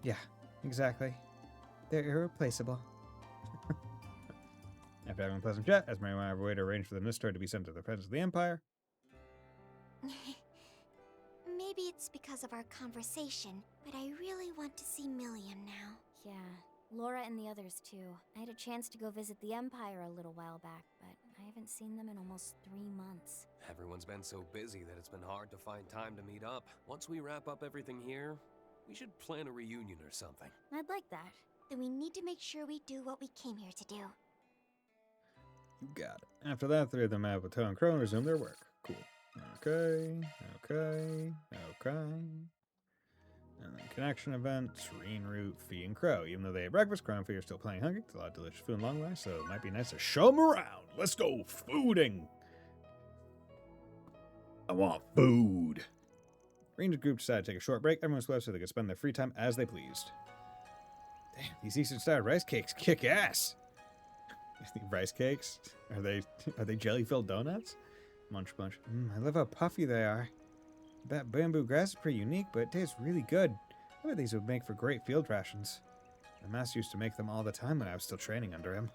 Yeah, exactly. They're irreplaceable. After having a pleasant chat, Esme went out of her way to arrange for the Nustort to be sent to the Prince of the Empire. Maybe it's because of our conversation, but I really want to see Milliam now. Yeah, Laura and the others too. I had a chance to go visit the Empire a little while back, but I haven't seen them in almost 3 months. Everyone's been so busy that it's been hard to find time to meet up. Once we wrap up everything here, we should plan a reunion or something. I'd like that. Then we need to make sure we do what we came here to do. You got it. After that, three of them met with Toe and Crow and resumed their work. Cool. Okay. And then connection events, Reen, Root, Fee, and Crow. Even though they had breakfast, Crow and Fee are still plenty hungry. It's a lot of delicious food and long last, so it might be nice to show them around. Let's go fooding. I want food. Reen's group decided to take a short break. Everyone's left so they could spend their free time as they pleased. Damn, these Eastern-style rice cakes kick ass. Rice cakes? Are they jelly-filled donuts? Munch, munch. I love how puffy they are. That bamboo grass is pretty unique, but it tastes really good. I bet these would make for great field rations. My master used to make them all the time when I was still training under him.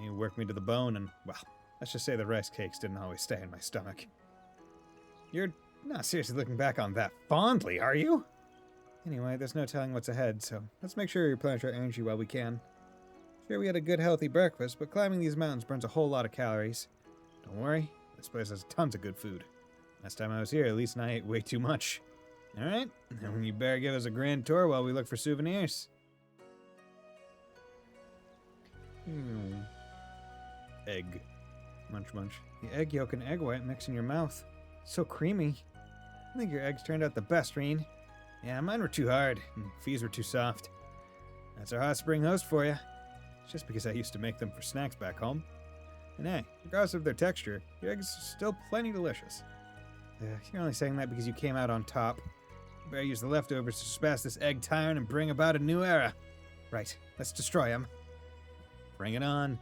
He worked me to the bone, and, well, let's just say the rice cakes didn't always stay in my stomach. You're not seriously looking back on that fondly, are you? Anyway, there's no telling what's ahead, so let's make sure we replenish our energy while we can. Sure, we had a good, healthy breakfast, but climbing these mountains burns a whole lot of calories. Don't worry, This place has tons of good food. Last time I was here, at least I ate way too much. Alright, then you better give us a grand tour while we look for souvenirs. Egg. Munch munch. The egg yolk and egg white mix in your mouth. So creamy. I think your eggs turned out the best, Reen. Yeah, mine were too hard, and Fee's were too soft. That's our hot spring host for you. It's just because I used to make them for snacks back home. And hey, regardless of their texture, your eggs are still plenty delicious. You're only saying that because you came out on top. You better use the leftovers to surpass this egg tyrant and bring about a new era. Right, let's destroy him. Bring it on.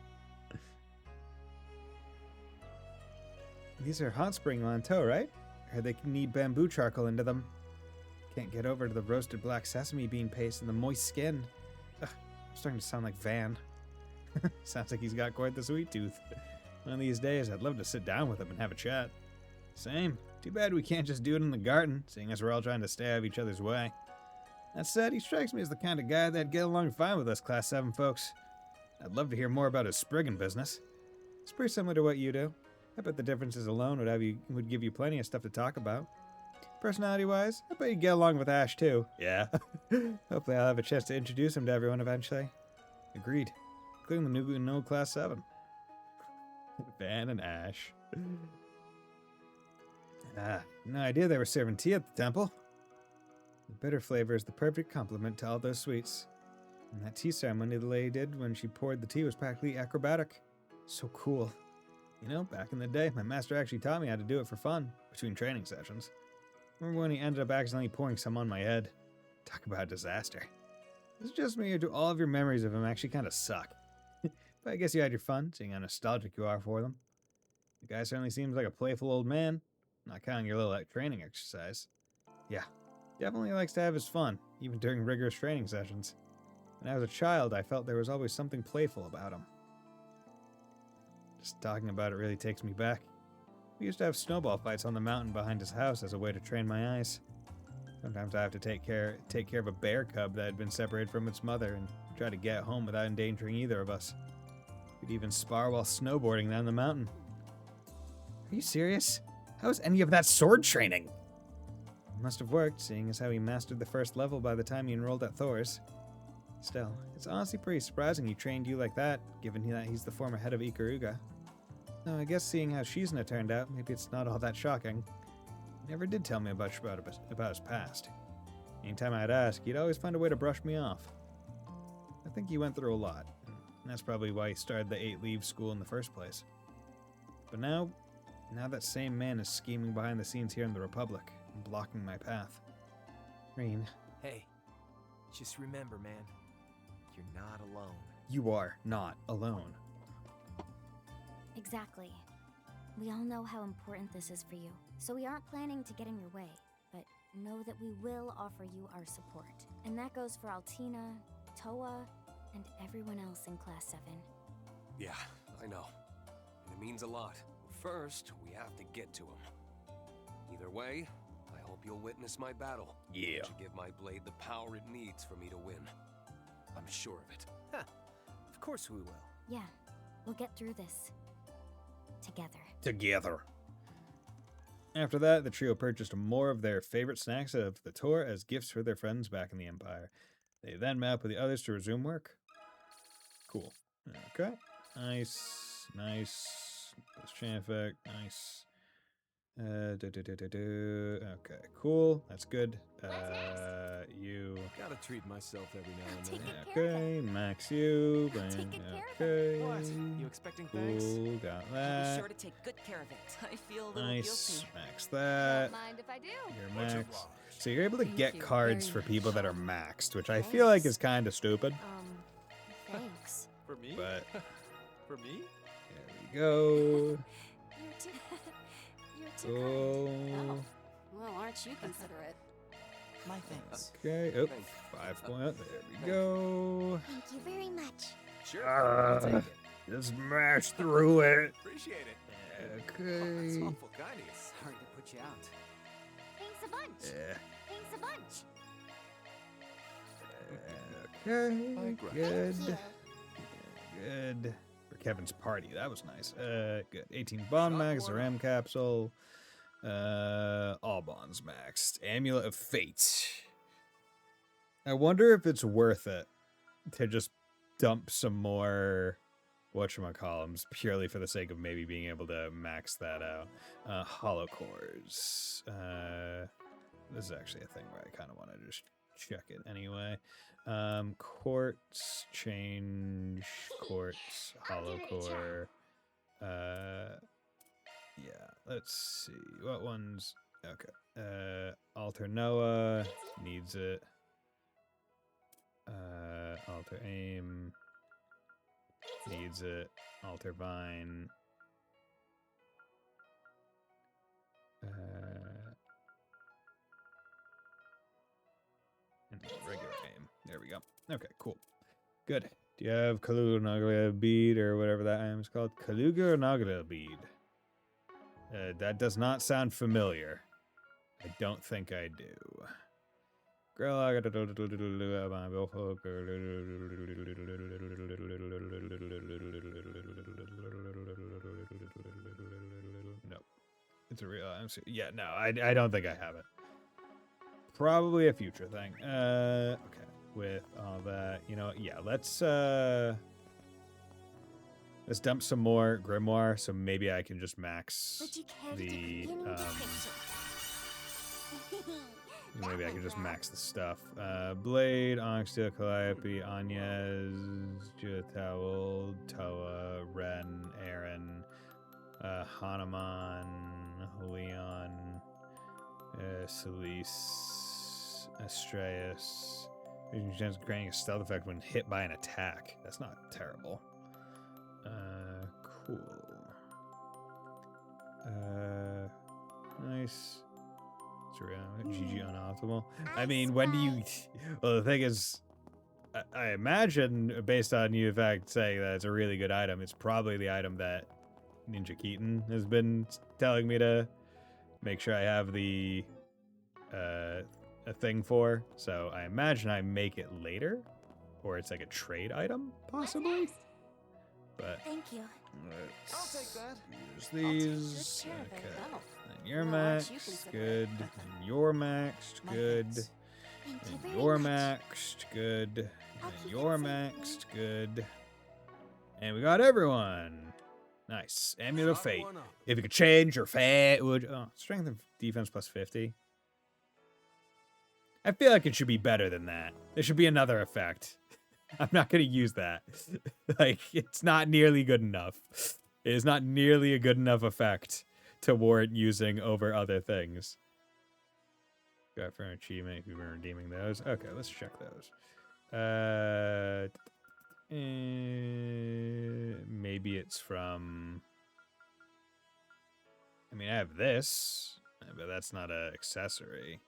These are hot spring Lanteau, right? I heard they need bamboo charcoal into them. Can't get over to the roasted black sesame bean paste and the moist skin. Ugh, I'm starting to sound like Van. Sounds like he's got quite the sweet tooth. One of these days, I'd love to sit down with him and have a chat. Same. Too bad we can't just do it in the garden, seeing as we're all trying to stay out of each other's way. That said, he strikes me as the kind of guy that'd get along fine with us Class 7 folks. I'd love to hear more about his sprigging business. It's pretty similar to what you do. I bet the differences alone would give you plenty of stuff to talk about. Personality-wise, I bet you'd get along with Ash too. Yeah. Hopefully I'll have a chance to introduce him to everyone eventually. Agreed. Including the new no Class 7. Van and Ash. No idea they were serving tea at the temple. The bitter flavor is the perfect complement to all those sweets. And that tea ceremony the lady did when she poured the tea was practically acrobatic. So cool. You know, back in the day, my master actually taught me how to do it for fun, between training sessions. Remember when he ended up accidentally pouring some on my head? Talk about a disaster. Is it just me, or do all of your memories of him actually kind of suck? But I guess you had your fun, seeing how nostalgic you are for them. The guy certainly seems like a playful old man, not counting your little training exercise. Yeah, definitely likes to have his fun, even during rigorous training sessions. When I was a child, I felt there was always something playful about him. Just talking about it really takes me back. We used to have snowball fights on the mountain behind his house as a way to train my eyes. Sometimes I have to take care of a bear cub that had been separated from its mother and try to get home without endangering either of us. We'd even spar while snowboarding down the mountain. Are you serious? How is any of that sword training? It must have worked, seeing as how he mastered the first level by the time he enrolled at Thor's. Still, it's honestly pretty surprising he trained you like that, given that he's the former head of Ikaruga. Though I guess seeing how Shizuna turned out, maybe it's not all that shocking. He never did tell me much about his past. Anytime I'd ask, he'd always find a way to brush me off. I think he went through a lot, and that's probably why he started the 8 Leaves School in the first place. But now that same man is scheming behind the scenes here in the Republic, and blocking my path. Reen. Hey, just remember, man, you're not alone. You are not alone. Exactly. We all know how important this is for you, so we aren't planning to get in your way, but know that we will offer you our support. And that goes for Altina, Toa, and everyone else in Class 7. Yeah, I know. And it means a lot. First, we have to get to him. Either way, I hope you'll witness my battle. Yeah. To give my blade the power it needs for me to win. I'm sure of it. Of course we will. Yeah, we'll get through this. Together. After that, the trio purchased more of their favorite snacks of the tour as gifts for their friends back in the Empire. They then met up with the others to resume work. Cool. Okay. Nice. This chain effect. Nice. Okay, cool. That's good. You. Gotta treat myself every now and then. Okay, max you. Okay. What? You expecting Cool, thanks? got Be that. sure to take good care of it. I feel a little Nice. guilty. Max that. Don't mind if I do. You're max. So you're able to Thank get you cards very for people that are maxed, which I feel like is kind of stupid. Thanks. For me? But For me? there we go. You're too Cool. Well, aren't you considerate? My thanks. Okay. Oh, 5 point. There we go. Thank you very much. Sure. I'll take it. Just smash through it. Appreciate it. That's Okay. awful kind of you. Sorry to put you out. Thanks a bunch. Yeah. Thanks a bunch. Okay. Thank Good. you. Good. For Kevin's party. That was nice. Good. 18 bond max, a RAM capsule. All bonds maxed. Amulet of Fate. I wonder if it's worth it to just dump some more whatchamacallums purely for the sake of maybe being able to max that out. Hollow cores. This is actually a thing where I kind of want to just check it anyway. Quartz, change, quartz, hollow core. Yeah, let's see. What ones? Okay. Alter Noah needs it. Alter Aim needs it. Alter Vine. And regular Aim. There we go. Okay, cool. Good. Do you have Kaluga Naga bead or whatever that item is called? Kaluga Naga bead. That does not sound familiar. I don't think I do. Girl, I got no. It's a real. Yeah, no, I don't think I have it. Probably a future thing. Okay. With all that, you know, yeah, let's dump some more grimoire, so maybe I can just max the maybe I can just max the stuff. Blade, Onyx Steel, Calliope, Anyez, Jewel, Toa, Ren, Aaron, Hanuman, Leon, Celise, Astreus. Chance of granting a stealth effect when hit by an attack. That's not terrible. Cool. Nice. GG unoptimal. I mean, when do you... Well, the thing is, I imagine, based on you, in fact, saying that it's a really good item, it's probably the item that Ninja Keaton has been telling me to make sure I have the a thing for. So I imagine I make it later, or it's like a trade item, possibly. But thank you. I'll take that. Use these. Okay. And you're maxed. Good. And you're maxed. Good. And you're maxed. Good. And you're maxed. Good. And we got everyone. Nice. Amulet of Fate. If you could change your fate, would strength and defense plus 50. I feel like it should be better than that. There should be another effect. I'm not going to use that. Like, it's not nearly good enough. It is not nearly a good enough effect to warrant using over other things. Got for an achievement if you've been redeeming those. Okay, let's check those. Maybe it's from... I mean, I have this, but that's not an accessory.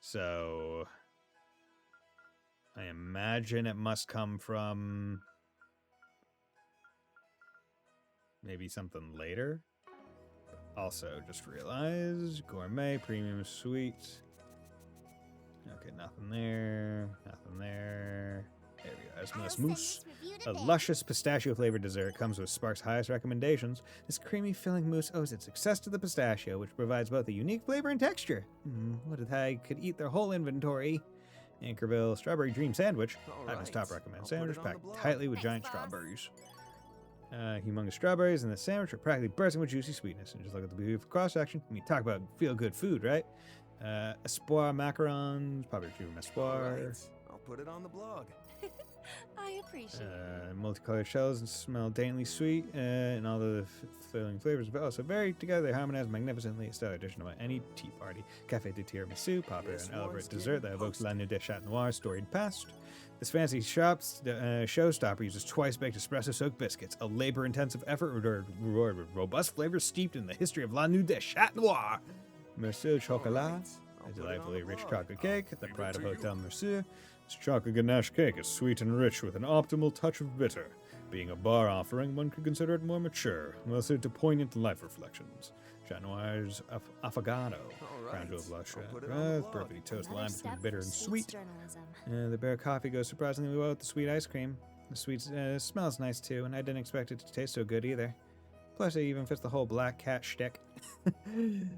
So... I imagine it must come from maybe something later. Also, just realized gourmet premium sweet. Okay, nothing there. Nothing there. There we go. Esmus Mousse. A luscious pistachio-flavored dessert comes with Spark's highest recommendations. This creamy filling mousse owes its success to the pistachio, which provides both a unique flavor and texture. What if I could eat their whole inventory? Anchorville Strawberry Dream Sandwich. Ivan's top recommended sandwich packed tightly with giant strawberries. Humongous strawberries in the sandwich are practically bursting with juicy sweetness. And just look at the beautiful cross-section. I mean, talk about feel-good food, right? Espoir macarons, popular dream espoir. Right. I'll put it on the blog. I appreciate it. Multicolored shells and smell daintily sweet, and all the filling flavors, but also very together. They harmonize magnificently. A stellar addition to any tea party. Café de Tiramisu, popular and elaborate dessert that evokes La Nuit des Chat Noir, storied past. This fancy showstopper uses twice-baked espresso-soaked biscuits, a labor-intensive effort rewarded with robust flavors steeped in the history of La Nuit des Chat Noir. Mercier Chocolat, a delightfully rich chocolate cake, the pride of Hotel Mercier. This chocolate ganache cake is sweet and rich with an optimal touch of bitter. Being a bar offering, one could consider it more mature, well suited to poignant life reflections. Chat Noir's affogato, crown jewel of lush perfectly toast lime between bitter and sweet. The bare coffee goes surprisingly well with the sweet ice cream. The sweet smells nice too, and I didn't expect it to taste so good either. Plus, it even fits the whole black cat shtick.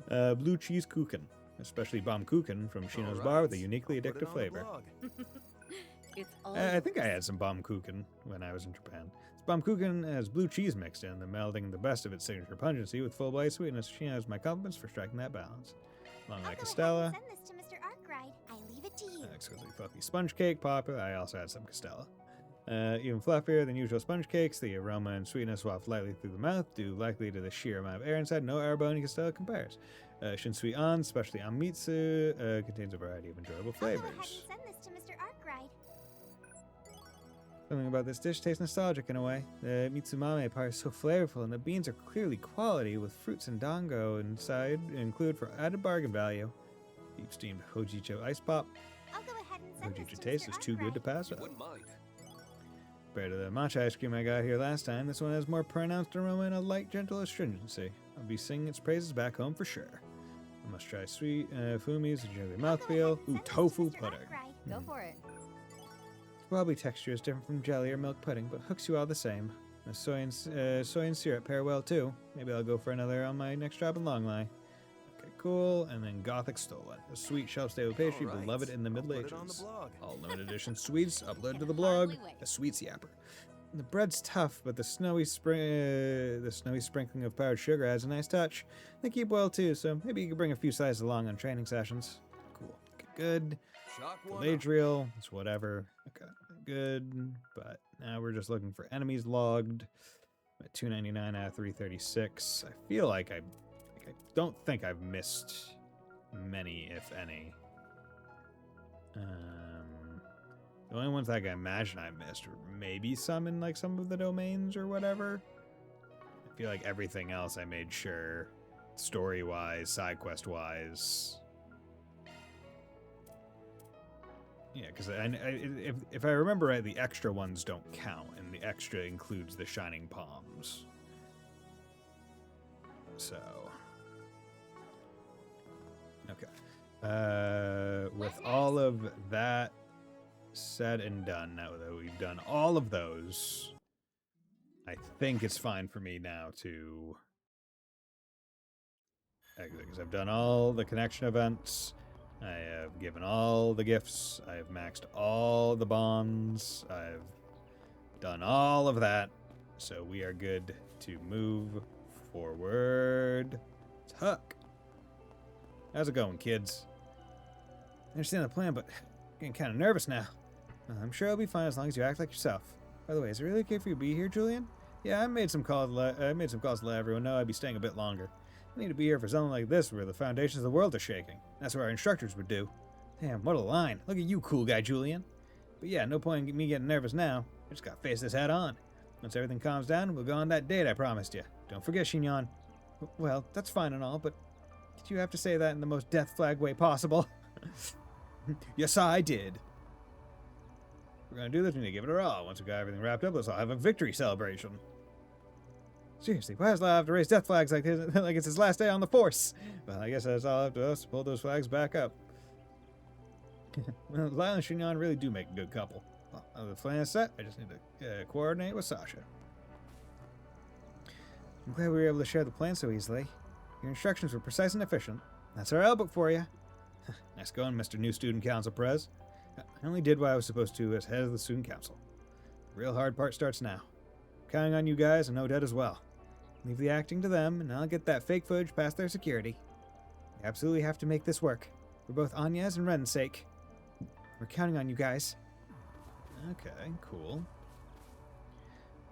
Blue cheese kuchen, especially bomb kuchen from Shino's bar with a uniquely addictive flavor. It's all I think I had some bomb kuchen when I was in Japan. This bomb kuchen has blue cheese mixed in, melding the best of its signature pungency with full-bodied sweetness. Shino has my compliments for striking that balance. Long like Castella. Send this to Mr. Arkwright. I leave it to you. Exquisitely fluffy sponge cake, popular. I also had some Castella. Even fluffier than usual sponge cakes, the aroma and sweetness waft lightly through the mouth, due likely to the sheer amount of air inside. No Araboni Castella compares. Shinsui An, especially Anmitsu, contains a variety of enjoyable flavors. I'll go ahead and send this to Mr. Arkwright. Something about this dish tastes nostalgic in a way. The mitsumame part is so flavorful, and the beans are clearly quality, with fruits and dango inside included for added bargain value. Deep steamed hojicho ice pop. I'll go ahead and send Hojicho this to taste Mr. is too good to pass up. Wouldn't mind. Compared to the matcha ice cream I got here last time, this one has more pronounced aroma and a light, gentle astringency. I'll be singing its praises back home for sure. I must try sweet fumi's gingerly mouthfeel. Ooh, tofu pudding. Go for it. Probably texture is different from jelly or milk pudding, but hooks you all the same. The soy and syrup pair well too. Maybe I'll go for another on my next job in Longlai. Okay, cool. And then Gothic Stolen, a sweet shelf-stable pastry beloved in the Middle Ages. All limited edition sweets uploaded to the blog. A sweets yapper. The bread's tough, but the snowy sprinkling of powdered sugar adds a nice touch. They keep well too, so maybe you could bring a few slices along on training sessions. Cool. Okay, good. Delayed reel, it's whatever. Okay, good. But now we're just looking for enemies logged. I'm at 299 out of 336. I feel like I don't think I've missed many, if any. The only ones like I imagine I missed were maybe some in like some of the domains or whatever. I feel like everything else I made sure, story-wise, side quest-wise. Yeah, because if I remember right, the extra ones don't count, and the extra includes the Shining Palms. So, okay. With all of that said and done, now that we've done all of those, I think it's fine for me now to exit, because I've done all the connection events. I have given all the gifts. I have maxed all the bonds. I've done all of that. So we are good to move forward. It's Huck. How's it going, kids? I understand the plan, but I'm getting kind of nervous now. I'm sure it'll be fine as long as you act like yourself. By the way, is it really okay for you to be here, Julian? Yeah, I made some calls to let everyone know I'd be staying a bit longer. I need to be here for something like this where the foundations of the world are shaking. That's what our instructors would do. Damn, what a line. Look at you, cool guy Julian. But yeah, no point in me getting nervous now. I just gotta face this head on. Once everything calms down, we'll go on that date I promised you. Don't forget, Shinyon. Well, that's fine and all, but did you have to say that in the most death flag way possible? Yes, I did. We're gonna do this, we need to give it our all. Once we got everything wrapped up, let's all have a victory celebration. Seriously, why does Lyle have to raise death flags like it's his last day on the force? Well, I guess that's all up to us to pull those flags back up. Well, Lyle and Shinyon really do make a good couple. Well, the plan is set. I just need to coordinate with Sasha. I'm glad we were able to share the plan so easily. Your instructions were precise and efficient. That's our L-book for you. Nice going, Mr. New Student Council Prez. I only did what I was supposed to as head of the Student Council. The real hard part starts now. I'm counting on you guys and Odette as well. Leave the acting to them, and I'll get that fake footage past their security. We absolutely have to make this work, for both Anya's and Ren's sake. We're counting on you guys. Okay, cool.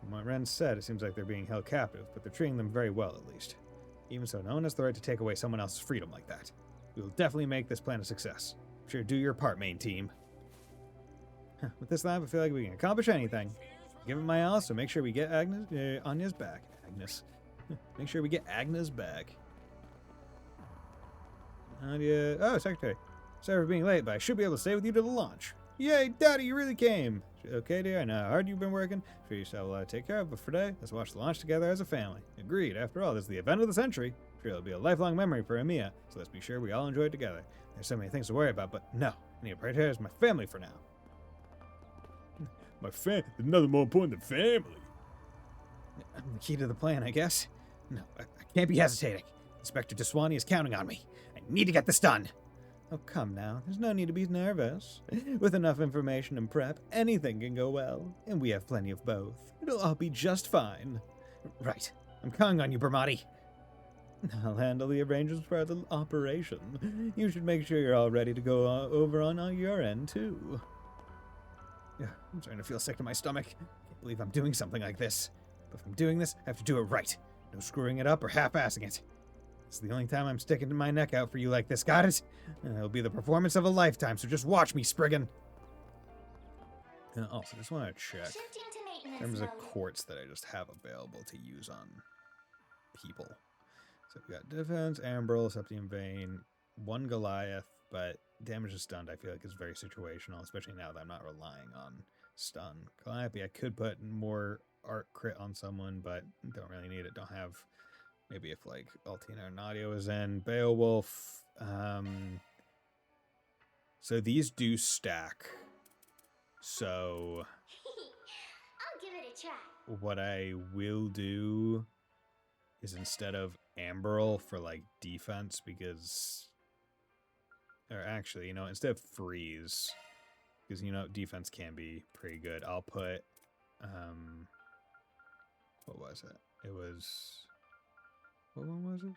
From what Ren said, it seems like they're being held captive, but they're treating them very well at least. Even so, no one has the right to take away someone else's freedom like that. We will definitely make this plan a success. Sure, do your part, main team. With this lab, I feel like we can accomplish anything. Give it my all, so make sure we get Anya's back. Agnes. Make sure we get Agnes back. Anya... Oh, Secretary. Sorry for being late, but I should be able to stay with you to the launch. Yay, Daddy, you really came. Okay, dear, I know how hard you've been working. Sure, you still have a lot to take care of, but for today, let's watch the launch together as a family. Agreed. After all, this is the event of the century. Sure, it'll be a lifelong memory for Amiya, so let's be sure we all enjoy it together. There's so many things to worry about, but no. I need to prioritize my family for now. There's nothing more important than family. The key to the plan, I guess. No, I can't be hesitating. Inspector DeSwanee is counting on me. I need to get this done. Oh, come now. There's no need to be nervous. With enough information and prep, anything can go well. And we have plenty of both. It'll all be just fine. Right. I'm counting on you, Bermati. I'll handle the arrangements for the operation. You should make sure you're all ready to go over on your end, too. Yeah, I'm starting to feel sick to my stomach. Can't believe I'm doing something like this. But if I'm doing this, I have to do it right. No screwing it up or half-assing it. It's the only time I'm sticking my neck out for you like this, got it? It'll be the performance of a lifetime, so just watch me, Spriggan. Also, just want to check in terms of quartz that I just have available to use on people. So we got defense, Ambrel, Septium Vein, 1 Goliath, but damage is stunned. I feel like it's very situational, especially now that I'm not relying on stun. Calliope, I could put more art crit on someone, but don't really need it. Don't have. Maybe if like Altina or Nadia was in. Beowulf. So these do stack. So I'll give it a try. What I will do is instead of Amberl for like defense, because, or actually, instead of freeze, because defense can be pretty good. I'll put what was it? It was. What one was it?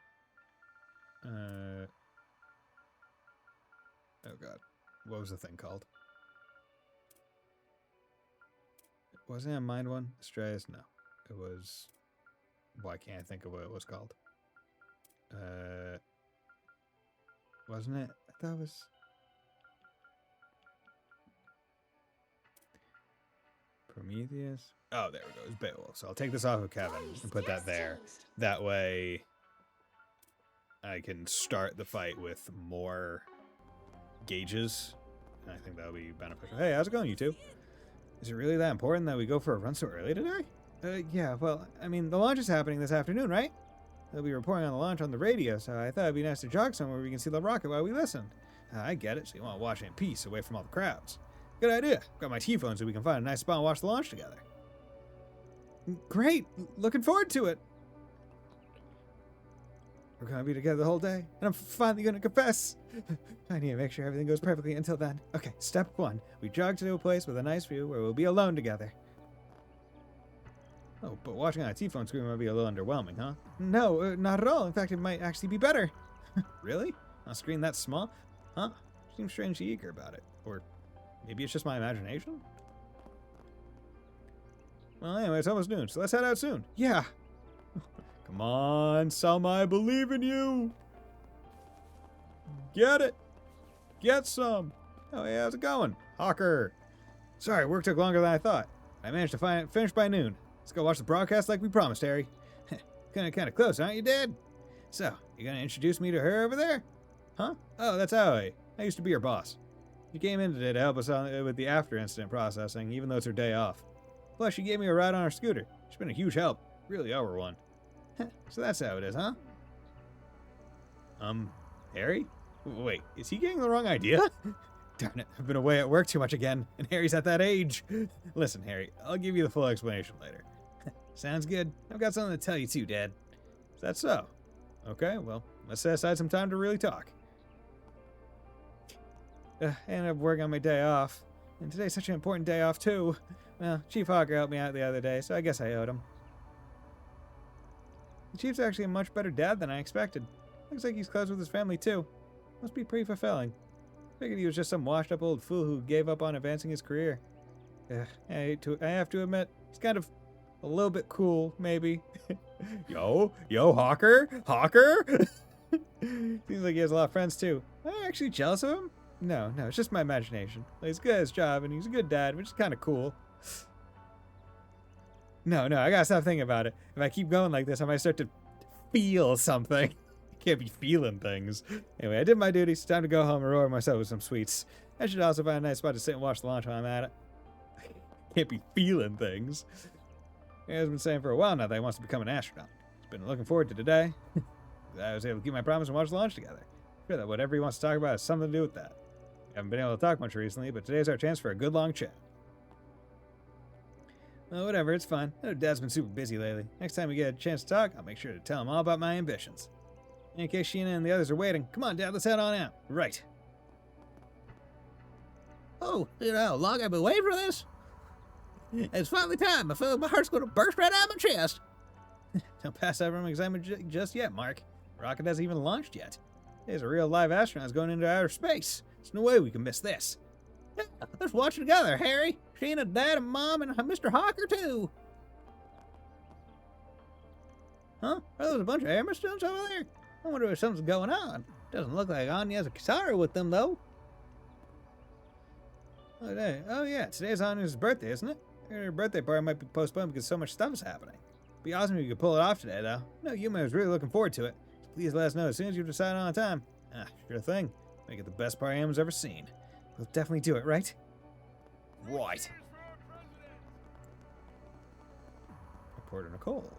Oh god. What was the thing called? Wasn't it a mind one? Astraeus? No. It was... Why can't I think of what it was called? Wasn't it? I thought it was... Prometheus? Oh, there we go. It's Beowulf. So I'll take this off of Kevin and put that there. That way I can start the fight with more gauges. And I think that'll be beneficial. Hey, how's it going, you two? Is it really that important that we go for a run so early today? Yeah, well, I mean, the launch is happening this afternoon, right? They'll be reporting on the launch on the radio, so I thought it'd be nice to jog somewhere where we can see the rocket while we listen. I get it, so you want to watch it in peace, away from all the crowds. Good idea. Got my T-phone so we can find a nice spot and watch the launch together. Great! Looking forward to it! We're gonna be together the whole day, and I'm finally gonna confess! I need to make sure everything goes perfectly until then. Okay, step 1. We jog to a place with a nice view where we'll be alone together. Oh, but watching on a T-phone screen might be a little underwhelming, huh? No, not at all. In fact, it might actually be better. Really? On a screen that small? Huh? Seems strangely eager about it. Or maybe it's just my imagination? Well, anyway, it's almost noon, so let's head out soon. Yeah! Come on, Selma, I believe in you! Get it! Get some! Oh, hey, how's it going? Hawker! Sorry, work took longer than I thought. I managed to finish by noon. Let's go watch the broadcast like we promised, Harry. Kind of close, aren't you, Dad? So, you gonna introduce me to her over there? Huh? Oh, that's Aoi. I used to be her boss. She came in today to help us with the after-incident processing, even though it's her day off. Plus, she gave me a ride on her scooter. She's been a huge help. Really owe her one. So that's how it is, huh? Harry? Wait, is he getting the wrong idea? Darn it, I've been away at work too much again, and Harry's at that age. Listen, Harry, I'll give you the full explanation later. Sounds good. I've got something to tell you too, Dad. Is that so? Okay, well, let's set aside some time to really talk. I ended up working on my day off, and today's such an important day off too. Well, Chief Hawker helped me out the other day, so I guess I owed him. The Chief's actually a much better dad than I expected. Looks like he's close with his family too. Must be pretty fulfilling. Figured he was just some washed-up old fool who gave up on advancing his career. I have to admit, he's kind of a little bit cool, maybe. Yo, Hawker? Seems like he has a lot of friends too. Am I actually jealous of him? No, it's just my imagination. He's good at his job, and he's a good dad, which is kind of cool. No, I gotta stop thinking about it. If I keep going like this, I might start to feel something. I can't be feeling things. Anyway, I did my duty. It's time to go home and reward myself with some sweets. I should also find a nice spot to sit and watch the launch while I'm at it. Can't be feeling things. He has been saying for a while now that he wants to become an astronaut. He's been looking forward to today. I was able to keep my promise and watch the launch together. I'm sure that whatever he wants to talk about has something to do with that. I haven't been able to talk much recently, but today's our chance for a good long chat. Well, whatever, it's fine. I know Dad's been super busy lately. Next time we get a chance to talk, I'll make sure to tell him all about my ambitions. In case Sheena and the others are waiting, come on, Dad, let's head on out. Right. Oh, long I've been waiting for this. It's finally time. I feel like my heart's going to burst right out of my chest. Don't pass that from excitement just yet, Mark. Rocket hasn't even launched yet. There's a real live astronaut going into outer space. There's no way we can miss this. Yeah, let's watch it together, Harry. Sheena, Dad, and Mom, and Mr. Hawker, too. Huh? Are those a bunch of Amherst students over there? I wonder if something's going on. Doesn't look like Anya's a Kisara with them, though. Oh, yeah, today's Anya's birthday, isn't it? Her birthday party might be postponed because so much stuff is happening. It'd be awesome if you could pull it off today, though. No, Yuma is really looking forward to it. So please let us know as soon as you decide on a time. Sure thing. Make it the best party anyone's ever seen. We'll definitely do it, right? Right. Reporter Nicole.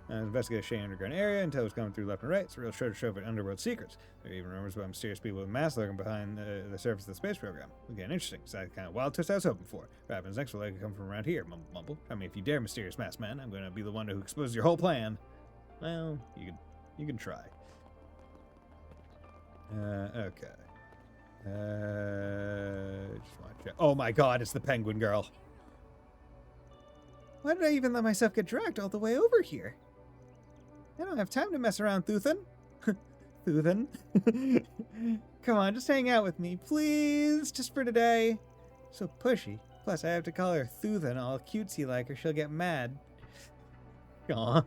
Investigate Shane underground area until it's coming through left and right. It's a real treasure trove of underworld secrets. There are even rumors about mysterious people with masks lurking behind the surface of the space program. Again, interesting. It's that kind of wild twist I was hoping for. What happens next will likely come from around here, mumble mumble. I mean, if you dare, mysterious masked man, I'm going to be the one who exposes your whole plan. Well, you can try. Okay. Just want to check. Oh my God, it's the Penguin Girl. Why did I even let myself get dragged all the way over here? I don't have time to mess around, Thuthan. Thuthan. Come on, just hang out with me, please, just for today. So pushy. Plus, I have to call her Thuthan all cutesy like or she'll get mad. Aw.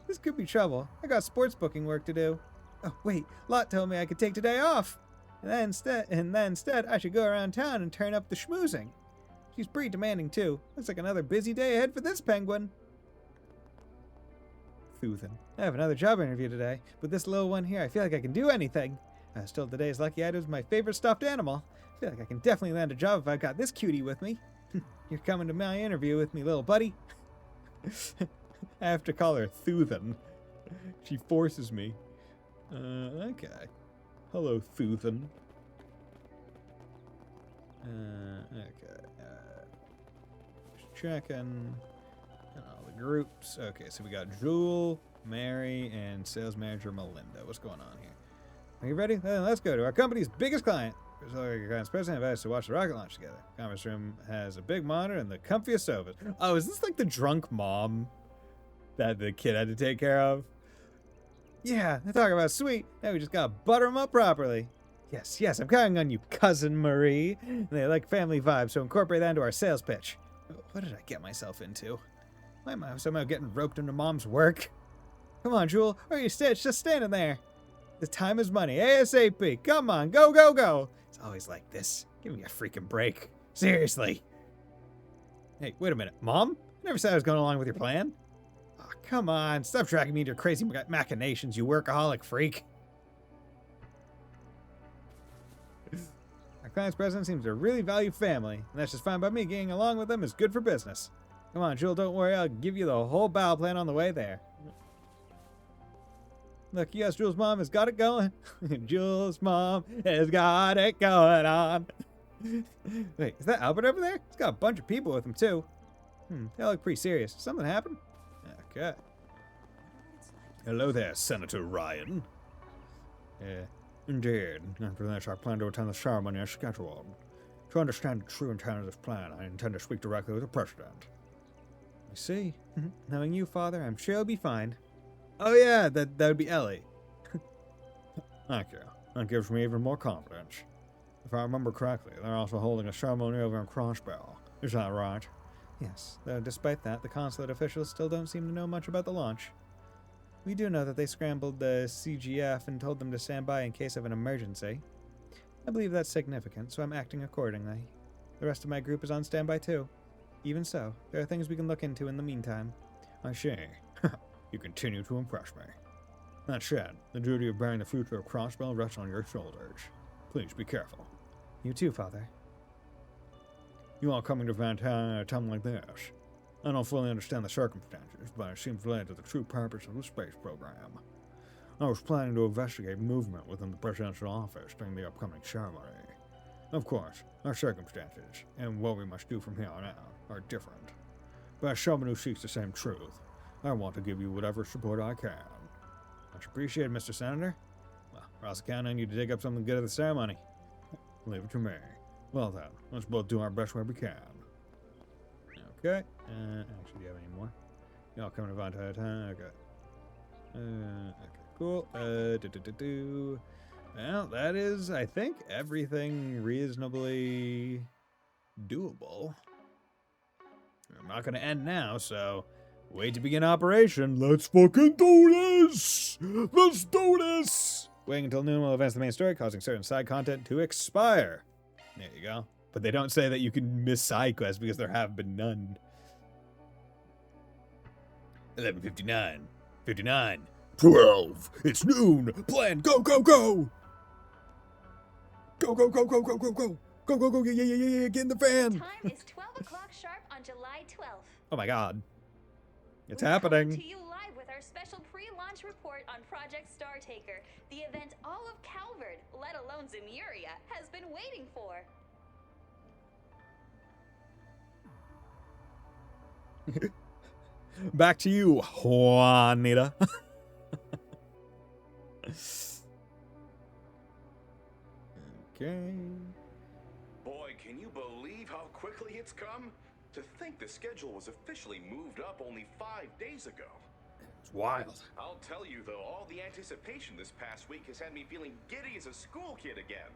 This could be trouble. I got sports booking work to do. Oh, wait. Lot told me I could take today off. And then instead, I should go around town and turn up the schmoozing. She's pretty demanding, too. Looks like another busy day ahead for this penguin. Thuthan. I have another job interview today, but this little one here, I feel like I can do anything. I was told today's lucky item is my favorite stuffed animal. I feel like I can definitely land a job if I've got this cutie with me. You're coming to my interview with me, little buddy. I have to call her Thuthan. She forces me. Okay. Hello, Thuthan. Okay. Just checking all the groups. Okay, so we got Jewel, Mary, and sales manager Melinda. What's going on here? Are you ready? Then let's go to our company's biggest client. Your client's president invited us to watch the rocket launch together. The conference room has a big monitor and the comfiest sofas. Oh, is this like the drunk mom that the kid had to take care of? Yeah, they talk about sweet. Now we just gotta butter them up properly. Yes, I'm counting on you, Cousin Marie. They like family vibes, so incorporate that into our sales pitch. What did I get myself into? Why am I somehow getting roped into Mom's work? Come on, Jewel, or are you just standing there? The time is money, ASAP. Come on, go, go, go. It's always like this. Give me a freaking break. Seriously. Hey, wait a minute. Mom? I never said I was going along with your plan. Oh, come on. Stop dragging me into your crazy machinations, you workaholic freak. Our client's president seems to really value family, and that's just fine by me. Getting along with them is good for business. Come on, Jewel, don't worry. I'll give you the whole battle plan on the way there. Look, yes, Jules' mom has got it going. Jules' mom has got it going on. Wait, is that Albert over there? He's got a bunch of people with him, too. They look pretty serious. Something happened? Okay. Hello there, Senator Ryan. Indeed. After that, I plan to attend the ceremony as scheduled. To understand the true intent of this plan, I intend to speak directly with the President. I see. Knowing you, Father, I'm sure it'll be fine. Oh yeah, that would be Ellie. Thank you. That gives me even more confidence. If I remember correctly, they're also holding a ceremony over in Crossbell. Is that right? Yes, though despite that, the consulate officials still don't seem to know much about the launch. We do know that they scrambled the CGF and told them to stand by in case of an emergency. I believe that's significant, so I'm acting accordingly. The rest of my group is on standby too. Even so, there are things we can look into in the meantime. I see. You continue to impress me. That said, the duty of bearing the future of Crossbell rests on your shoulders. Please be careful. You too, Father. You are coming to Vantan at a time like this. I don't fully understand the circumstances, but it seems related to the true purpose of the space program. I was planning to investigate movement within the presidential office during the upcoming ceremony. Of course, our circumstances, and what we must do from here on out, are different. but as someone who seeks the same truth, I want to give you whatever support I can. Much appreciated, Mr. Senator. Well, we're also counting on you to dig up something good at the ceremony. Leave it to me. Well then, let's both do our best where we can. Okay. Actually, do you have any more? Y'all coming to Vontai time? Okay. Okay, cool. Well, that is, I think, everything reasonably doable. I'm not going to end now, so wait to begin operation. Let's fucking do this! Let's do this! Waiting until noon will advance the main story, causing certain side content to expire. There you go. But they don't say that you can miss side quests because there have been none. 11:59. 59. 12. It's noon. Plan. Go, go, go. Go, go, go, go, go, go, go. Go, go, go. Yeah. Get in the van. Time is 12 o'clock sharp on July 12th. Oh my god. It's happening. To you live with our special pre-launch report on Project Startaker, the event all of Calvard, let alone Zemuria, has been waiting for. Back to you, Juanita. Okay. Boy, can you believe how quickly it's come? To think the schedule was officially moved up only 5 days ago. It's wild. I'll tell you though, all the anticipation this past week has had me feeling giddy as a school kid again.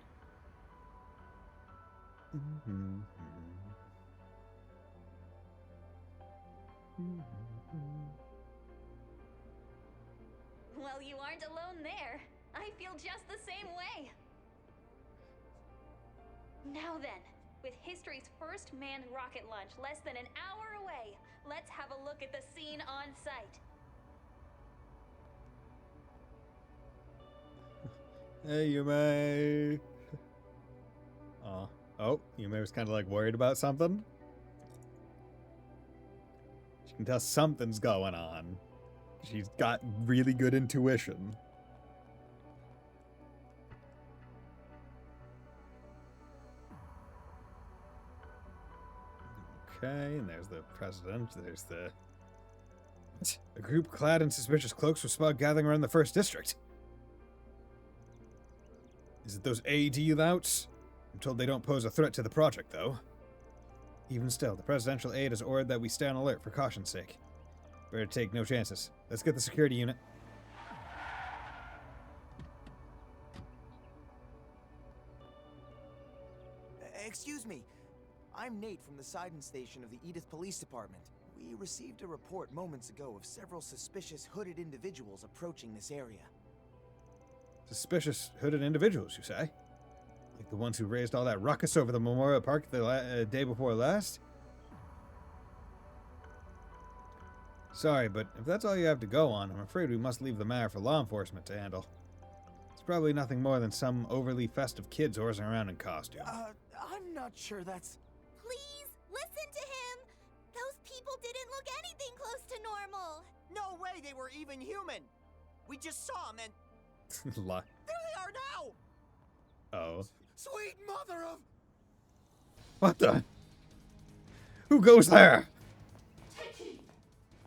Well, you aren't alone there. I feel just the same way. Now then, with history's first manned rocket launch less than an hour away, let's have a look at the scene on site. Hey, Yume. Oh, Yume was kind of like worried about something. You can tell something's going on. She's got really good intuition. Okay, and there's the president. There's the... A group clad in suspicious cloaks was spotted gathering around the 1st District. Is it those AD louts? I'm told they don't pose a threat to the project, though. Even still, the presidential aide has ordered that we stay on alert for caution's sake. Better take no chances. Let's get the security unit. Excuse me. I'm Nate from the Sidon Station of the Edith Police Department. We received a report moments ago of several suspicious hooded individuals approaching this area. Suspicious hooded individuals, you say? Like the ones who raised all that ruckus over the Memorial Park the day before last? Sorry, but if that's all you have to go on, I'm afraid we must leave the matter for law enforcement to handle. It's probably nothing more than some overly festive kids horsing around in costume. I'm not sure that's... Please, listen to him! Those people didn't look anything close to normal! No way they were even human! We just saw them and... Lie. There they are now! Oh. Sweet mother of... What the? Who goes there? Teki,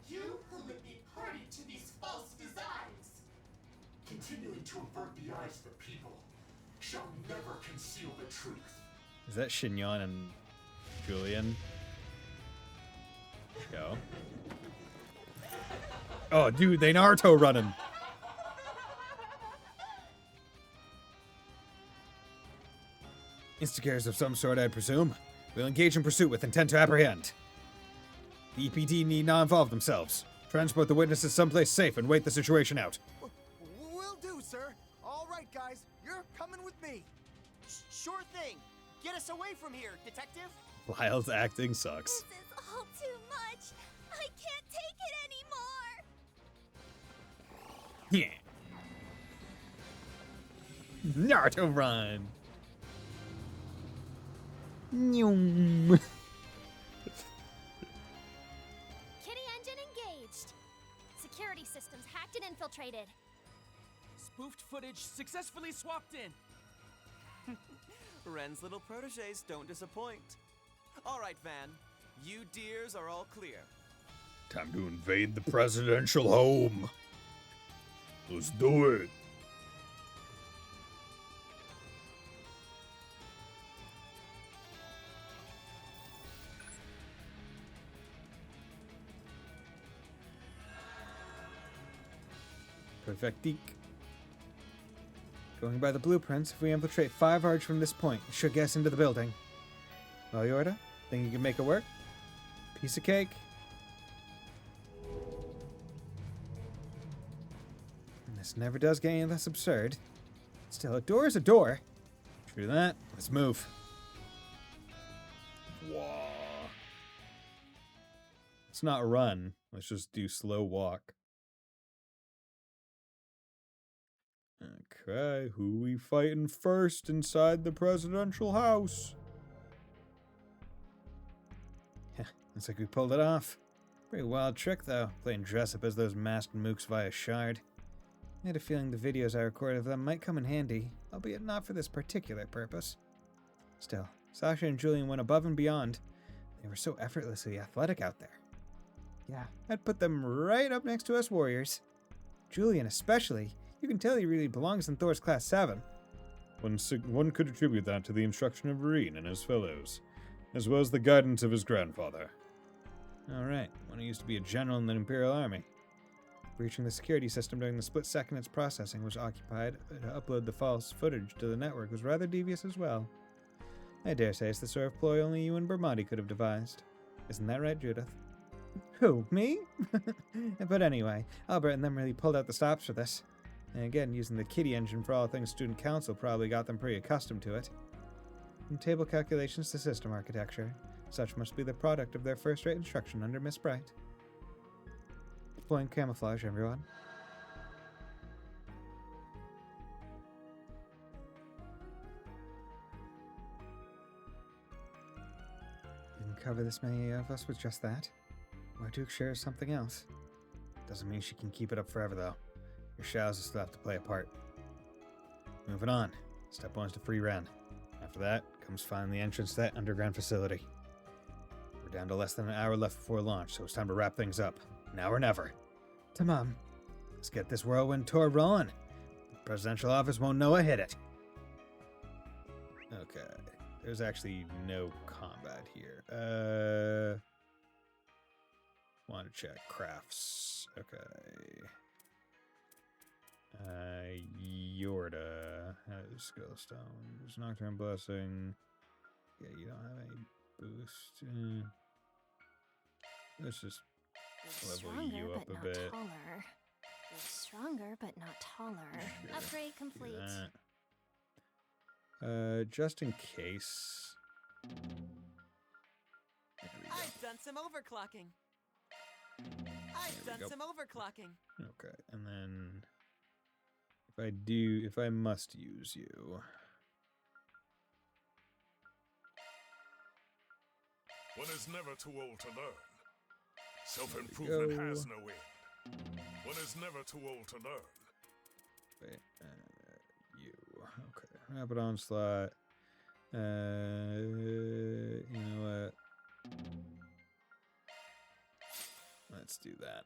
you who would be party to these false designs, continuing to avert the eyes of the people, shall never conceal the truth. Is that Shinyon and Julian? Go. Oh, dude, they Naruto running. Instigators of some sort, I'd presume. We'll engage in pursuit with intent to apprehend. The EPD need not involve themselves. Transport the witnesses someplace safe and wait the situation out. Will do, sir. All right, guys, you're coming with me. Sure thing. Get us away from here, detective. Lyle's acting sucks. This is all too much. I can't take it anymore. Yeah. Naruto run. Nyum. Kitty engine engaged. Security systems hacked and infiltrated. Spoofed footage successfully swapped in. Ren's little proteges don't disappoint. All right, Van. You dears are all clear. Time to invade the presidential home. Let's do it. Perfectique. Going by the blueprints, if we infiltrate 5 arch from this point, it should get us into the building. Well, Yorda, think you can make it work? Piece of cake. And this never does get any less absurd. Still, a door is a door. True that. Let's move. Wah. Let's not run. Let's just do slow walk. Okay, who we fighting first inside the presidential house? Looks like we pulled it off. Pretty wild trick, though, playing dress-up as those masked mooks via Shard. I had a feeling the videos I recorded of them might come in handy, albeit not for this particular purpose. Still, Sasha and Julian went above and beyond. They were so effortlessly athletic out there. Yeah, I'd put them right up next to us warriors. Julian especially. You can tell he really belongs in Thor's Class 7. One could attribute that to the instruction of Vereen and his fellows, as well as the guidance of his grandfather. Alright, one who used to be a general in the Imperial Army. Breaching the security system during the split second its processing was occupied to upload the false footage to the network was rather devious as well. I dare say it's the sort of ploy only you and Bermonti could have devised. Isn't that right, Judith? Who, me? But anyway, Albert and them really pulled out the stops for this. And again, using the Kitty engine for all things Student Council probably got them pretty accustomed to it. From table calculations to system architecture, such must be the product of their first-rate instruction under Miss Bright. Deploying camouflage, everyone. Didn't cover this many of us with just that. Marduk shares something else. Doesn't mean she can keep it up forever, though. Your shadows will still have to play a part. Moving on. Step 1 is to free Ren. After that, comes finding the entrance to that underground facility. We're down to less than an hour left before launch, so it's time to wrap things up. Now or never. Tamam. Let's get this whirlwind tour rolling. The presidential office won't know I hit it. Okay. There's actually no combat here. Want to check crafts. Okay. Yorda has skill stones. Nocturne Blessing. Yeah, you don't have any boost. Let's just level you up a bit. Taller. You're stronger, but not taller. Sure. Upgrade complete. Just in case. I've done some overclocking. I've done some overclocking. Okay, and then if I must use you. One is never too old to learn. Self-improvement has no end. One is never too old to learn. Wait, you. Okay, Rapid Onslaught. You know what? Let's do that.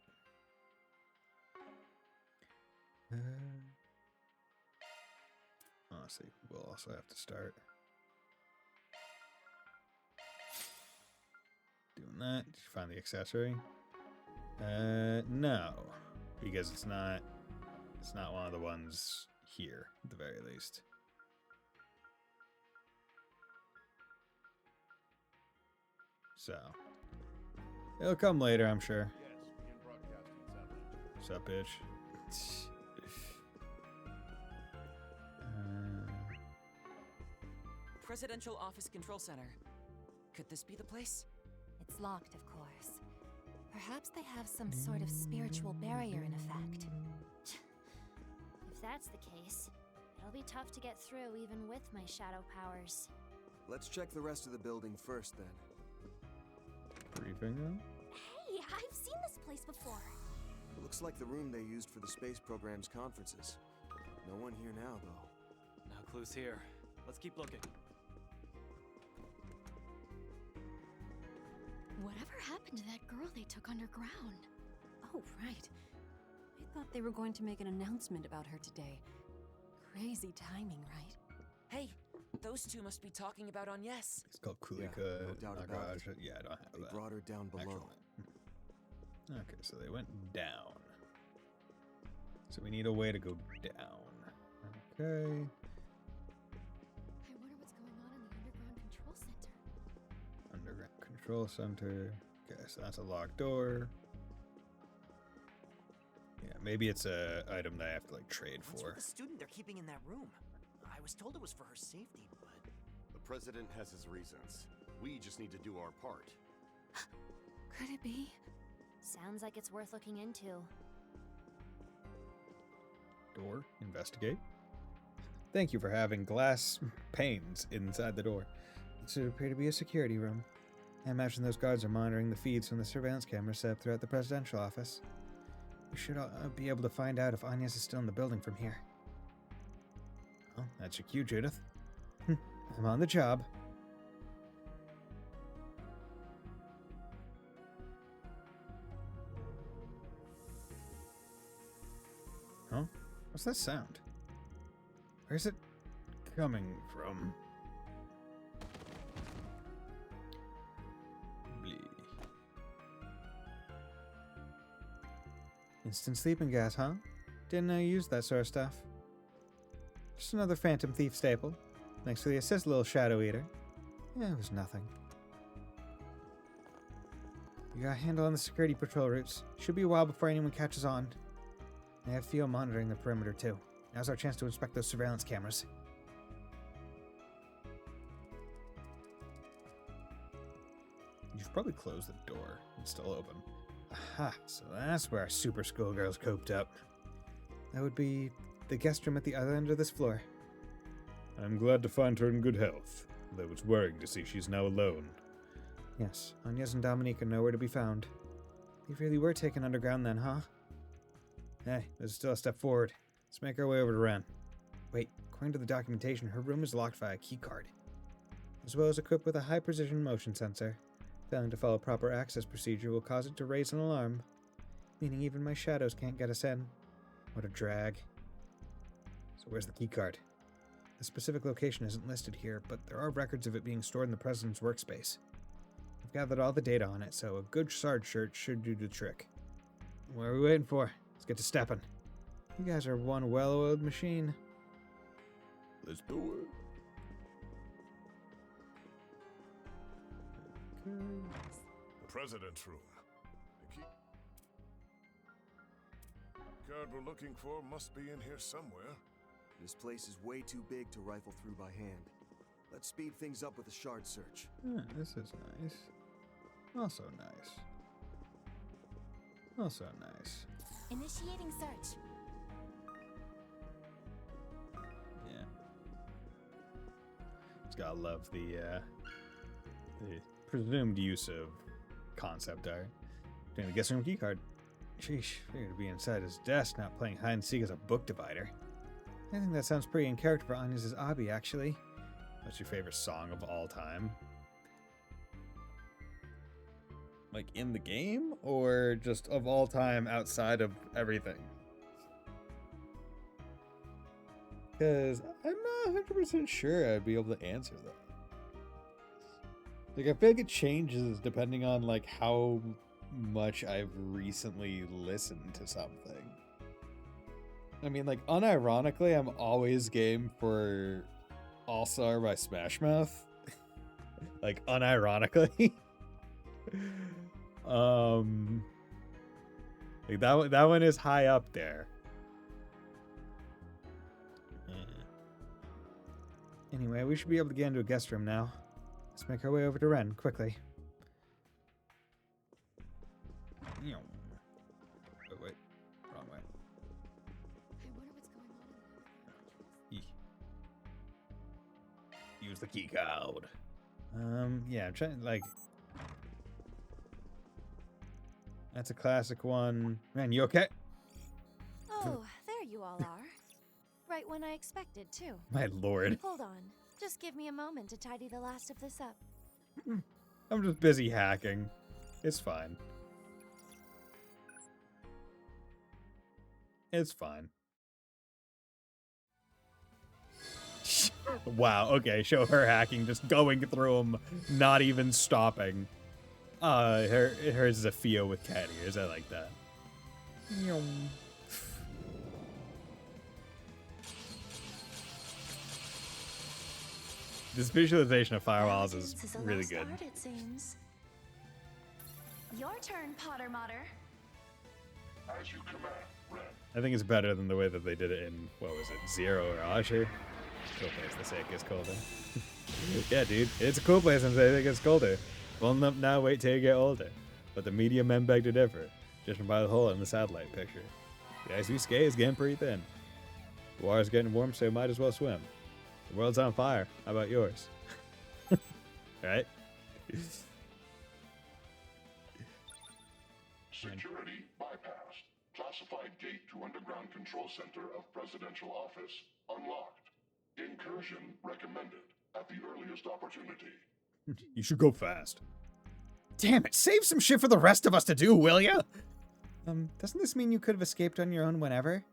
Honestly, we'll also have to start doing that. Did you find the accessory? No, because it's not one of the ones here, at the very least. So, it'll come later, I'm sure. What's up, bitch? Presidential Office Control Center. Could this be the place? It's locked, of course. Perhaps they have some sort of spiritual barrier in effect. If that's the case, it'll be tough to get through even with my shadow powers. Let's check the rest of the building first, then. Briefing them? Hey, I've seen this place before. It looks like the room they used for the space program's conferences. No one here now, though. No clues here. Let's keep looking. Whatever happened to that girl they took underground? Oh, right. I thought they were going to make an announcement about her today. Crazy timing, right? Hey, those two must be talking about Agnes. It's called Kulika. no doubt about it. Yeah, I don't have They that. brought her down below. Okay, so they went down. So we need a way to go down. Okay. I wonder what's going on in the underground control center. Underground control center. Okay, so that's a locked door. Yeah, maybe it's a item that I have to like trade What's for. with the student they're keeping in that room? I was told it was for her safety, but... The president has his reasons. We just need to do our part. Could it be? Sounds like it's worth looking into. Door. Investigate. Thank you for having glass panes inside the door. This would appear to be a security room. I imagine those guards are monitoring the feeds from the surveillance cameras set up throughout the presidential office. We should be able to find out if Agnes is still in the building from here. Well, that's your cue, Judith. I'm on the job. Huh? What's that sound? Where's it coming from? Blee. Instant sleeping gas, huh? Didn't know you used that sort of stuff. Just another Phantom Thief staple. Thanks for the assist, little Shadow Eater. Yeah, it was nothing. You got a handle on the security patrol routes. Should be a while before anyone catches on. I have Theo monitoring the perimeter too. Now's our chance to inspect those surveillance cameras. You've probably closed the door. It's still open. Aha, so that's where our super schoolgirl's coped up. That would be the guest room at the other end of this floor. I'm glad to find her in good health, though it's worrying to see she's now alone. Yes, Agnes and Dominique are nowhere to be found. They really were taken underground then, huh? Hey, there's still a step forward. Let's make our way over to Ren. Wait, according to the documentation, her room is locked via a keycard, as well as equipped with a high-precision motion sensor. Failing to follow proper access procedure will cause it to raise an alarm, meaning even my shadows can't get us in. What a drag. So where's the keycard? The specific location isn't listed here, but there are records of it being stored in the president's workspace. I've gathered all the data on it, so a good Sarge search should do the trick. What are we waiting for? Let's get to stepping. You guys are one well-oiled machine. Let's do it. The president's room. The key card we're looking for must be in here somewhere. This place is way too big to rifle through by hand. Let's speed things up with a shard search. This is nice. Also nice. Also nice. Initiating search. Yeah. Just gotta love the presumed use of concept art. Doing the guest room keycard. Sheesh, figured to be inside his desk, not playing hide and seek as a book divider. I think that sounds pretty in character for Agnes' Abi, actually. What's your favorite song of all time? Like in the game, or just of all time outside of everything? Because I'm not 100% sure I'd be able to answer that. Like, I feel like it changes depending on, like, how much I've recently listened to something. I mean, like, unironically, I'm always game for All-Star by Smash Mouth. Like, unironically. Like, that one is high up there. Anyway, we should be able to get into a guest room now. Let's make our way over to Ren, quickly. Wait, wrong way. I wonder what's going on in the Use the key code. Yeah, I'm trying, like... That's a classic one. Man, you okay? Oh, there you all are. Right when I expected, too. My lord. Hold on. Just give me a moment to tidy the last of this up. I'm just busy hacking. It's fine. It's fine. Wow, okay, show her hacking, just going through them, not even stopping. Hers is a Fio with cat ears, I like that. This visualization of firewalls is really good. It seems. Your turn, Potter Motter. As you command, Ren. I think it's better than the way that they did it in, what was it, Zero or Azure? Cool place to say it gets colder. Yeah, dude, it's a cool place and say it gets colder. Well, now wait till you get older. But the media men beg to differ, judging by the hole in the satellite picture. The ice we skate is getting pretty thin. The water's getting warm, so you might as well swim. The world's on fire. How about yours? Right? Security bypassed. Classified gate to underground control center of presidential office unlocked. Incursion recommended at the earliest opportunity. You should go fast. Damn it, save some shit for the rest of us to do, will ya? Doesn't this mean you could have escaped on your own whenever?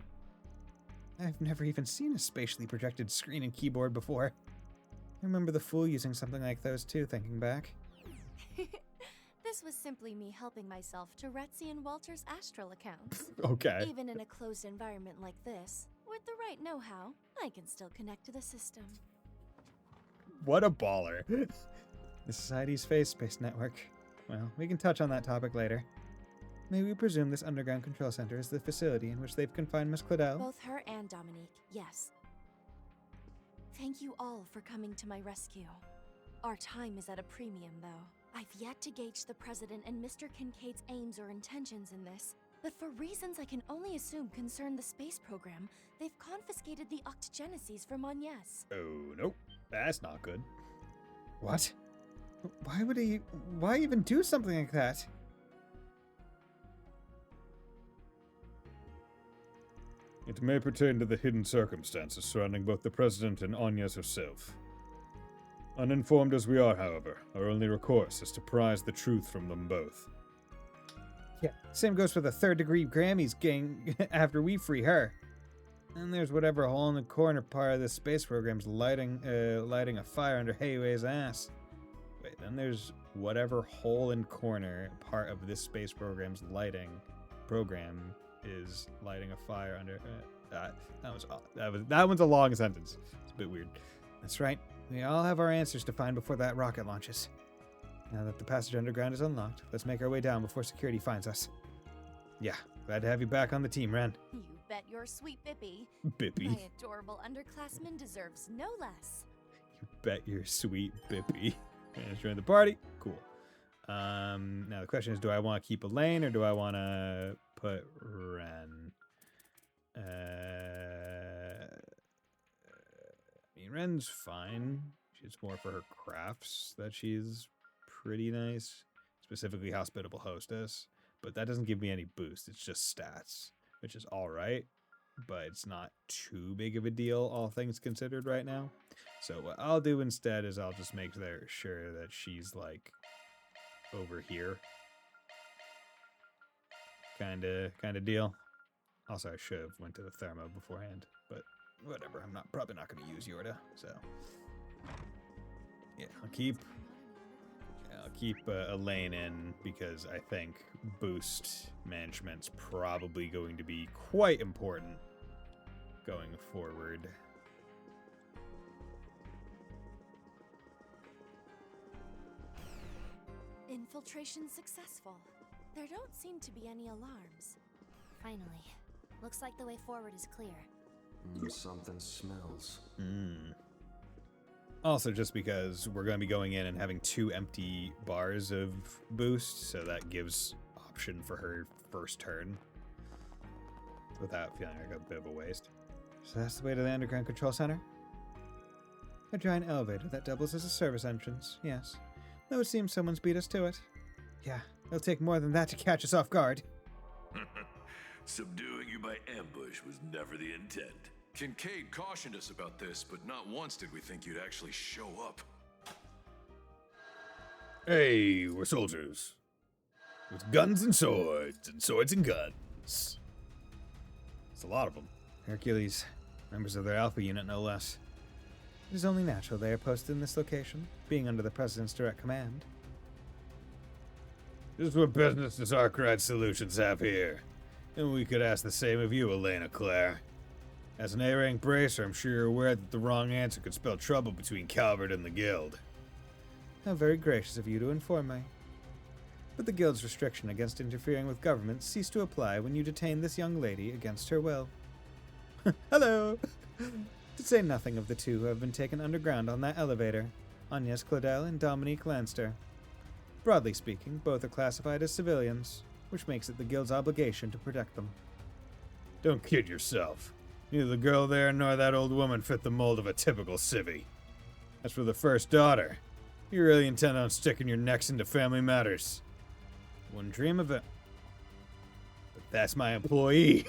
I've never even seen a spatially projected screen and keyboard before. I remember the Fool using something like those too, thinking back. This was simply me helping myself to Retzi and Walter's astral accounts. Okay. Even in a closed environment like this, with the right know-how, I can still connect to the system. What a baller. The Society's Phase Space Network. Well, we can touch on that topic later. May we presume this underground control center is the facility in which they've confined Miss Claudel? Both her and Dominique, yes. Thank you all for coming to my rescue. Our time is at a premium, though. I've yet to gauge the President and Mr. Kincaid's aims or intentions in this, but for reasons I can only assume concern the space program, they've confiscated the Octogeneses from Agnes. Oh, nope. That's not good. What? Why even do something like that? It may pertain to the hidden circumstances surrounding both the President and Agnes herself. Uninformed as we are, however, our only recourse is to prise the truth from them both. Yeah, same goes for the third-degree Grammys gang after we free her. And there's whatever hole in the corner part of this space program's lighting a fire under Hayway's ass. Wait, then there's whatever hole in corner part of this space program's program is lighting a fire under. That one's a long sentence. It's a bit weird. That's right. We all have our answers to find before that rocket launches. Now that the passage underground is unlocked, let's make our way down before security finds us. Yeah, glad to have you back on the team, Ren. You bet your sweet Bippy. Bippy. My adorable underclassman deserves no less. You bet your sweet Bippy. And join the party. Cool. Now the question is, do I want to keep Elaine or do I want to put Ren? I mean, Ren's fine. It's more for her crafts that she's pretty nice. Specifically hospitable hostess. But that doesn't give me any boost. It's just stats, which is all right. But it's not too big of a deal, all things considered right now. So what I'll do instead is I'll just make sure that she's like over here. Kind of deal. Also, I should have went to the thermo beforehand, but whatever. I'm probably not going to use Yorda, so yeah, I'll keep Elaine in because I think boost management's probably going to be quite important going forward. Infiltration successful. There don't seem to be any alarms. Finally. Looks like the way forward is clear. Something smells. Also, just because we're going to be going in and having 2 empty bars of boost, so that gives option for her first turn without feeling like a bit of a waste. So that's the way to the underground control center? A giant elevator that doubles as a service entrance, yes. Though it seems someone's beat us to it. Yeah, it'll take more than that to catch us off guard. Subduing you by ambush was never the intent. Kincaid cautioned us about this, but not once did we think you'd actually show up. Hey, we're soldiers. With guns and swords and guns. It's a lot of them. Hercules, members of their Alpha unit no less. It is only natural they are posted in this location, being under the President's direct command. Just what business does Arkwright Solutions have here? And we could ask the same of you, Elena Claire. As an A-rank bracer, I'm sure you're aware that the wrong answer could spell trouble between Calvert and the Guild. How very gracious of you to inform me. But the Guild's restriction against interfering with government ceased to apply when you detained this young lady against her will. Hello! To say nothing of the two who have been taken underground on that elevator, Agnes Claudel and Dominique Lanster. Broadly speaking, both are classified as civilians, which makes it the Guild's obligation to protect them. Don't kid yourself. Neither the girl there nor that old woman fit the mold of a typical civvy. As for the first daughter, you really intend on sticking your necks into family matters. Wouldn't dream of it. But that's my employee.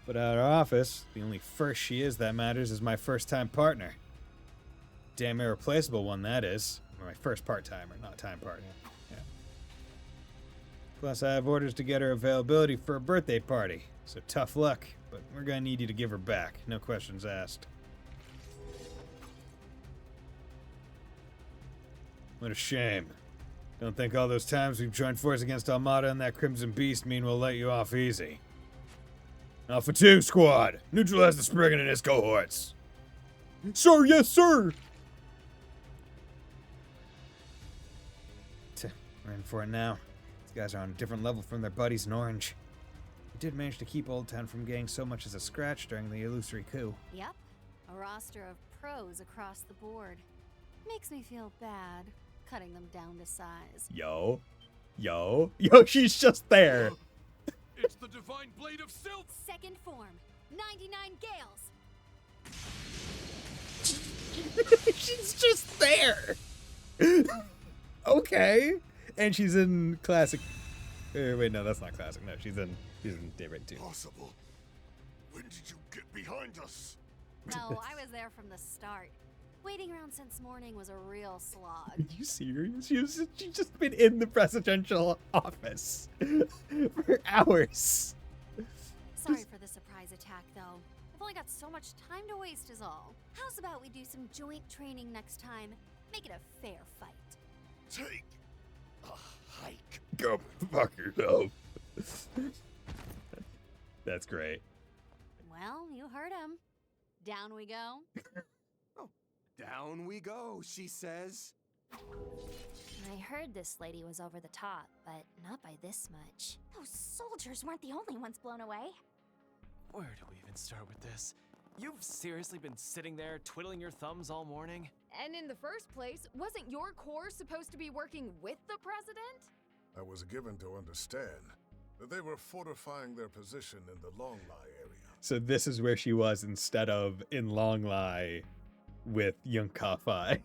But at our office, the only first she is that matters is my first-time partner. Damn irreplaceable one, that is. Or my first part-timer, not time partner. Yeah. Plus, I have orders to get her availability for a birthday party. So tough luck, but we're gonna need you to give her back. No questions asked. What a shame. Don't think all those times we've joined force against Armada and that Crimson Beast mean we'll let you off easy. Alpha 2 squad, neutralize the Spriggan and his cohorts. Sir, yes, sir! We're in for it now. These guys are on a different level from their buddies in Orange. We did manage to keep Old Town from getting so much as a scratch during the illusory coup. Yep, a roster of pros across the board. Makes me feel bad, cutting them down to size. Yo, she's just there. It's the divine blade of Sylph! Second form, 99 Gales. She's just there. Okay. And she's in classic. Wait, no, that's not classic. No, she's in Daybreak 2. Possible. When did you get behind us? No, I was there from the start. Waiting around since morning was a real slog. Are you serious? She's just been in the presidential office for hours. Sorry for the surprise attack, though. I've only got so much time to waste is all. How's about we do some joint training next time? Make it a fair fight. Take a hike. Go fuck yourself. That's great. Well, you heard him. Down we go. Down we go, she says. I heard this lady was over the top, but not by this much. Those soldiers weren't the only ones blown away. Where do we even start with this? You've seriously been sitting there twiddling your thumbs all morning? And in the first place, wasn't your corps supposed to be working with the president? I was given to understand that they were fortifying their position in the Longlai area. So this is where she was instead of in Longlai with Young Ka-Fai.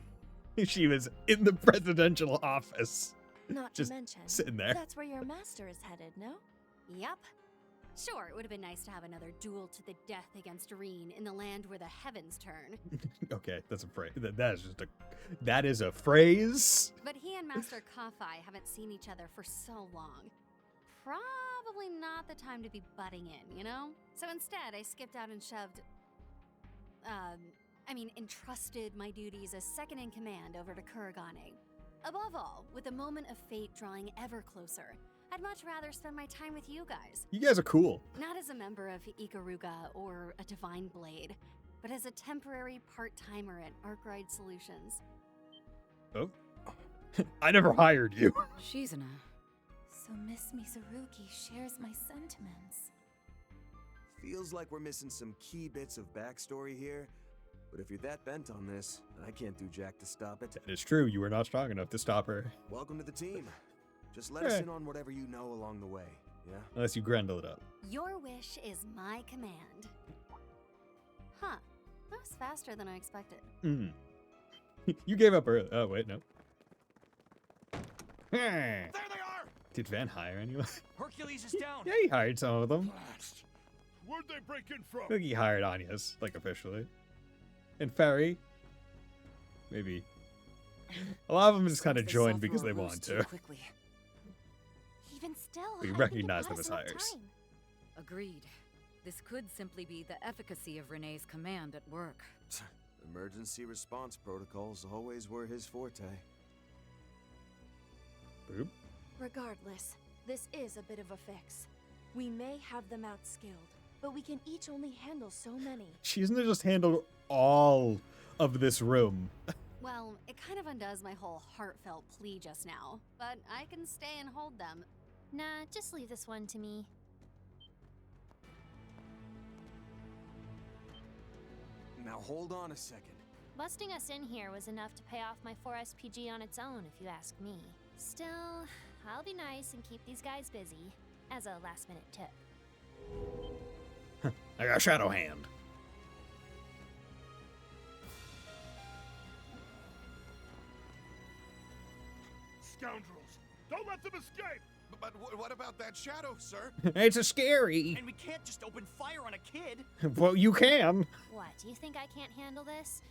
She was in the presidential office. Not just to mention, sitting there. that's where your master is headed, no? Yep. Sure, it would have been nice to have another duel to the death against Reen in the land where the heavens turn. Okay, that's a phrase. That is a phrase. But he and Master Ka-Fai haven't seen each other for so long. Probably not the time to be butting in, you know? So instead, I skipped out and entrusted my duties as second in command over to Kuragane. Above all, with the moment of fate drawing ever closer, I'd much rather spend my time with you guys. You guys are cool. Not as a member of Ikaruga or a Divine Blade, but as a temporary part-timer at Arkwright Solutions. Oh. I never hired you. Shizuna. So Miss Mizurugi shares my sentiments. Feels like we're missing some key bits of backstory here. But if you're that bent on this, I can't do jack to stop it. That is true. You were not strong enough to stop her. Welcome to the team. Just let us in on whatever you know along the way, yeah? Unless you Grendel it up. Your wish is my command. Huh. That was faster than I expected. You gave up early. Oh, wait, no. There they are! Did Van hire anyone? Hercules is down. Yeah, he hired some of them. Where'd they break in from? I think he hired Anya's, like, officially. And Ferry. Maybe. A lot of them just kind of joined because they wanted to. Quickly. Even still, We I think recognize it them was as enough hires. time. Agreed. This could simply be the efficacy of Renee's command at work. Emergency response protocols always were his forte. Boop. Regardless, this is a bit of a fix. We may have them outskilled, but we can each only handle so many. She's gonna just handle all of this room. Well, it kind of undoes my whole heartfelt plea just now, but I can stay and hold them. Nah, just leave this one to me. Now hold on a second. Busting us in here was enough to pay off my 4SPG on its own, if you ask me. Still, I'll be nice and keep these guys busy, as a last-minute tip. I got Shadow Hand. Scoundrels! Don't let them escape! But what about that shadow, sir? It's a scary. And we can't just open fire on a kid! Well, you can. What, you think I can't handle this?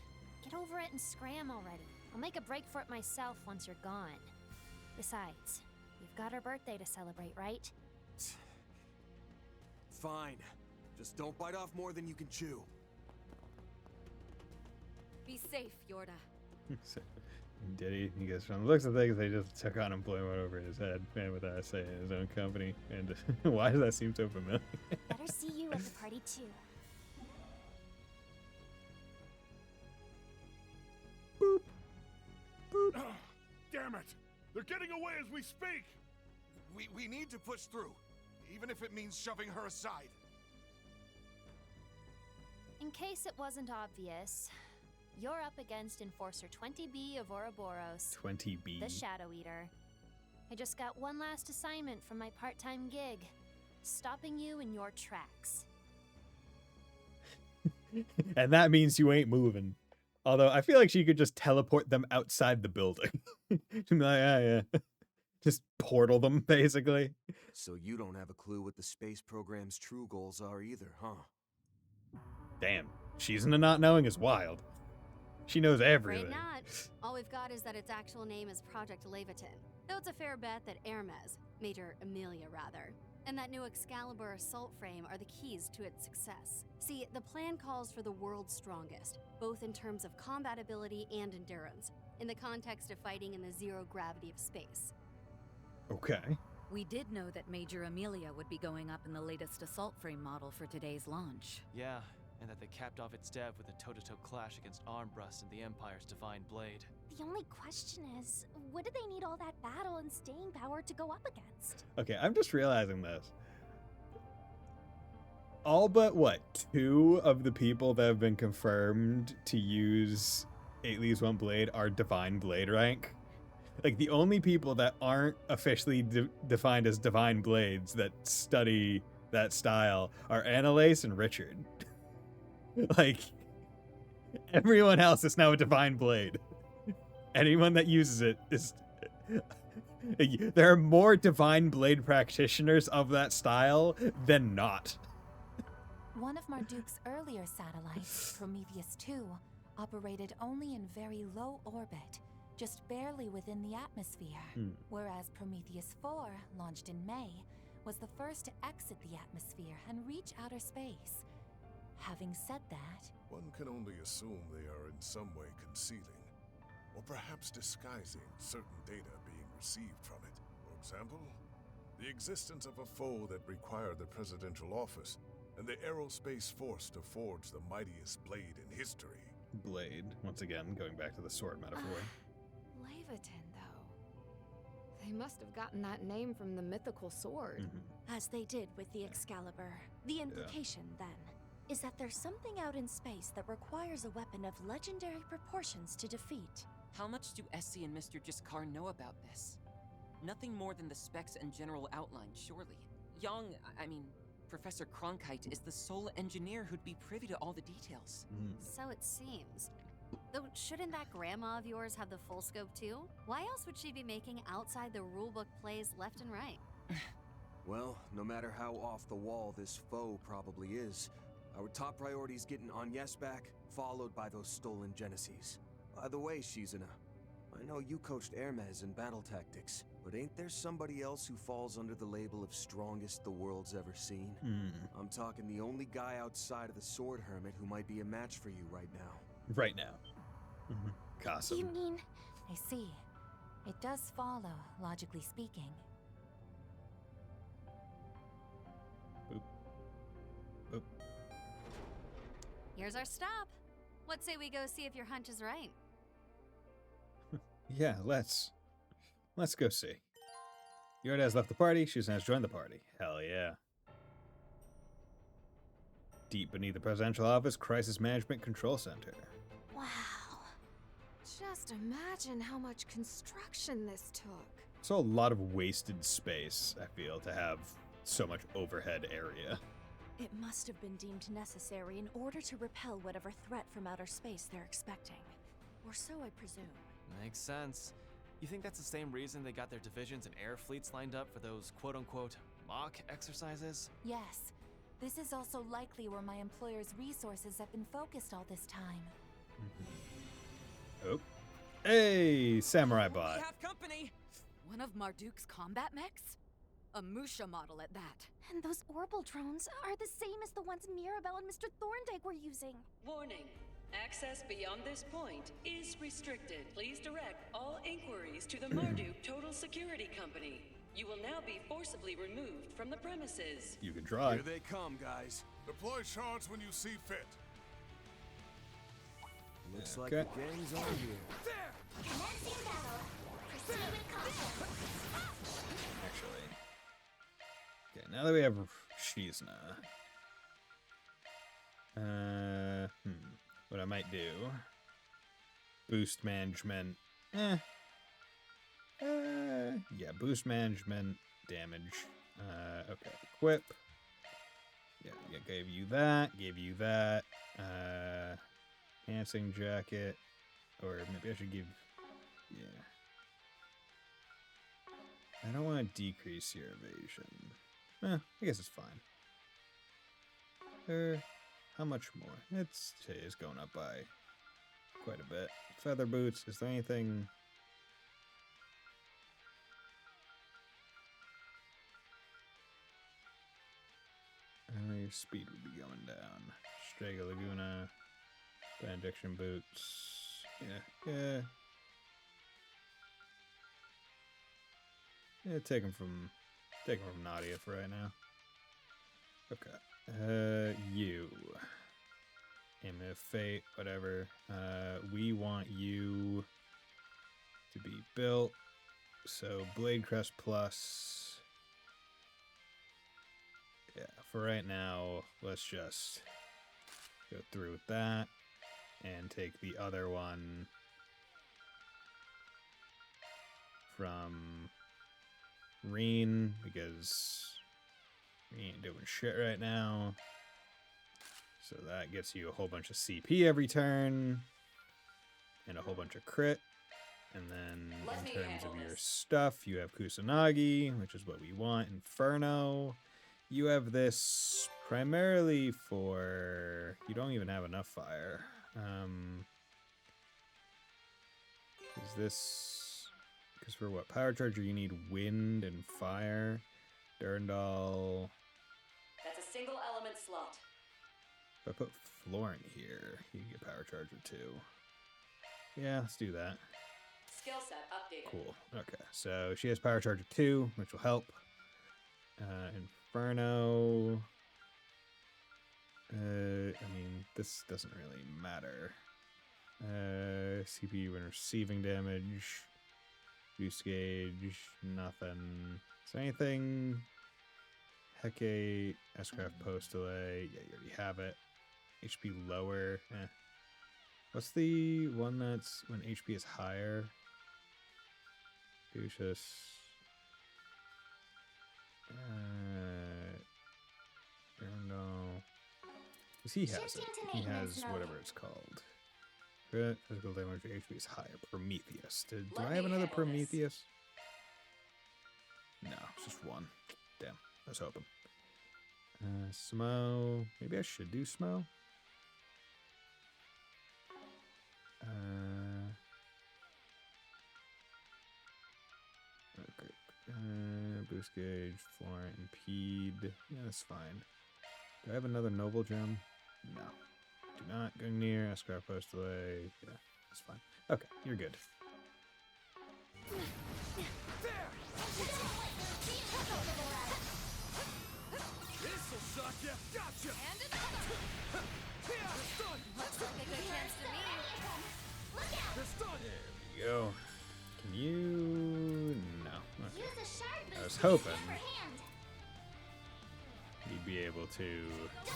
Get over it and scram already. I'll make a break for it myself once you're gone. Besides, we've got our birthday to celebrate, right? Fine. Just don't bite off more than you can chew. Be safe, Yorda. Did he? He goes, from the looks of things, they just took unemployment over his head, man without say in his own company. And why does that seem so familiar? Better see you at the party too. Damn it! They're getting away as we speak! We need to push through, even if it means shoving her aside. In case it wasn't obvious, you're up against Enforcer 20B of Ouroboros. 20B. The Shadow Eater. I just got one last assignment from my part-time gig. Stopping you in your tracks. And that means you ain't moving. Although I feel like she could just teleport them outside the building. She'd be like, yeah. Just portal them, basically. So you don't have a clue what the space program's true goals are either, huh? Damn. She's into not knowing is wild. She knows everything. Afraid not. All we've got is that its actual name is Project Leviton. Though it's a fair bet that Hermes, Major Amelia rather, and that new Excalibur assault frame are the keys to its success. See, the plan calls for the world's strongest, both in terms of combat ability and endurance, in the context of fighting in the zero gravity of space. Okay. We did know that Major Amelia would be going up in the latest assault frame model for today's launch. Yeah, and that they capped off its dev with a toe-to-toe clash against Armbrust and the Empire's Divine Blade. The only question is, what do they need all that battle and staying power to go up against? Okay, I'm just realizing this. All but, what, 2 of the people that have been confirmed to use 8 Leaves 1 Blade are Divine Blade rank. Like, the only people that aren't officially defined as Divine Blades that study that style are Annalise and Richard. Like, everyone else is now a Divine Blade. Anyone that uses it is... There are more Divine Blade practitioners of that style than not. One of Marduk's earlier satellites, Prometheus 2, operated only in very low orbit, just barely within the atmosphere, whereas Prometheus 4, launched in May, was the first to exit the atmosphere and reach outer space. Having said that, one can only assume they are in some way concealing, or perhaps disguising certain data being received from it. For example, the existence of a foe that required the presidential office and the aerospace force to forge the mightiest blade in history. Blade, once again, going back to the sword metaphor. Leviton, though. They must have gotten that name from the mythical sword. As they did with the Excalibur. The implication, then, is that there's something out in space that requires a weapon of legendary proportions to defeat. How much do Essie and Mr. Jiskar know about this? Nothing more than the specs and general outline, surely. Professor Cronkite is the sole engineer who'd be privy to all the details. So it seems. Though, shouldn't that grandma of yours have the full scope too? Why else would she be making outside the rulebook plays left and right? Well, no matter how off the wall this foe probably is, our top priority is getting Agnes back, followed by those stolen Genesees. By the way, Shizuna, I know you coached Hermes in battle tactics, but ain't there somebody else who falls under the label of strongest the world's ever seen? I'm talking the only guy outside of the Sword Hermit who might be a match for you right now. Right now. Qasim. You mean... I see. It does follow, logically speaking. Boop. Boop. Here's our stop. What say we go see if your hunch is right? Yeah, let's go see. Yorda has left the party. Shizuna has joined the party. Hell yeah. Deep beneath the presidential office, Crisis Management Control Center. Wow. Just imagine how much construction this took. So a lot of wasted space, I feel, to have so much overhead area. It must have been deemed necessary in order to repel whatever threat from outer space they're expecting. Or so I presume. Makes sense. You think that's the same reason they got their divisions and air fleets lined up for those quote-unquote mock exercises? Yes. This is also likely where my employer's resources have been focused all this time. Oh. Hey, Samurai Bot. We have company! One of Marduk's combat mechs? A Musha model at that. And those orbital drones are the same as the ones Mirabelle and Mr. Thorndike were using. Warning. Access beyond this point is restricted. Please direct all inquiries to the Marduk Total Security Company. You will now be forcibly removed from the premises. You can try. Here they come, guys. Deploy shards when you see fit. Looks like the gang's on here. There! Commencing battle. Proceed with caution. Actually. Okay, now that we have Shizuna. What I might do. Boost management. Yeah, boost management, damage. Okay, equip. Yeah, gave you that, Dancing jacket. Or maybe I should give, yeah. I don't want to decrease your evasion. I guess it's fine. How much more? It's going up by quite a bit. Feather boots, is there anything? Your speed would be going down. Strega Laguna, Benediction boots. Yeah. Take them from Nadia for right now. Okay. You. Amulet of Fate, whatever. We want you to be built. So Blade Crest plus. Yeah, for right now, let's just go through with that and take the other one from Reen because we ain't doing shit right now. So that gets you a whole bunch of CP every turn and a whole bunch of crit. And then in terms of your stuff, you have Kusanagi, which is what we want. Inferno. You have this primarily for... You don't even have enough fire. Is this... Because for what? Power Charger, you need wind and fire. Durandal... That's a single element slot. If I put Florent here, you can get Power Charger too. Yeah, let's do that. Skill set updated. Cool. Okay, so she has Power Charger 2, which will help. Inferno. I mean, this doesn't really matter. CPU when receiving damage. Boost gauge, nothing. Is there anything? Hecate, S-Craft Post Delay. Yeah, you already have it. HP lower. What's the one that's when HP is higher? Lucius. No. Because he has it. He has whatever it's called. Physical damage HP is higher. Prometheus. Do I have another Prometheus? No, it's just one. Damn. I was hoping. Smo. Maybe I should do Smo. boost gauge, flooring, impede. Yeah, that's fine. Do I have another noble gem? No. Do not go near. Escort post delay. Yeah, that's fine. Okay, you're good. This'll suck ya! Gotcha! And another! Looks like a good chance to me. There we go. Can you... No. Okay. I was hoping you'd be able to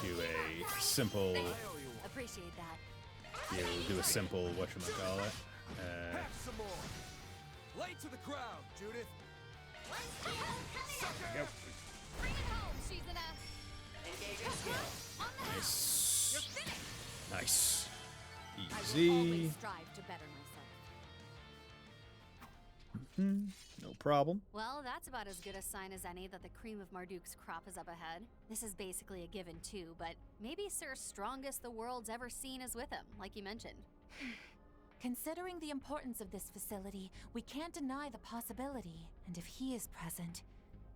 do a simple... Appreciate that. Be able to do a simple, whatchamacallit. Pack some more! Lay to the crowd, Judith! Yep. Bring it home, Shizuna. Engaging skill. Nice. Nice. I will Easy. always strive to better myself. No problem. Well, that's about as good a sign as any that the cream of Marduk's crop is up ahead. This is basically a given too, but maybe Sir Strongest the world's ever seen is with him, like you mentioned. Considering the importance of this facility, we can't deny the possibility. And if he is present,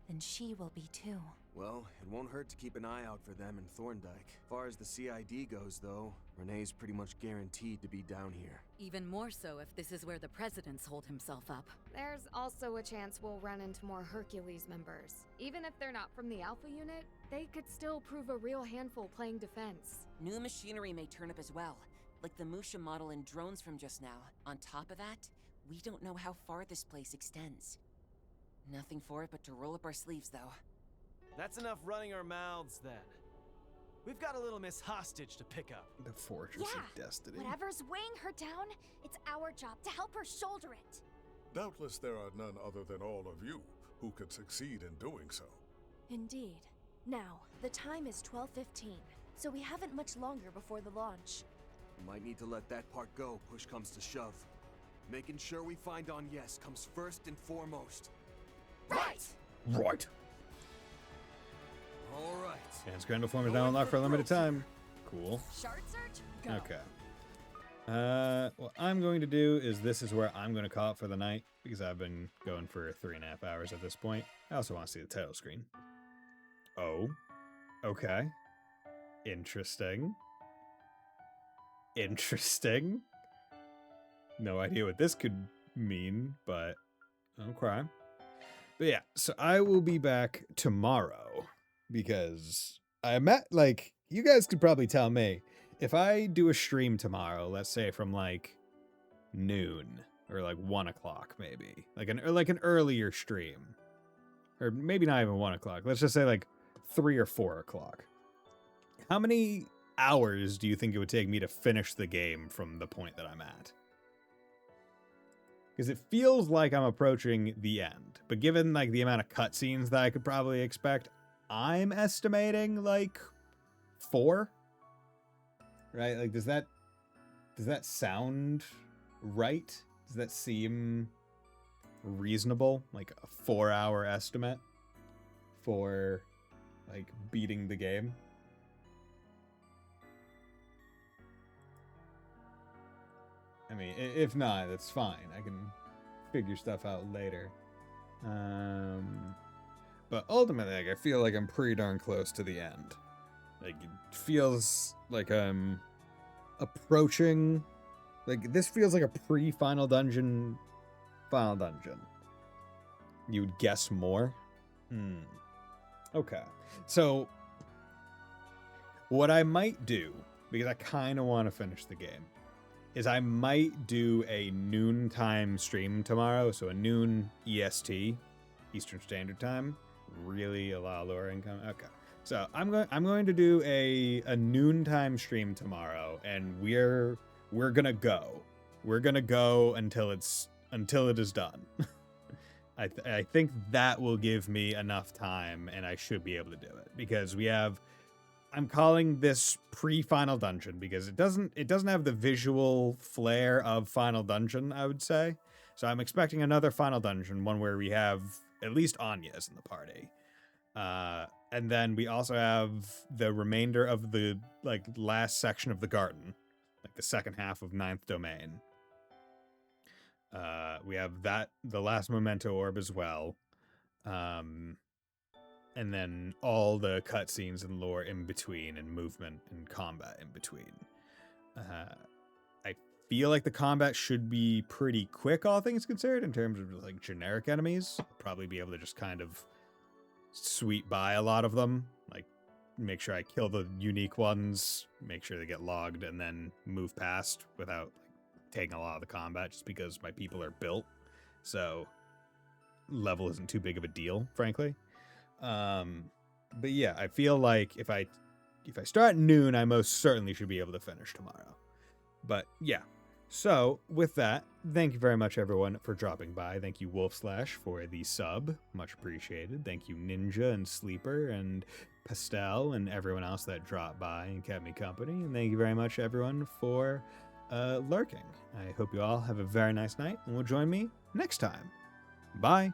then she will be too. Well, it won't hurt to keep an eye out for them in Thorndyke. As far as the CID goes, though, Renee's pretty much guaranteed to be down here. Even more so if this is where the president's holed himself up. There's also a chance we'll run into more Hercules members. Even if they're not from the Alpha unit, they could still prove a real handful playing defense. New machinery may turn up as well, like the Musha model and drones from just now. On top of that, we don't know how far this place extends. Nothing for it but to roll up our sleeves, though. That's enough running our mouths, then. We've got a little Miss Hostage to pick up. The Fortress of Destiny. Whatever's weighing her down, it's our job to help her shoulder it. Doubtless there are none other than all of you who could succeed in doing so. Indeed. Now, the time is 12:15, so we haven't much longer before the launch. We might need to let that part go, push comes to shove. Making sure we find Agnes comes first and foremost. Right! Right. All right. And Scrandal form is now unlocked for a limited time. Cool. Shard search? Go. Okay. What I'm going to do is this is where I'm going to call it for the night because I've been going for 3.5 hours at this point. I also want to see the title screen. Oh. Okay. Interesting. Interesting. No idea what this could mean, but okay. But yeah, so I will be back tomorrow because you guys could probably tell me if I do a stream tomorrow, let's say from like noon or like 1 o'clock, maybe like an earlier stream, or maybe not even 1 o'clock. Let's just say like 3 or 4 o'clock. How many hours do you think it would take me to finish the game from the point that I'm at? Because it feels like I'm approaching the end. But given like the amount of cutscenes that I could probably expect, I'm estimating like 4. Right? Like does that sound right? Does that seem reasonable? Like a 4-hour estimate for like beating the game? I mean, if not, that's fine. I can figure stuff out later. But ultimately, like, I feel like I'm pretty darn close to the end. Like, it feels like I'm approaching... Like, this feels like a pre-final dungeon. Final dungeon. You would guess more? Okay. So, what I might do, because I kind of want to finish the game, is I might do a noontime stream tomorrow, so a noon EST, Eastern Standard Time. Really allow lower income. Okay, so I'm going to do a noontime stream tomorrow, and we're gonna go. We're gonna go until it is done. I think that will give me enough time, and I should be able to do it because we have. I'm calling this pre-final dungeon because it doesn't have the visual flair of final dungeon, I would say. So I'm expecting another final dungeon, one where we have at least Agnes in the party. And then we also have the remainder of the like last section of the garden, like the second half of Ninth Domain. We have the last memento orb as well. And then all the cutscenes and lore in between, and movement and combat in between. I feel like the combat should be pretty quick, all things considered, in terms of like generic enemies. I'll probably be able to just kind of sweep by a lot of them, like make sure I kill the unique ones, make sure they get logged, and then move past without like, taking a lot of the combat, just because my people are built. So level isn't too big of a deal, frankly. But yeah, I feel like if I start at noon, I most certainly should be able to finish tomorrow. But yeah, so with that, thank you very much everyone for dropping by. Thank you Wolfslash for the sub, much appreciated. Thank you Ninja and Sleeper and Pastel and everyone else that dropped by and kept me company. And thank you very much everyone for lurking. I hope you all have a very nice night and will join me next time. Bye.